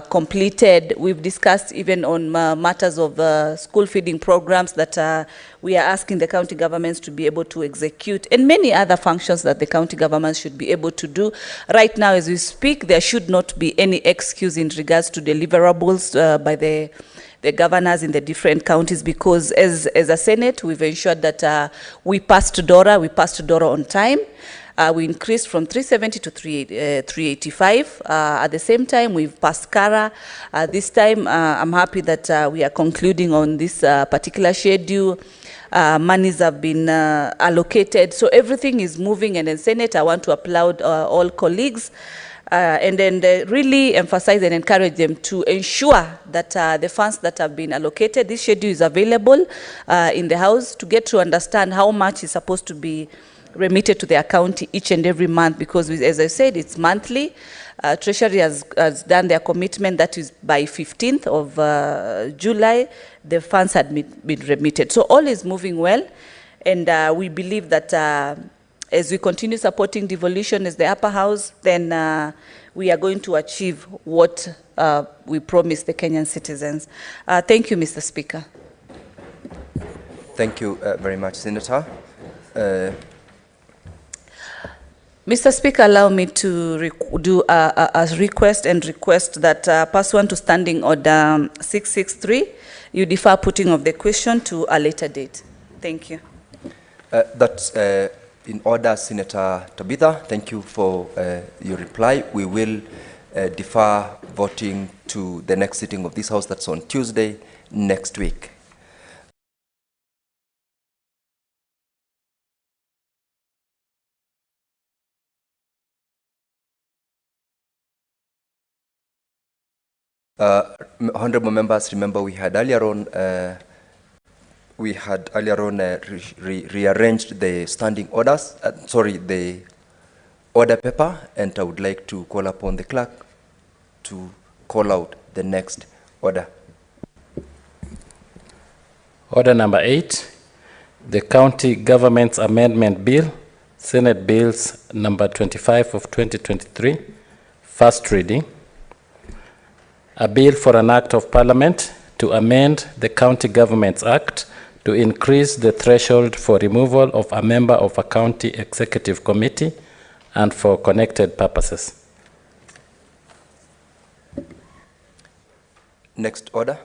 [SPEAKER 4] completed. We've discussed even on matters of school feeding programs that we are asking the county governments to be able to execute, and many other functions that the county governments should be able to do. Right now, as we speak, there should not be any excuse in regards to deliverables by the governors in the different counties, because as a Senate, we've ensured that we passed DORA on time. We increased from 370 to 385. At the same time, we've passed CARA. This time, I'm happy that we are concluding on this particular schedule. Monies have been allocated. So everything is moving. And in Senate, I want to applaud all colleagues and then really emphasize and encourage them to ensure that the funds that have been allocated, this schedule is available in the House to get to understand how much is supposed to be remitted to their county each and every month, because as I said, it's monthly. Treasury has done their commitment that is by 15th of July, the funds had been remitted. So all is moving well, and we believe that as we continue supporting devolution as the upper house, then we are going to achieve what we promised the Kenyan citizens. Thank you, Mr. Speaker.
[SPEAKER 16] Thank you very much, Senator.
[SPEAKER 4] Mr. Speaker, allow me to do a request that pursuant to Standing Order 663, you defer putting of the question to a later date. Thank you.
[SPEAKER 16] That's in order, Senator Tabitha. Thank you for your reply. We will defer voting to the next sitting of this House, that's on Tuesday next week. Honorable members, remember we had earlier on rearranged the standing orders, the order paper, and I would like to call upon the clerk to call out the next order.
[SPEAKER 6] Order number 8, the County Government's Amendment Bill, Senate Bills number 25 of 2023, first reading. A bill for an act of parliament to amend the County Governments Act to increase the threshold for removal of a member of a county executive committee and for connected purposes.
[SPEAKER 16] Next order.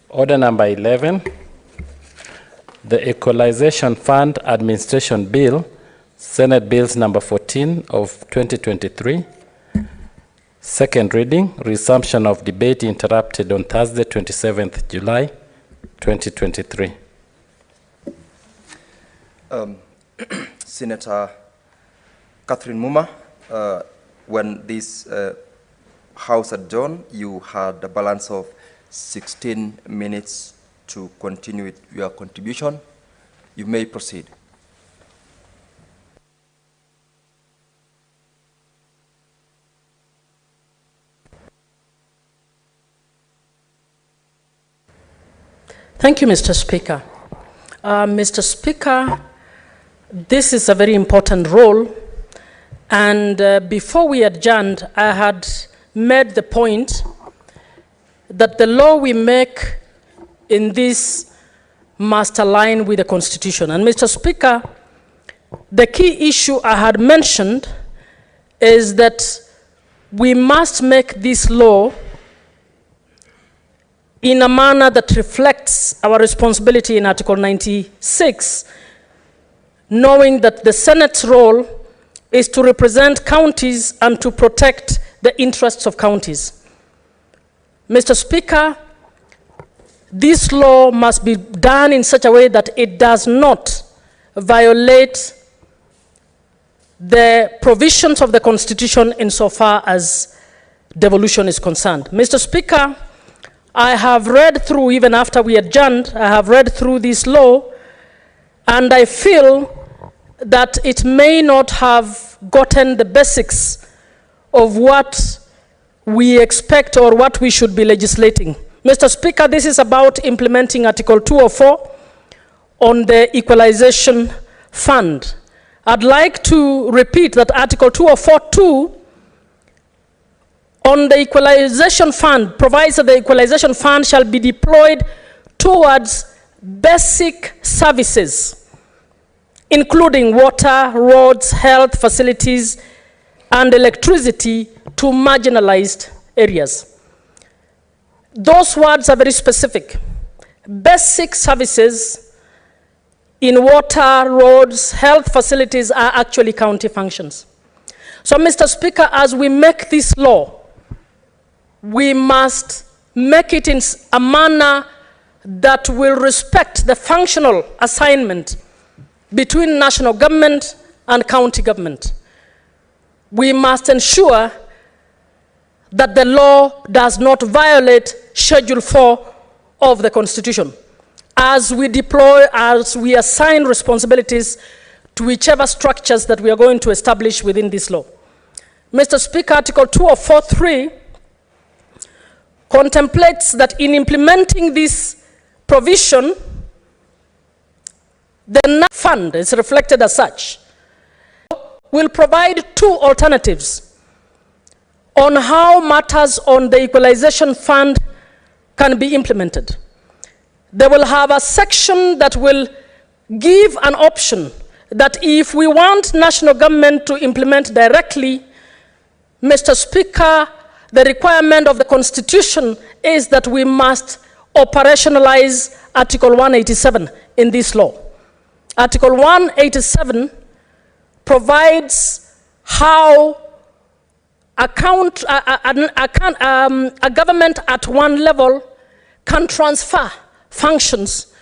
[SPEAKER 6] Order number 11, the Equalization Fund Administration Bill, Senate Bills number 14 of 2023. Second reading, resumption of debate interrupted on Thursday, 27th July, 2023.
[SPEAKER 16] Senator Catherine Muma, when this House adjourned, you had a balance of 16 minutes to continue with your contribution. You may proceed.
[SPEAKER 12] Thank you, Mr. Speaker. Mr. Speaker, this is a very important role, and before we adjourned, I had made the point that the law we make in this must align with the Constitution. And Mr. Speaker, the key issue I had mentioned is that we must make this law in a manner that reflects our responsibility in Article 96, knowing that the Senate's role is to represent counties and to protect the interests of counties. Mr. Speaker, this law must be done in such a way that it does not violate the provisions of the Constitution insofar as devolution is concerned. Mr. Speaker, I have read through, even after we adjourned, I have read through this law, and I feel that it may not have gotten the basics of what we expect or what we should be legislating. Mr. Speaker, this is about implementing Article 204 on the Equalization Fund. I'd like to repeat that Article 204(2) on the Equalization Fund provides that the Equalization Fund shall be deployed towards basic services, including water, roads, health facilities, and electricity to marginalized areas. Those words are very specific. Basic services in water, roads, health facilities are actually county functions. So, Mr. Speaker, as we make this law, we must make it in a manner that will respect the functional assignment between national government and county government. We must ensure that the law does not violate Schedule 4 of the Constitution as we deploy, as we assign responsibilities to whichever structures that we are going to establish within this law. Mr. Speaker, Article 204(3) contemplates that in implementing this provision, the fund is reflected as such, will provide two alternatives on how matters on the Equalization Fund can be implemented. They will have a section that will give an option that if we want national government to implement directly, Mr. Speaker, the requirement of the Constitution is that we must operationalize Article 187 in this law. Article 187 provides how a government at one level can transfer functions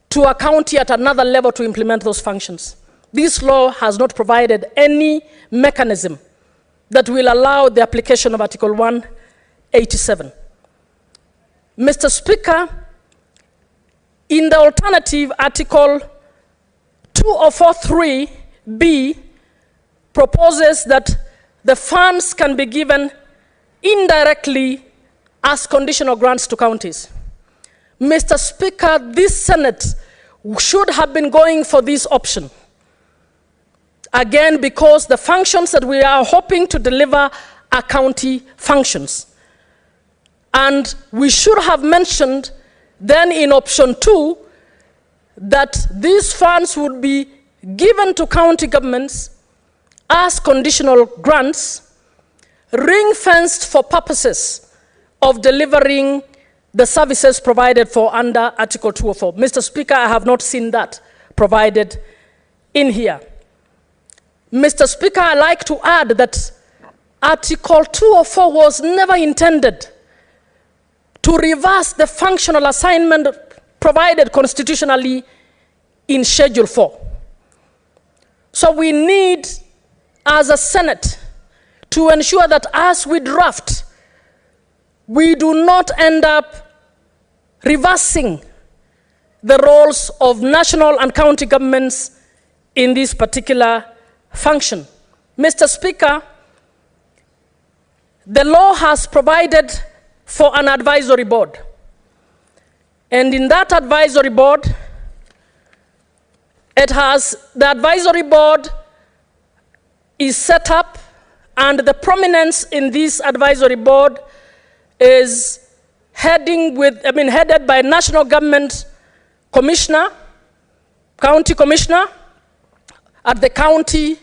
[SPEAKER 12] to a county at another level to implement those functions. This law has not provided any mechanism that will allow the application of Article 187. Mr. Speaker, in the alternative, Article 204(3)(b) proposes that the funds can be given indirectly as conditional grants to counties. Mr. Speaker, this Senate should have been going for this option. Again, because the functions that we are hoping to deliver are county functions. And we should have mentioned then in option 2 that these funds would be given to county governments as conditional grants, ring-fenced for purposes of delivering the services provided for under Article 204. Mr. Speaker, I have not seen that provided in here. Mr. Speaker, I'd like to add that Article 204 was never intended to reverse the functional assignment provided constitutionally in Schedule 4. So we need, as a Senate, to ensure that as we draft, we do not end up reversing the roles of national and county governments in this particular function. Mr. Speaker, the law has provided for an advisory board. And in that advisory board, the advisory board is set up, and the prominence in this advisory board is headed by national government commissioner, county commissioner. At the county,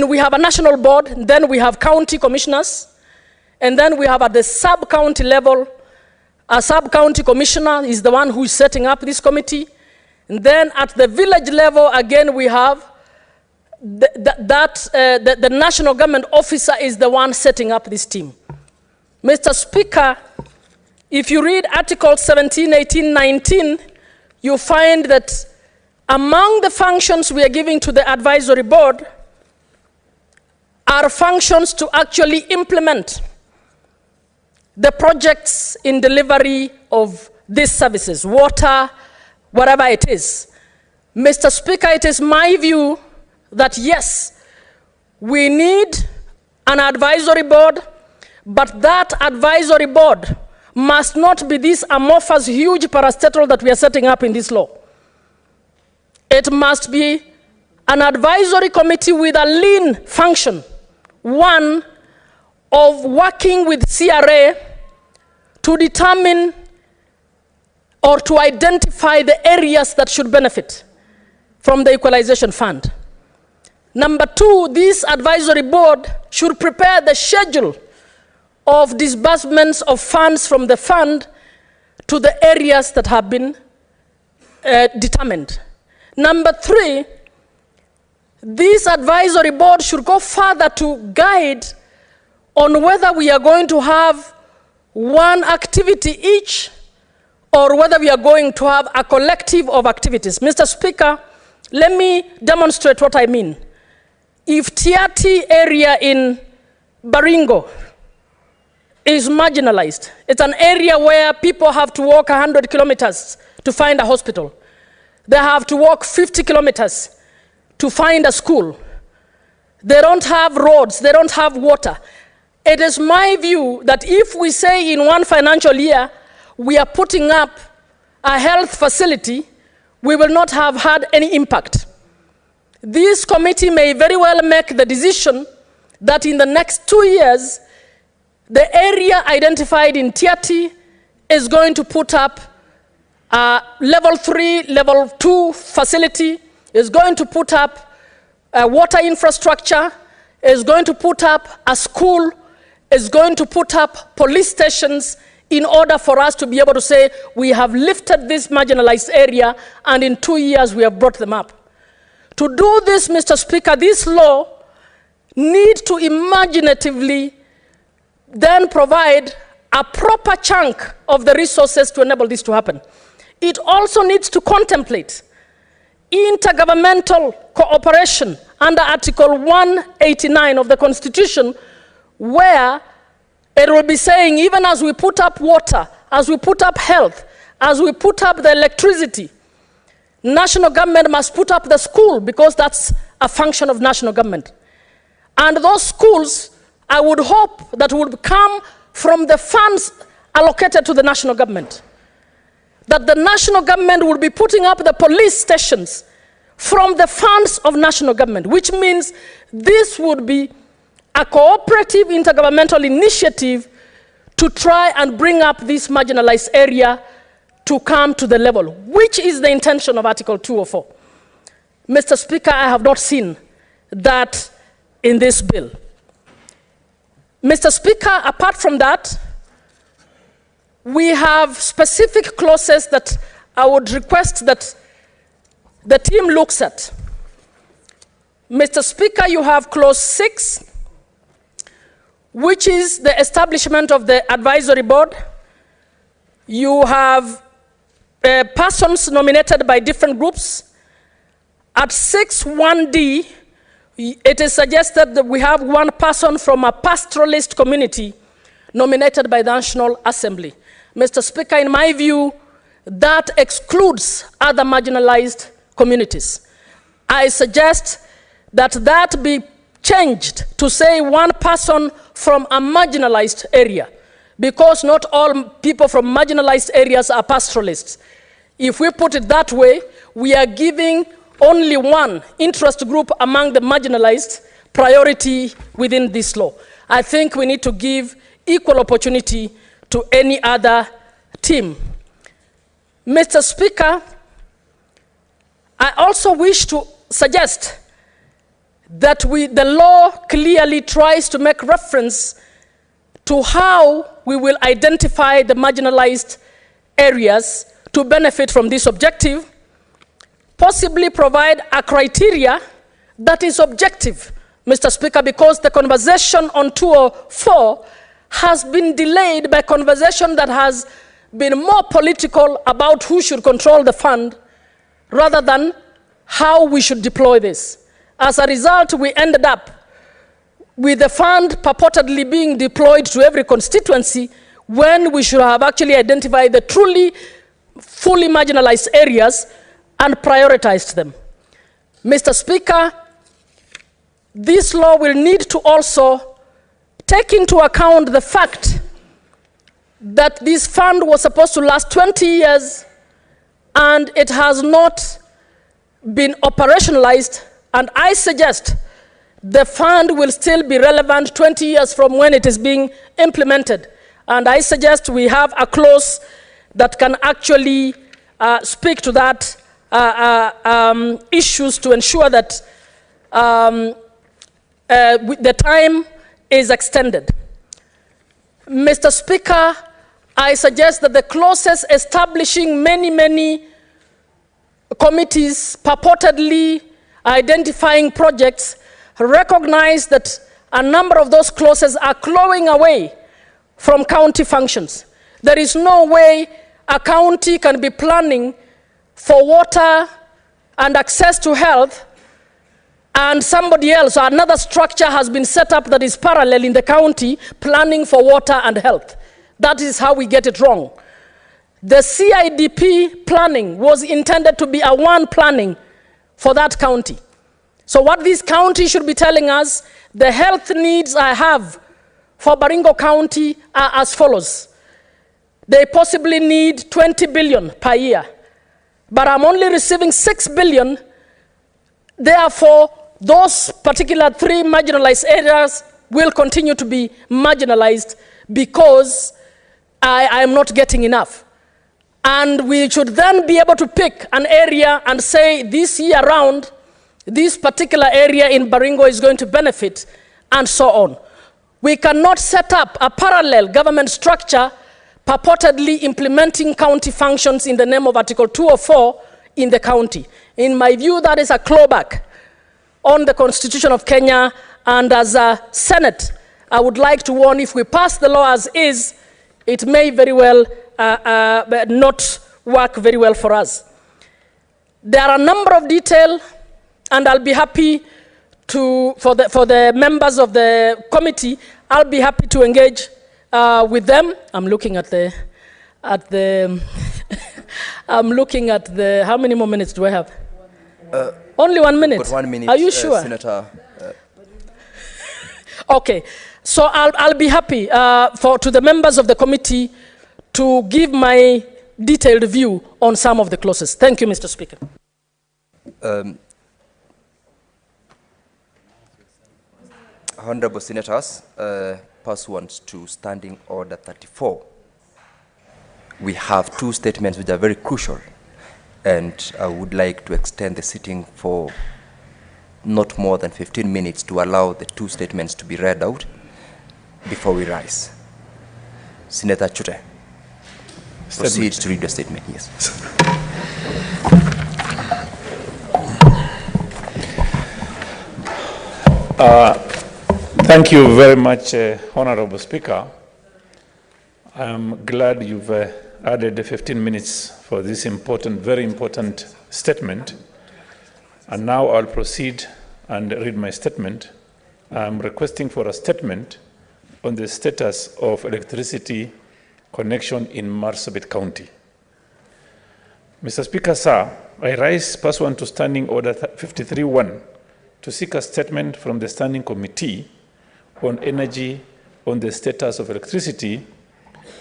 [SPEAKER 12] we have a national board, then we have county commissioners, and then we have at the sub-county level, a sub-county commissioner is the one who is setting up this committee. And then at the village level, again, we have the national government officer is the one setting up this team. Mr. Speaker, if you read Articles 17, 18, 19, you find that among the functions we are giving to the advisory board are functions to actually implement the projects in delivery of these services, water, whatever it is. Mr. Speaker, it is my view that yes, we need an advisory board, but that advisory board must not be this amorphous, huge parastatal that we are setting up in this law. It must be an advisory committee with a lean function, one of working with CRA to determine or to identify the areas that should benefit from the equalization fund. Number two, this advisory board should prepare the schedule of disbursements of funds from the fund to the areas that have been determined. Number three, this advisory board should go further to guide on whether we are going to have one activity each or whether we are going to have a collective of activities. Mr. Speaker, let me demonstrate what I mean. If Tiati area in Baringo is marginalized, it's an area where people have to walk 100 kilometers to find a hospital. They have to walk 50 kilometers to find a school. They don't have roads, they don't have water. It is my view that if we say in one financial year we are putting up a health facility, we will not have had any impact. This committee may very well make the decision that in the next 2 years, the area identified in Tiati is going to put up a level 3, level 2 facility, is going to put up a water infrastructure, is going to put up a school, is going to put up police stations in order for us to be able to say we have lifted this marginalized area and in 2 years we have brought them up. To do this, Mr. Speaker, this law needs to imaginatively then provide a proper chunk of the resources to enable this to happen. It also needs to contemplate intergovernmental cooperation under Article 189 of the Constitution, where it will be saying, even as we put up water, as we put up health, as we put up the electricity, national government must put up the school because that's a function of national government. And those schools, I would hope that would come from the funds allocated to the national government. That the national government will be putting up the police stations from the funds of national government, which means this would be a cooperative intergovernmental initiative to try and bring up this marginalized area to come to the level, which is the intention of Article 204. Mr. Speaker, I have not seen that in this bill. Mr. Speaker, apart from that, we have specific clauses that I would request that the team looks at. Mr. Speaker, you have clause 6, which is the establishment of the advisory board. You have persons nominated by different groups. At 6.1d, it is suggested that we have one person from a pastoralist community nominated by the National Assembly. Mr. Speaker, in my view, that excludes other marginalized communities. I suggest that that be changed to say one person from a marginalized area, because not all people from marginalized areas are pastoralists. If we put it that way, we are giving only one interest group among the marginalized priority within this law. I think we need to give equal opportunity to any other team. Mr. Speaker, I also wish to suggest that the law clearly tries to make reference to how we will identify the marginalized areas to benefit from this objective, possibly provide a criteria that is objective, Mr. Speaker, because the conversation on 204 has been delayed by conversation that has been more political about who should control the fund rather than how we should deploy this. As a result, we ended up with the fund purportedly being deployed to every constituency when we should have actually identified the truly fully marginalized areas and prioritized them. Mr. Speaker, this law will need to also take into account the fact that this fund was supposed to last 20 years and it has not been operationalized, and I suggest the fund will still be relevant 20 years from when it is being implemented. And I suggest we have a clause that can actually speak to that issues to ensure that the time is extended. Mr. Speaker, I suggest that the clauses establishing many committees purportedly identifying projects recognize that a number of those clauses are clawing away from county functions. There is no way a county can be planning for water and access to health, and somebody else or another structure has been set up that is parallel in the county planning for water and health. That is how we get it wrong. The CIDP planning was intended to be a one planning for that county. So what this county should be telling us, the health needs I have for Baringo County are as follows. They possibly need 20 billion per year, but I'm only receiving 6 billion. Therefore, those particular 3 marginalized areas will continue to be marginalized because I am not getting enough. And we should then be able to pick an area and say this year round, this particular area in Baringo is going to benefit, and so on. We cannot set up a parallel government structure purportedly implementing county functions in the name of Article 204 in the county. In my view, that is a clawback on the Constitution of Kenya, and as a Senate, I would like to warn, if we pass the law as is, it may very well not work very well for us. There are a number of details, and I'll be happy to, for the members of the committee, I'll be happy to engage with them. I'm looking at the, I'm looking at the, how many more minutes do I have? Only 1 minute.
[SPEAKER 16] Got 1 minute.
[SPEAKER 12] Are you sure?
[SPEAKER 16] Senator.
[SPEAKER 12] Okay, so I'll be happy to the members of the committee to give my detailed view on some of the clauses. Thank you, Mr. Speaker.
[SPEAKER 16] Honorable Senators, pursuant to Standing Order 34, we have 2 statements which are very crucial, and I would like to extend the sitting for not more than 15 minutes to allow the 2 statements to be read out before we rise. Senator Chute, proceed to read the statement. Yes.
[SPEAKER 1] Thank you very much, Honorable Speaker. I'm glad you've added the 15 minutes for this important, very important statement. And now I'll proceed and read my statement. I'm requesting for a statement on the status of electricity connection in Marsabit County. Mr. Speaker, sir, I rise pursuant to Standing Order 53-1 to seek a statement from the Standing Committee on Energy on the status of electricity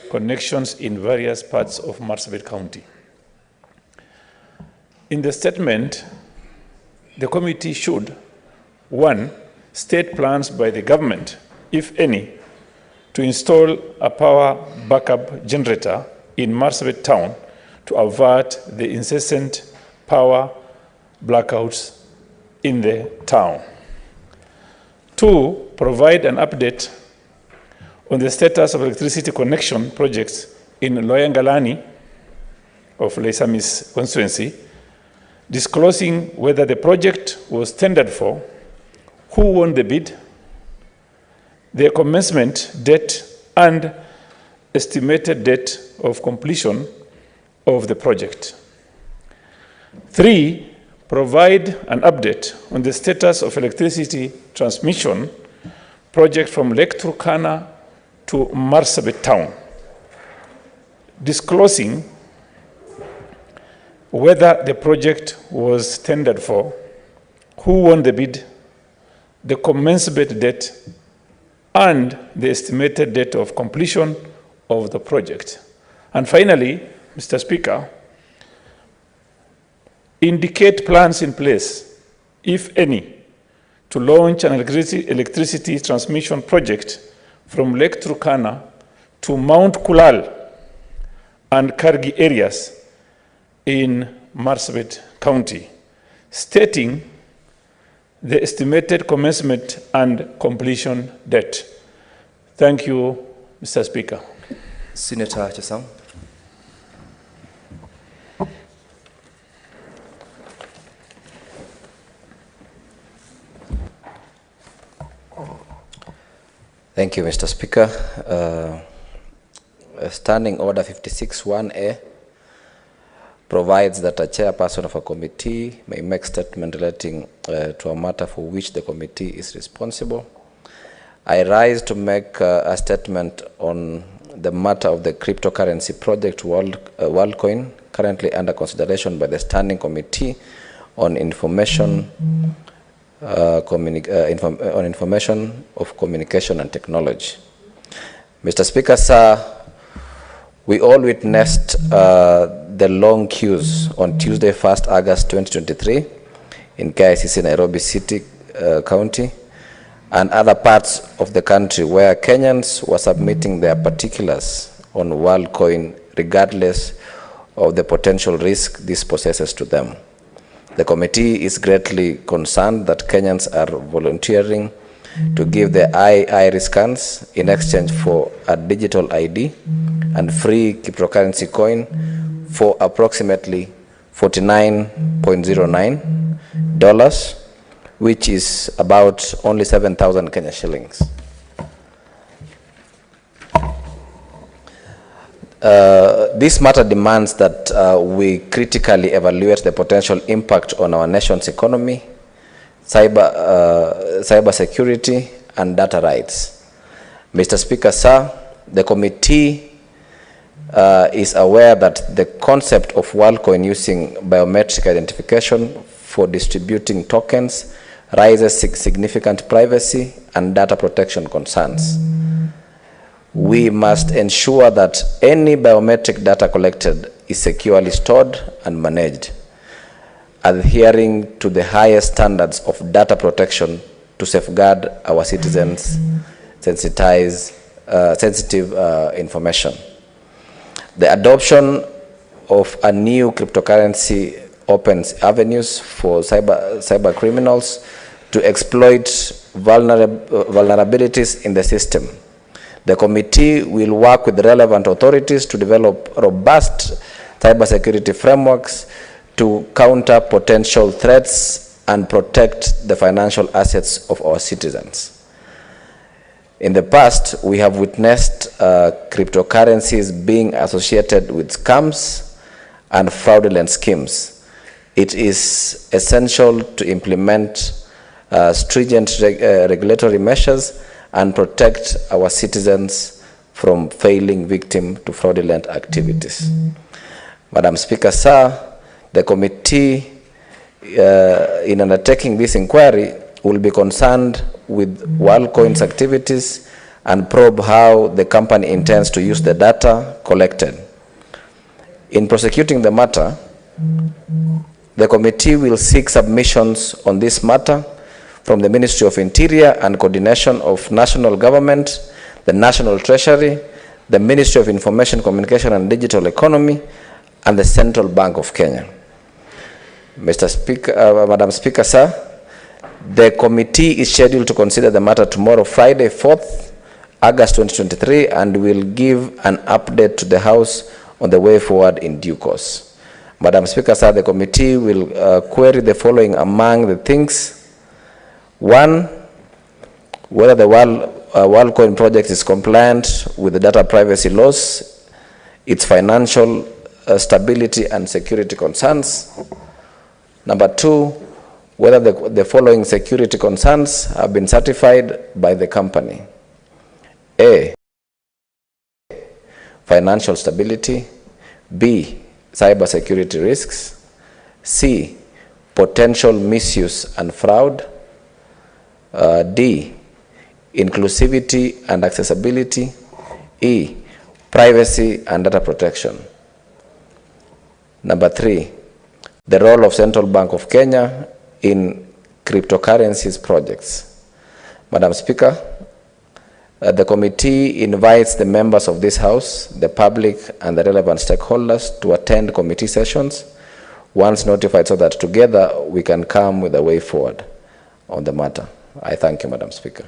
[SPEAKER 1] connections in various parts of Marsabit County. In the statement, the committee should, 1, state plans by the government, if any, to install a power backup generator in Marsabit town to avert the incessant power blackouts in the town. 2, provide an update on the status of electricity connection projects in Loyangalani of Leisami's constituency, disclosing whether the project was tendered for, who won the bid, the commencement date, and estimated date of completion of the project. 3, provide an update on the status of electricity transmission project from Lake Turkana to Marsabit town, disclosing whether the project was tendered for, who won the bid, the commencement date, and the estimated date of completion of the project. And finally, Mr. Speaker, indicate plans in place, if any, to launch an electricity transmission project from Lake Turkana to Mount Kulal and Kargi areas in Marsabit County, stating the estimated commencement and completion date. Thank you, Mr. Speaker.
[SPEAKER 16] Senator Chesang.
[SPEAKER 9] Thank you, Mr. Speaker. Standing Order 56(1)A provides that a chairperson of a committee may make statement relating to a matter for which the committee is responsible. I rise to make a statement on the matter of the cryptocurrency project WorldCoin, currently under consideration by the Standing Committee on Information of Communication and Technology. Mr. Speaker, sir, we all witnessed the long queues on Tuesday, 1st August 2023 in KICC, Nairobi City County, and other parts of the country where Kenyans were submitting their particulars on WorldCoin regardless of the potential risk this possesses to them. The committee is greatly concerned that Kenyans are volunteering to give their iris scans in exchange for a digital ID and free cryptocurrency coin for approximately $49.09, which is about only 7,000 Kenya shillings. This matter demands that we critically evaluate the potential impact on our nation's economy, cyber security, and data rights. Mr. Speaker, sir, the committee is aware that the concept of WorldCoin using biometric identification for distributing tokens raises significant privacy and data protection concerns. We must ensure that any biometric data collected is securely stored and managed, adhering to the highest standards of data protection to safeguard our citizens' sensitive information. The adoption of a new cryptocurrency opens avenues for cyber criminals to exploit vulnerabilities in the system. The committee will work with relevant authorities to develop robust cybersecurity frameworks to counter potential threats and protect the financial assets of our citizens. In the past, we have witnessed cryptocurrencies being associated with scams and fraudulent schemes. It is essential to implement stringent regulatory measures and protect our citizens from falling victim to fraudulent activities. Madam Speaker, sir, the committee in undertaking this inquiry will be concerned with WorldCoin's activities and probe how the company intends to use the data collected. In prosecuting the matter, the committee will seek submissions on this matter from the Ministry of Interior and Coordination of National Government, the National Treasury, the Ministry of Information, Communication and Digital Economy, and the Central Bank of Kenya. Mr. Speaker, Madam Speaker, sir, the committee is scheduled to consider the matter tomorrow, Friday, 4th August 2023, and will give an update to the House on the way forward in due course. Madam Speaker, sir, the committee will query the following among the things. 1, whether the WorldCoin project is compliant with the data privacy laws, its financial stability and security concerns. Number 2, whether the following security concerns have been certified by the company. A, financial stability. B, cybersecurity risks. C, potential misuse and fraud. D, inclusivity and accessibility. E, privacy and data protection. Number 3, the role of Central Bank of Kenya in cryptocurrencies projects. Madam Speaker, the committee invites the members of this House, the public, and the relevant stakeholders to attend committee sessions once notified, so that together we can come with a way forward on the matter. I thank you, Madam Speaker.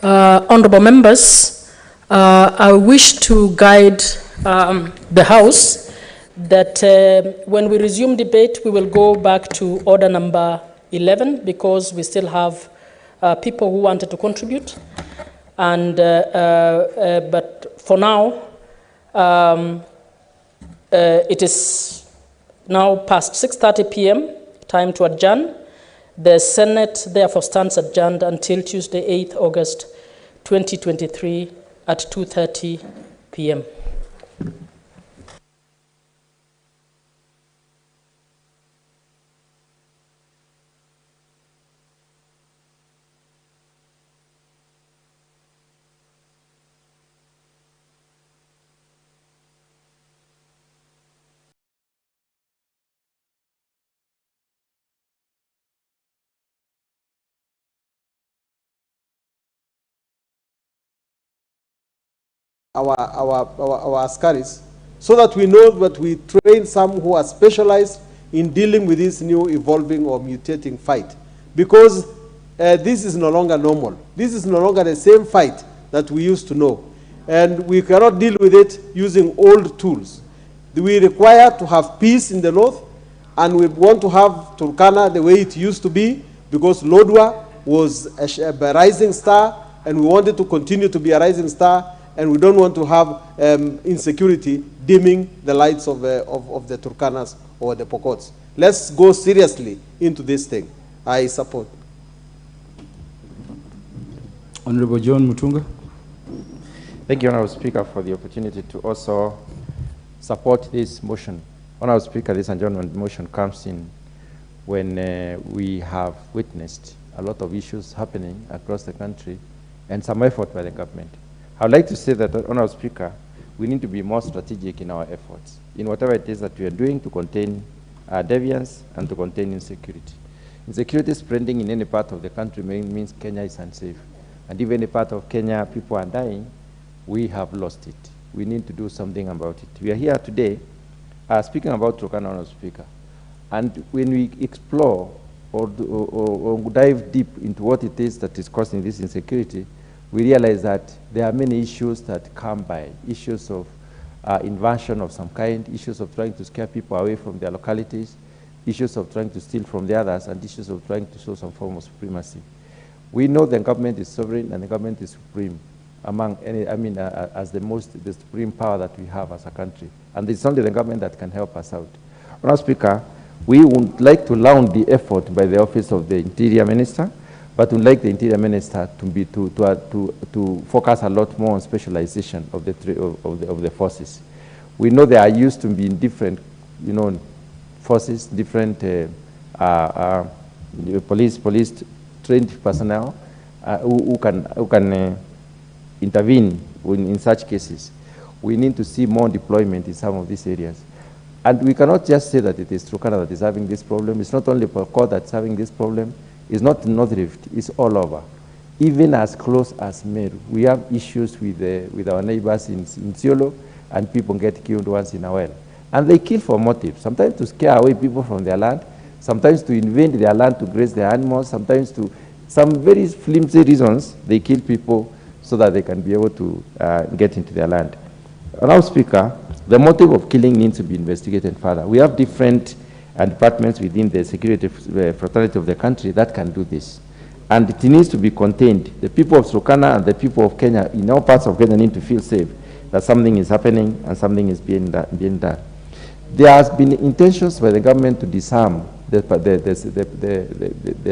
[SPEAKER 12] Honorable members, I wish to guide the House that when we resume debate, we will go back to order number 11 because we still have people who wanted to contribute. And but for now, it is now past 6:30 p.m. Time to adjourn. The Senate therefore stands adjourned until Tuesday, 8th August 2023 at 2:30 p.m.
[SPEAKER 11] our askaris, so that we know that we train some who are specialized in dealing with this new evolving or mutating fight. Because this is no longer normal. This is no longer the same fight that we used to know. And we cannot deal with it using old tools. We require to have peace in the north, and we want to have Turkana the way it used to be, because Lodwar was a rising star, and we wanted to continue to be a rising star, and we don't want to have insecurity dimming the lights of the Turkanas or the Pokots. Let's go seriously into this thing. I support.
[SPEAKER 22] Honorable John Mutunga. Thank you, Honorable Speaker, for the opportunity to also support this motion. Honorable Speaker, this adjournment motion comes in when we have witnessed a lot of issues happening across the country and some effort by the government. I would like to say that, Honorable Speaker, we need to be more strategic in our efforts, in whatever it is that we are doing to contain deviance and to contain insecurity. Insecurity spreading in any part of the country means Kenya is unsafe. And if any part of Kenya people are dying, we have lost it. We need to do something about it. We are here today speaking about Turkana, Honorable Speaker. And when we explore or dive deep into what it is that is causing this insecurity, we realize that there are many issues that come by, issues of invasion of some kind, issues of trying to scare people away from their localities, issues of trying to steal from the others, and issues of trying to show some form of supremacy. We know the government is sovereign and the government is supreme among any, as the supreme power that we have as a country. And it's only the government that can help us out. Honorable Speaker, we would like to launch the effort by the Office of the Interior Minister, but we'd like the Interior Minister to focus a lot more on specialization of the forces. We know they are used to be in different, forces, different police trained personnel who can intervene in such cases. We need to see more deployment in some of these areas. And we cannot just say that it is Turkana that is having this problem. It's not only Pokot that's having this problem. It's not North Rift, it's all over. Even as close as Meru, we have issues with our neighbors in Isiolo, and people get killed once in a while. And they kill for motive, sometimes to scare away people from their land, sometimes to invade their land to graze their animals, sometimes to some very flimsy reasons, they kill people so that they can be able to get into their land. Now, Speaker, the motive of killing needs to be investigated further. We have different departments within the security fraternity of the country that can do this. And it needs to be contained. The people of Turkana and the people of Kenya, in all parts of Kenya, need to feel safe that something is happening and something is being done. There has been intentions by the government to disarm the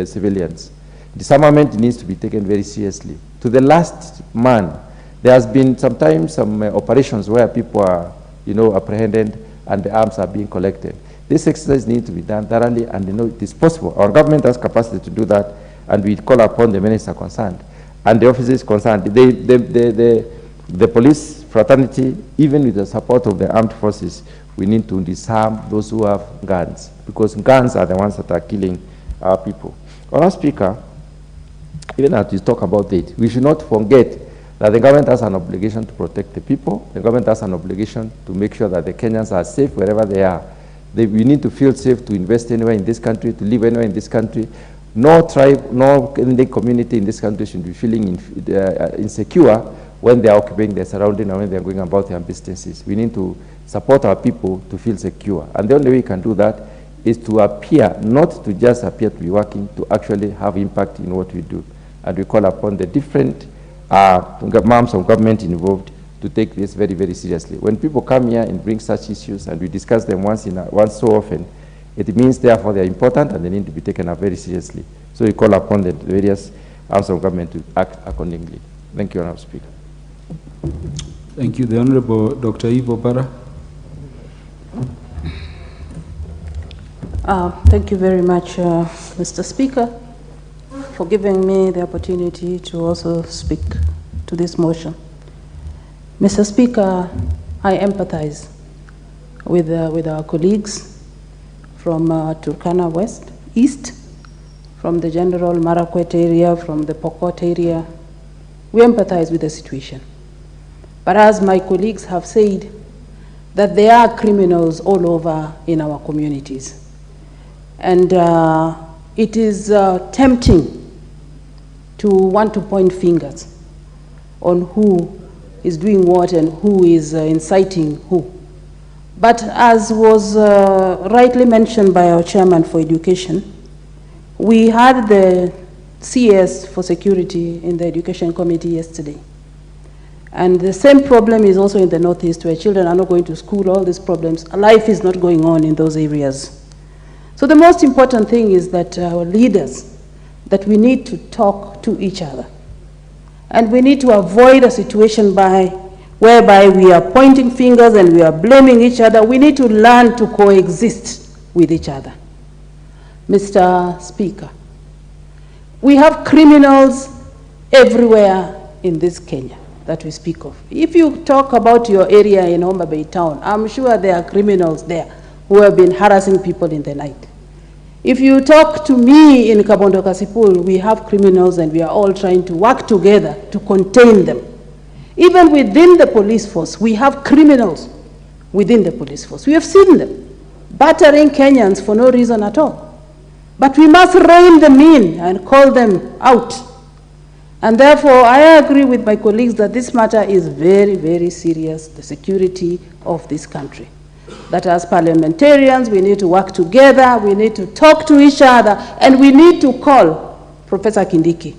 [SPEAKER 22] civilians. Disarmament needs to be taken very seriously. To the last man, there has been sometimes some operations where people are, apprehended and the arms are being collected. This exercise needs to be done thoroughly, and it is possible. Our government has capacity to do that, and we call upon the minister concerned and the officers concerned. The police fraternity, even with the support of the armed forces, we need to disarm those who have guns, because guns are the ones that are killing our people. Honourable Speaker, even as we talk about it, we should not forget that the government has an obligation to protect the people. The government has an obligation to make sure that the Kenyans are safe wherever they are. We need to feel safe to invest anywhere in this country, to live anywhere in this country. No tribe, no any community in this country should be feeling insecure when they are occupying their surrounding and when they are going about their businesses. We need to support our people to feel secure. And the only way we can do that is to appear, not to just appear to be working, to actually have impact in what we do. And we call upon the different arms of government involved to take this very, very seriously. When people come here and bring such issues and we discuss them once so often, it means therefore they are important and they need to be taken up very seriously. So we call upon the various arms of government to act accordingly. Thank you, Honourable Speaker.
[SPEAKER 7] Thank you. The Honourable Dr. Ivo Bara.
[SPEAKER 10] Thank you very much, Mr. Speaker, for giving me the opportunity to also speak to this motion. Mr. Speaker, I empathize with our colleagues from Turkana West, East, from the General Marakwet area, from the Pokot area. We empathize with the situation. But as my colleagues have said, that there are criminals all over in our communities. And it is tempting to want to point fingers on who is doing what and who is inciting who. But as was rightly mentioned by our chairman for education, we had the CS for security in the education committee yesterday. And the same problem is also in the Northeast, where children are not going to school, all these problems. Life is not going on in those areas. So the most important thing is that our leaders, that we need to talk to each other. And we need to avoid a situation whereby we are pointing fingers and we are blaming each other. We need to learn to coexist with each other. Mr. Speaker, we have criminals everywhere in this Kenya that we speak of. If you talk about your area in Homa Bay town, I'm sure there are criminals there who have been harassing people in the night. If you talk to me in Kabondo Kasipul, we have criminals and we are all trying to work together to contain them. Even within the police force, we have criminals within the police force. We have seen them battering Kenyans for no reason at all. But we must rein them in and call them out. And therefore, I agree with my colleagues that this matter is very, very serious, the security of this country. That as parliamentarians, we need to work together, we need to talk to each other, and we need to call Professor Kindiki,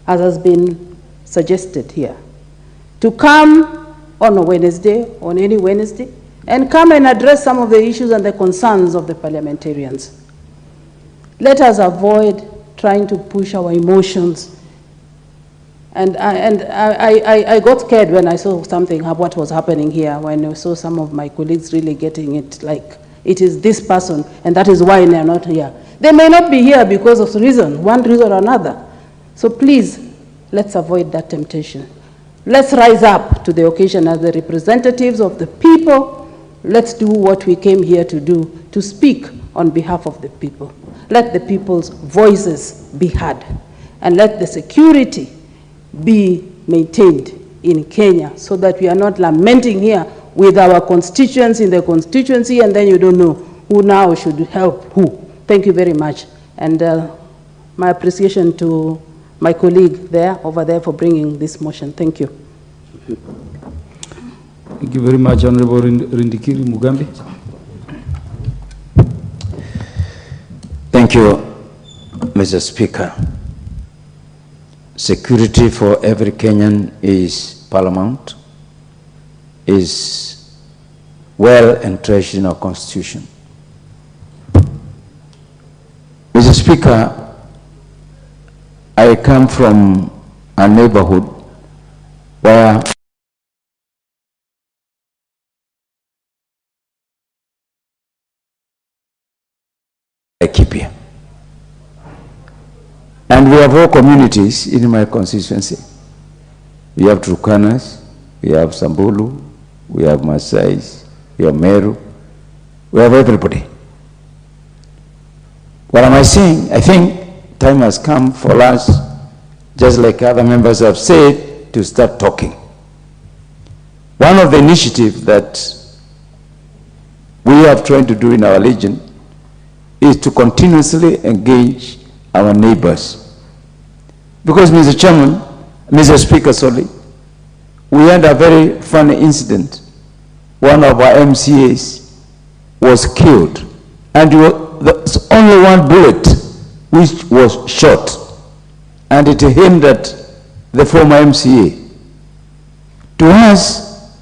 [SPEAKER 10] as has been suggested here, to come on a Wednesday, on any Wednesday, and come and address some of the issues and the concerns of the parliamentarians. Let us avoid trying to push our emotions. And I got scared when I saw something, what was happening here, when I saw some of my colleagues really getting it like it is this person and that is why they are not here. They may not be here because of one reason or another. So please, let's avoid that temptation. Let's rise up to the occasion as the representatives of the people. Let's do what we came here to do, to speak on behalf of the people. let the people's voices be heard, and let the security be maintained in Kenya, so that we are not lamenting here with our constituents in the constituency, and then you don't know who now should help who. Thank you very much. And my appreciation to my colleague over there for bringing this motion. Thank you.
[SPEAKER 7] Thank you very much, Honorable Rindikiri Mugambi.
[SPEAKER 8] Thank you, Mr. Speaker. Security for every Kenyan is paramount, is well entrenched in our Constitution. Mr. Speaker, I come from a neighborhood where I keep here. And we have all communities in my constituency. We have Turkanas, we have Samburu, we have Maasai, we have Meru, we have everybody. What am I saying? I think time has come for us, just like other members have said, to start talking. One of the initiatives that we have tried to do in our region is to continuously engage our neighbors. Because, Mr. Chairman, Mr. Speaker, sorry, we had a very funny incident. One of our MCAs was killed, and there's only one bullet which was shot, and it aimed at the former MCA. To us,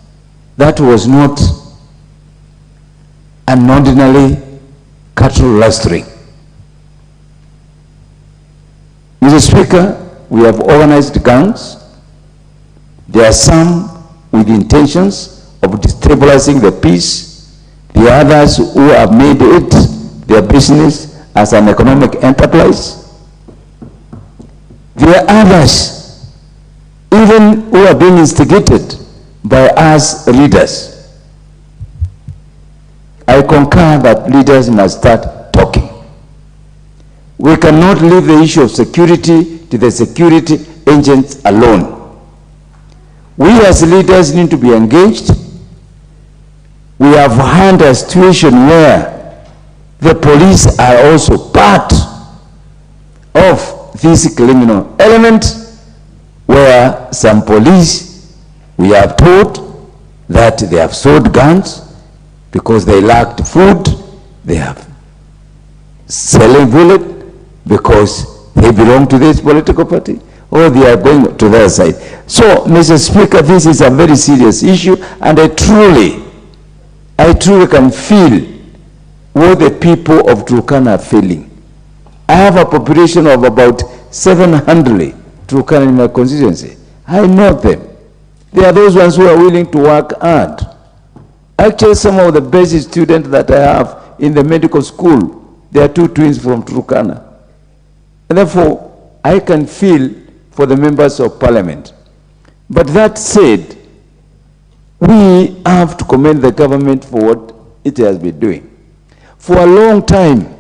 [SPEAKER 8] that was not an ordinary cattle rustling. Mr. Speaker, we have organized gangs. There are some with intentions of destabilizing the peace. The others who have made it their business as an economic enterprise. There are others even who are being instigated by us leaders. I concur that leaders must start talking. We cannot leave the issue of security to the security agents alone. We as leaders need to be engaged. We have had a situation where the police are also part of this criminal element, where some police, we are told that they have sold guns because they lacked food. They have selling bullet because they belong to this political party, or they are going to their side. So, Mr. Speaker, this is a very serious issue, and I truly can feel what the people of Turkana are feeling. I have a population of about 700 Turkana in my constituency. I know them. They are those ones who are willing to work hard. Actually, some of the best students that I have in the medical school, they are two twins from Turkana. And therefore, I can feel for the members of parliament. But that said, we have to commend the government for what it has been doing. For a long time,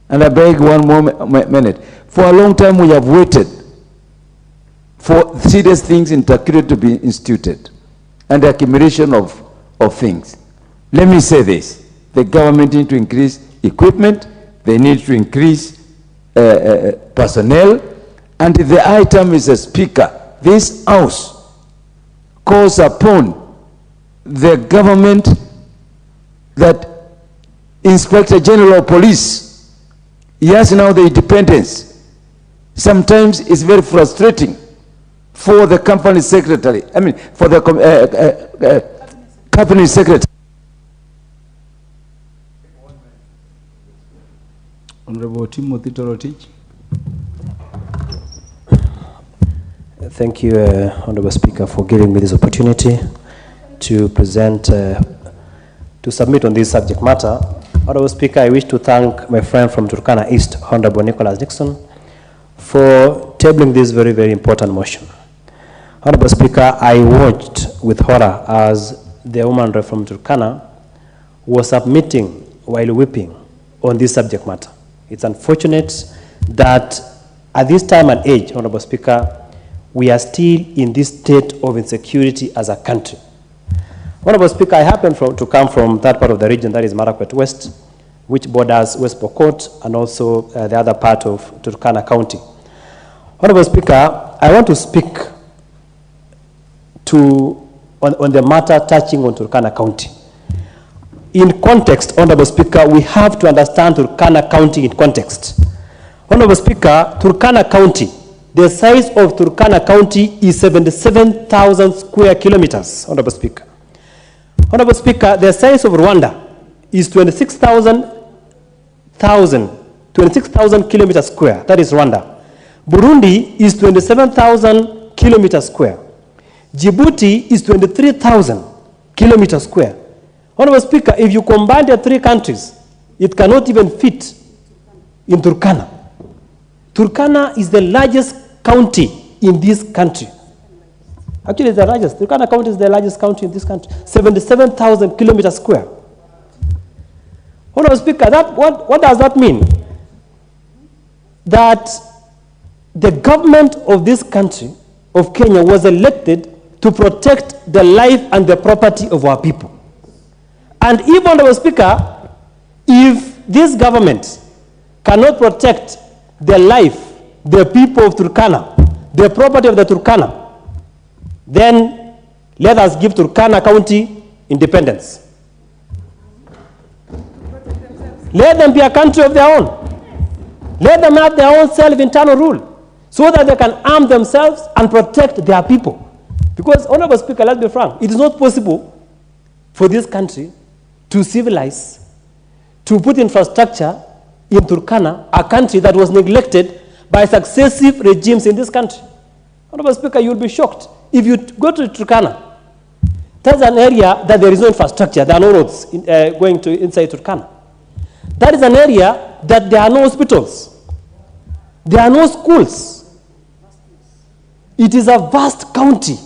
[SPEAKER 8] and I beg one more minute, for a long time we have waited for serious things in Takiri to be instituted and the accumulation of things. Let me say this: the government needs to increase equipment, they need to increase personnel, and the item, Mr. Speaker, this House calls upon the government that Inspector General of Police, he has now the independence. Sometimes it's very frustrating for the company secretary, for the company secretary.
[SPEAKER 7] Honorable Timothy Torotich.
[SPEAKER 15] Thank you, Honorable Speaker, for giving me this opportunity to present, to submit on this subject matter. Honorable Speaker, I wish to thank my friend from Turkana East, Honorable Nicholas Nixon, for tabling this very, very important motion. Honorable Speaker, I watched with horror as the woman from Turkana was submitting while weeping on this subject matter. It's unfortunate that at this time and age, Honorable Speaker, we are still in this state of insecurity as a country. Honorable Speaker, I happen to come from that part of the region, that is Marakwet West, which borders West Pokot and also the other part of Turkana County. Honorable Speaker, I want to speak on the matter touching on Turkana County. In context, Honorable Speaker, we have to understand Turkana County in context. Honorable Speaker, Turkana County, the size of Turkana County is 77,000 square kilometers, Honorable Speaker. Honorable Speaker, the size of Rwanda is 26,000 kilometers square, that is Rwanda. Burundi is 27,000 kilometers square. Djibouti is 23,000 kilometers square. Honorable Speaker, if you combine the three countries, it cannot even fit in Turkana. Turkana is the largest county in this country. Actually, it's the largest. Turkana County is the largest county in this country. 77,000 kilometers square. Honorable Speaker, what does that mean? That the government of this country, of Kenya, was elected to protect the life and the property of our people. And if, Honorable Speaker, if this government cannot protect the life, the people of Turkana, the property of the Turkana, then let us give Turkana County independence. Let them be a country of their own. Let them have their own self-internal rule so that they can arm themselves and protect their people. Because, Honorable Speaker, let's be frank, it is not possible for this country to civilize, to put infrastructure in Turkana, a country that was neglected by successive regimes in this country. Honorable Speaker, you'll be shocked. If you go to Turkana, that's an area that there is no infrastructure. There are no roads going to inside Turkana. That is an area that there are no hospitals. There are no schools. It is a vast county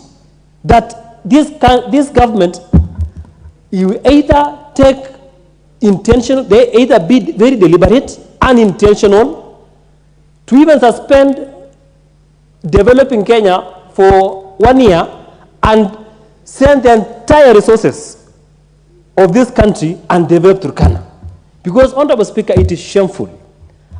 [SPEAKER 15] that this government, you either take intentional, they either be very deliberate, unintentional, to even suspend developing Kenya for 1 year and send the entire resources of this country and develop Turkana. Because, Honorable Speaker, it is shameful.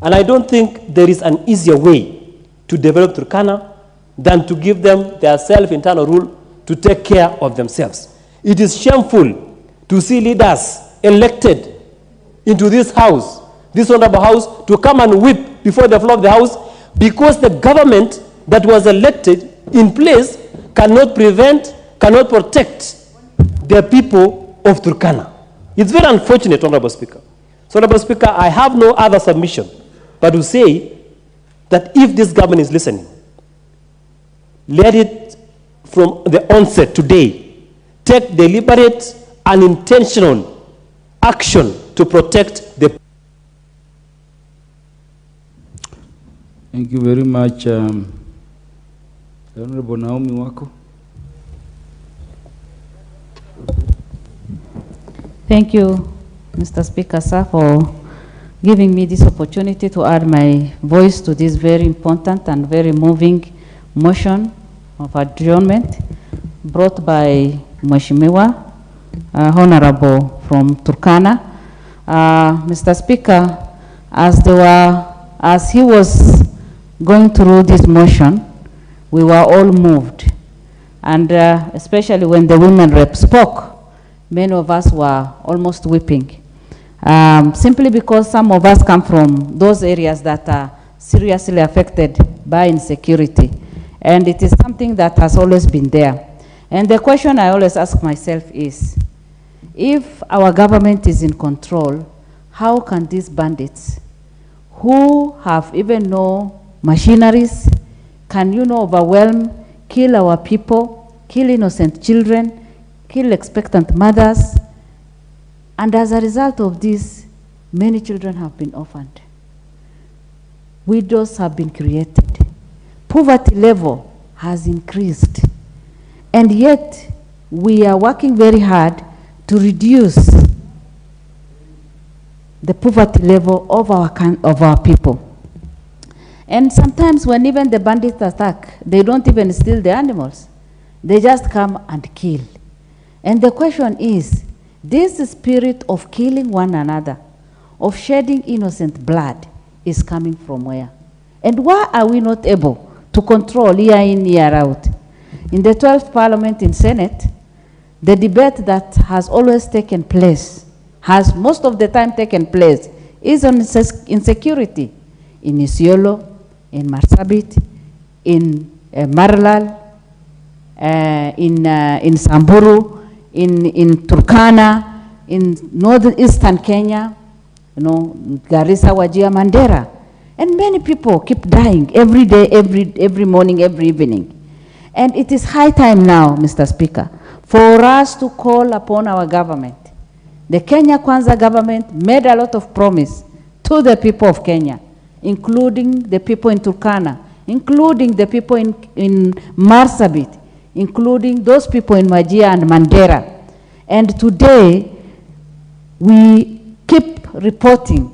[SPEAKER 15] And I don't think there is an easier way to develop Turkana than to give them their self-internal rule to take care of themselves. It is shameful to see leaders elected into this house, this honorable house, to come and weep before the floor of the house because the government that was elected in place cannot prevent, cannot protect the people of Turkana. It's very unfortunate, Honorable Speaker. So, Honorable Speaker, I have no other submission but to say that if this government is listening, let it, from the onset today, take deliberate and intentional action to protect the.
[SPEAKER 7] Thank you very much, Honorable Naomi Wako.
[SPEAKER 2] Thank you, Mr. Speaker, sir, for giving me this opportunity to add my voice to this very important and very moving motion of adjournment brought by Mheshimiwa, Honorable from Turkana. Mr. Speaker, as he was going through this motion, we were all moved. And especially when the women rep spoke, many of us were almost weeping. Simply because some of us come from those areas that are seriously affected by insecurity. And it is something that has always been there. And the question I always ask myself is, if our government is in control, how can these bandits, who have even no machineries, can overwhelm, kill our people, kill innocent children, kill expectant mothers? And as a result of this, many children have been orphaned. Widows have been created. Poverty level has increased. And yet, we are working very hard to reduce the poverty level of our people. And sometimes when even the bandits attack, they don't even steal the animals. They just come and kill. And the question is, this spirit of killing one another, of shedding innocent blood, is coming from where? And why are we not able to control year in, year out? In the 12th Parliament in Senate, the debate that has always taken place, has most of the time taken place, is on insecurity in Isiolo, in Marsabit, in Maralal, in Samburu, in Turkana, in northeastern Kenya, Garissa, Wajir, Mandera. And many people keep dying every day, every morning, every evening. And it is high time now, Mr. Speaker, for us to call upon our government. The Kenya Kwanza government made a lot of promise to the people of Kenya, including the people in Turkana, including the people in Marsabit, including those people in Wajir and Mandera. And today, we keep reporting.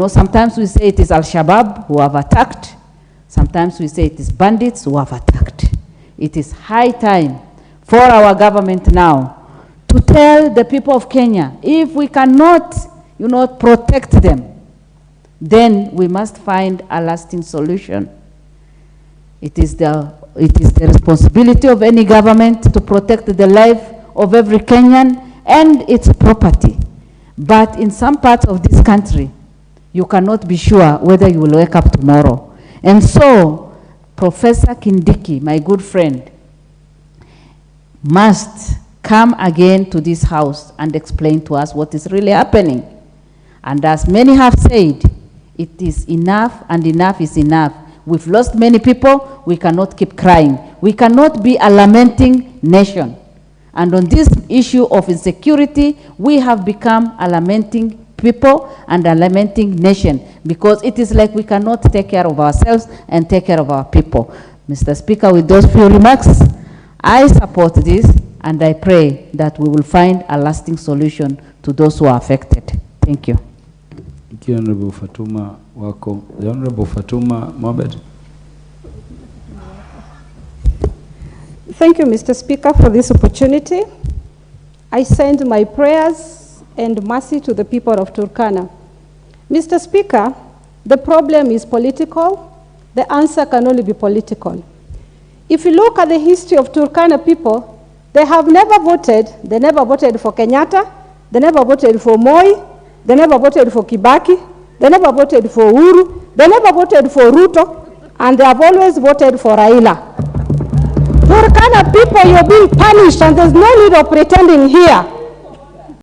[SPEAKER 2] Sometimes we say it is Al-Shabaab who have attacked. Sometimes we say it is bandits who have attacked. It is high time for our government now to tell the people of Kenya, if we cannot, protect them, then we must find a lasting solution. It is the responsibility of any government to protect the life of every Kenyan and its property. But in some parts of this country, you cannot be sure whether you will wake up tomorrow. And so, Professor Kindiki, my good friend, must come again to this house and explain to us what is really happening. And as many have said, it is enough and enough is enough. We've lost many people, we cannot keep crying. We cannot be a lamenting nation. And on this issue of insecurity, we have become a lamenting people and a lamenting nation, because it is like we cannot take care of ourselves and take care of our people. Mr. Speaker, with those few remarks, I support this and I pray that we will find a lasting solution to those who are affected. Thank you.
[SPEAKER 7] Thank you, Honorable Fatuma Wako. The Honorable Fatuma Mohamed.
[SPEAKER 14] Thank you, Mr. Speaker, for this opportunity. I send my prayers and mercy to the people of Turkana. Mr. Speaker, the problem is political. The answer can only be political. If you look at the history of Turkana people, they have never voted. They never voted for Kenyatta. They never voted for Moi. They never voted for Kibaki. They never voted for Uhuru. They never voted for RUTO. And they have always voted for Raila. Turkana people, you're being punished, and there's no need of pretending here.